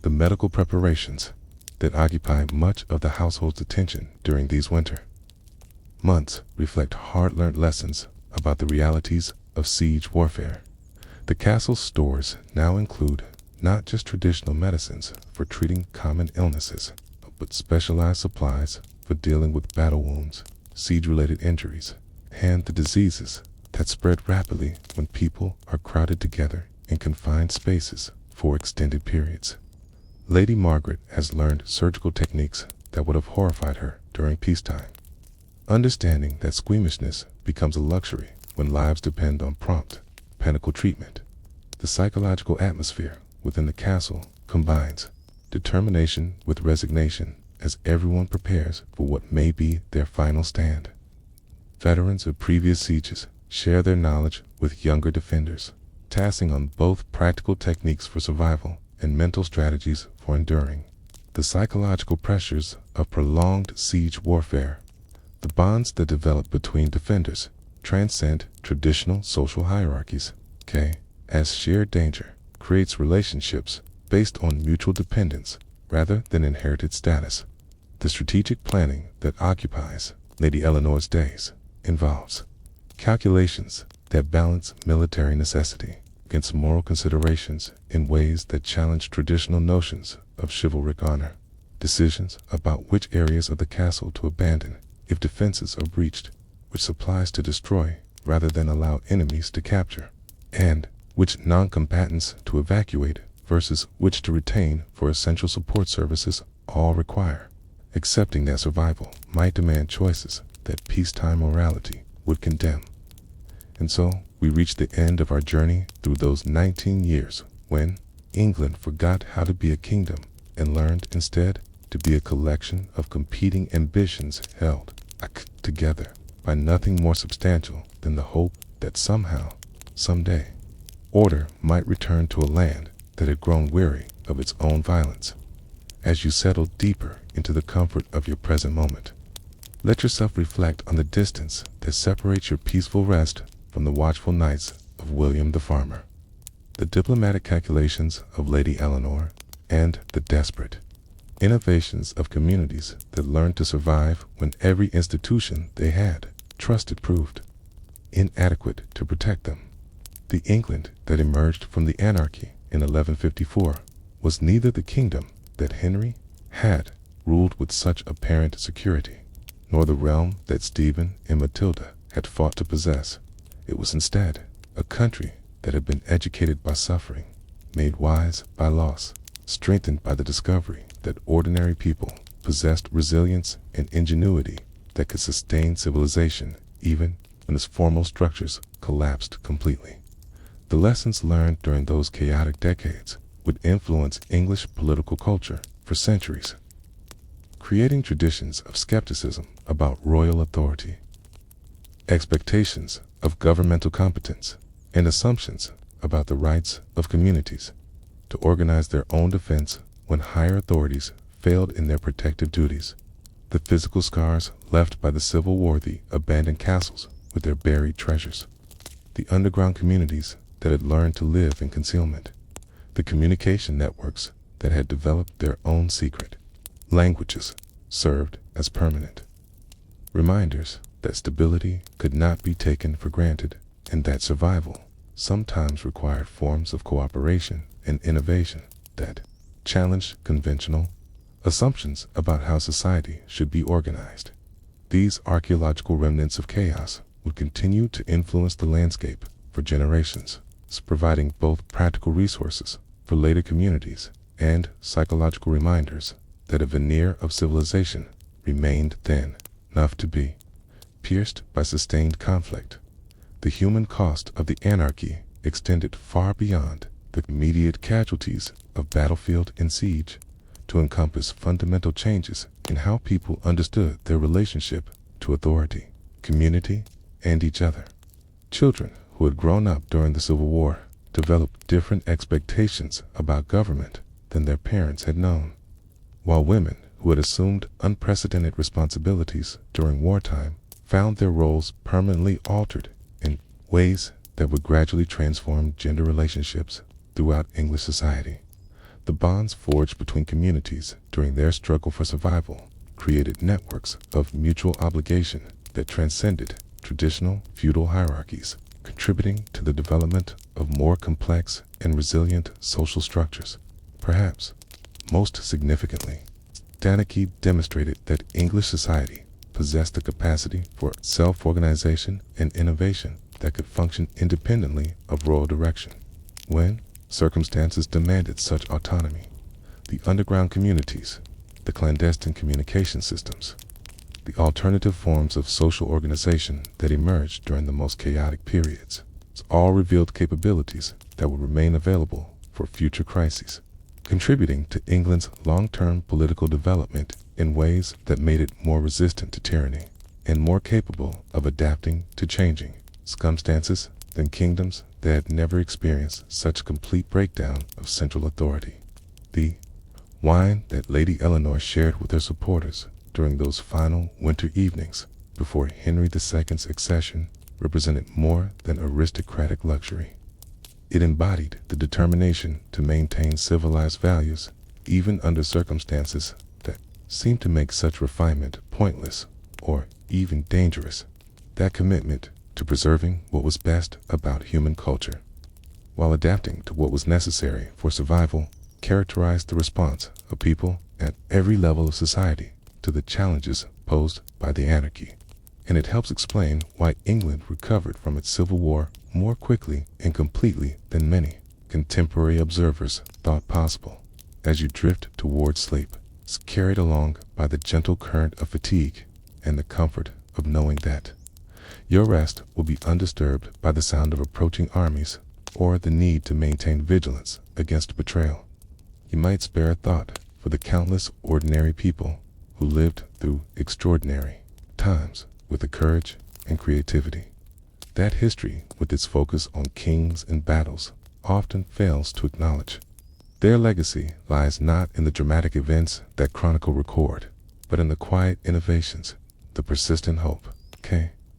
The medical preparations that occupy much of the household's attention during these winter months reflect hard-learned lessons about the realities of siege warfare. The castle's stores now include not just traditional medicines for treating common illnesses, but specialized supplies for dealing with battle wounds, siege-related injuries, and the diseases that spread rapidly when people are crowded together in confined spaces for extended periods. Lady Margaret has learned surgical techniques that would have horrified her during peacetime, understanding that squeamishness becomes a luxury when lives depend on prompt medical treatment. The psychological atmosphere within the castle combines determination with resignation as everyone prepares for what may be their final stand. Veterans of previous sieges share their knowledge with younger defenders, tasking on both practical techniques for survival and mental strategies for enduring the psychological pressures of prolonged siege warfare. The bonds that develop between defenders transcend traditional social hierarchies, as shared danger creates relationships based on mutual dependence rather than inherited status. The strategic planning that occupies Lady Eleanor's days involves calculations that balance military necessity against moral considerations in ways that challenge traditional notions of chivalric honor, decisions about which areas of the castle to abandon if defenses are breached, which supplies to destroy rather than allow enemies to capture, and which non-combatants to evacuate versus which to retain for essential support services all require, accepting that survival might demand choices that peacetime morality would condemn. And so we reach the end of our journey through those 19 years when England forgot how to be a kingdom and learned instead to be a collection of competing ambitions held together by nothing more substantial than the hope that somehow, someday, order might return to a land that had grown weary of its own violence. As you settle deeper into the comfort of your present moment, let yourself reflect on the distance that separates your peaceful rest from the watchful nights of William the Farmer, the diplomatic calculations of Lady Eleanor, and the desperate innovations of communities that learned to survive when every institution they had trusted proved inadequate to protect them. The England that emerged from the Anarchy in 1154 was neither the kingdom that Henry had ruled with such apparent security, nor the realm that Stephen and Matilda had fought to possess. It was instead a country that had been educated by suffering, made wise by loss, strengthened by the discovery that ordinary people possessed resilience and ingenuity that could sustain civilization even when its formal structures collapsed completely. The lessons learned during those chaotic decades would influence English political culture for centuries, creating traditions of skepticism about royal authority, expectations of governmental competence, and assumptions about the rights of communities to organize their own defense when higher authorities failed in their protective duties. The physical scars left by the Civil War, the abandoned castles with their buried treasures, the underground communities that had learned to live in concealment, the communication networks that had developed their own secret languages served as permanent reminders that stability could not be taken for granted, and that survival sometimes required forms of cooperation and innovation that challenged conventional assumptions about how society should be organized. These archaeological remnants of chaos would continue to influence the landscape for generations, providing both practical resources for later communities and psychological reminders that a veneer of civilization remained thin enough to be pierced by sustained conflict. The human cost of the anarchy extended far beyond the immediate casualties of battlefield and siege to encompass fundamental changes in how people understood their relationship to authority, community, and each other. Children who had grown up during the Civil War developed different expectations about government than their parents had known, while women who had assumed unprecedented responsibilities during wartime found their roles permanently altered in ways that would gradually transform gender relationships throughout English society. The bonds forged between communities during their struggle for survival created networks of mutual obligation that transcended traditional feudal hierarchies, contributing to the development of more complex and resilient social structures. Perhaps most significantly, Anarchy demonstrated that English society possessed the capacity for self-organization and innovation that could function independently of royal direction. When circumstances demanded such autonomy, the underground communities, the clandestine communication systems, the alternative forms of social organization that emerged during the most chaotic periods, all revealed capabilities that would remain available for future crises, contributing to England's long-term political development in ways that made it more resistant to tyranny and more capable of adapting to changing circumstances than kingdoms that had never experienced such a complete breakdown of central authority. The wine that Lady Eleanor shared with her supporters during those final winter evenings before Henry II's accession represented more than aristocratic luxury. It embodied the determination to maintain civilized values even under circumstances that seemed to make such refinement pointless or even dangerous. That commitment to preserving what was best about human culture, while adapting to what was necessary for survival, characterized the response of people at every level of society to the challenges posed by the anarchy. And it helps explain why England recovered from its civil war more quickly and completely than many contemporary observers thought possible. As you drift towards sleep, it's carried along by the gentle current of fatigue and the comfort of knowing that your rest will be undisturbed by the sound of approaching armies or the need to maintain vigilance against betrayal. You might spare a thought for the countless ordinary people who lived through extraordinary times with the courage and creativity that history, with its focus on kings and battles, often fails to acknowledge. Their legacy lies not in the dramatic events that chronicle record, but in the quiet innovations, the persistent hope,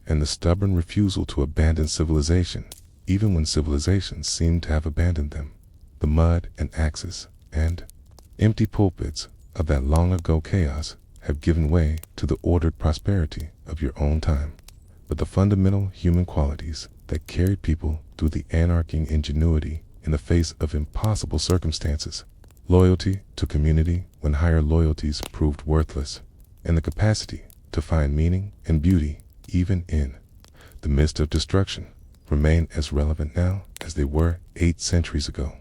and the stubborn refusal to abandon civilization, even when civilization seemed to have abandoned them. The mud and axes and empty pulpits of that long-ago chaos have given way to the ordered prosperity of your own time. But the fundamental human qualities that carried people through the anarchy ingenuity in the face of impossible circumstances, loyalty to community when higher loyalties proved worthless, and the capacity to find meaning and beauty even in the midst of destruction, remain as relevant now as they were 8 centuries ago.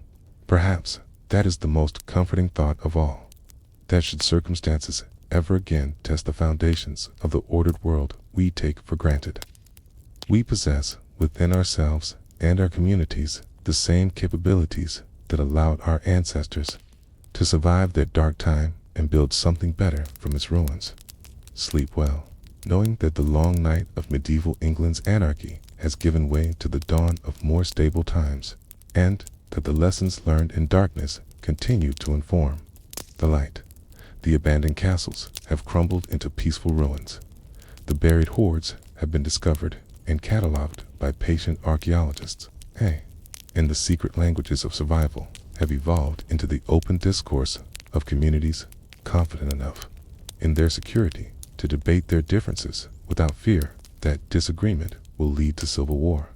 Perhaps that is the most comforting thought of all, that should circumstances ever again test the foundations of the ordered world we take for granted, we possess within ourselves and our communities the same capabilities that allowed our ancestors to survive their dark time and build something better from its ruins. Sleep well, knowing that the long night of medieval England's anarchy has given way to the dawn of more stable times, and that the lessons learned in darkness continue to inform the light. The abandoned castles have crumbled into peaceful ruins. The buried hoards have been discovered and cataloged by patient archaeologists, and the secret languages of survival have evolved into the open discourse of communities confident enough in their security to debate their differences without fear that disagreement will lead to civil war.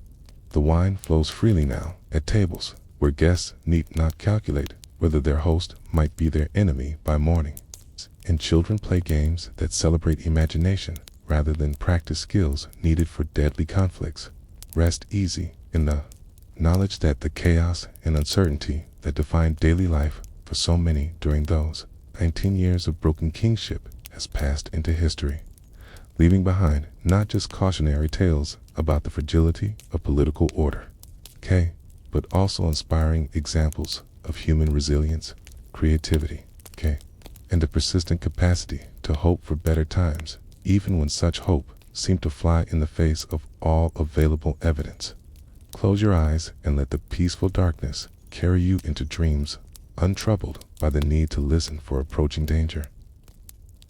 The wine flows freely now at tables where guests need not calculate whether their host might be their enemy by morning. And children play games that celebrate imagination rather than practice skills needed for deadly conflicts. Rest easy in the knowledge that the chaos and uncertainty that defined daily life for so many during those 19 years of broken kingship has passed into history, leaving behind not just cautionary tales about the fragility of political order, but also inspiring examples of human resilience, creativity, and the persistent capacity to hope for better times, even when such hope seemed to fly in the face of all available evidence. Close your eyes and let the peaceful darkness carry you into dreams, untroubled by the need to listen for approaching danger.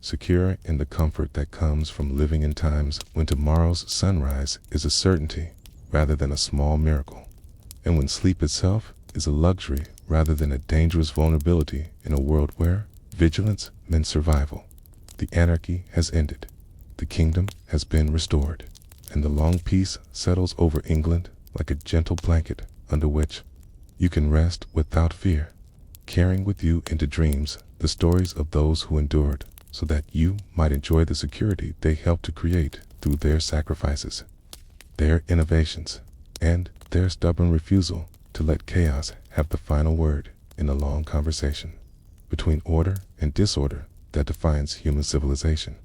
Secure in the comfort that comes from living in times when tomorrow's sunrise is a certainty rather than a small miracle, and when sleep itself is a luxury rather than a dangerous vulnerability in a world where vigilance meant survival. The anarchy has ended, the kingdom has been restored, and the long peace settles over England like a gentle blanket under which you can rest without fear, carrying with you into dreams the stories of those who endured so that you might enjoy the security they helped to create through their sacrifices, their innovations, and their stubborn refusal to let chaos have the final word in a long conversation between order and disorder that defines human civilization.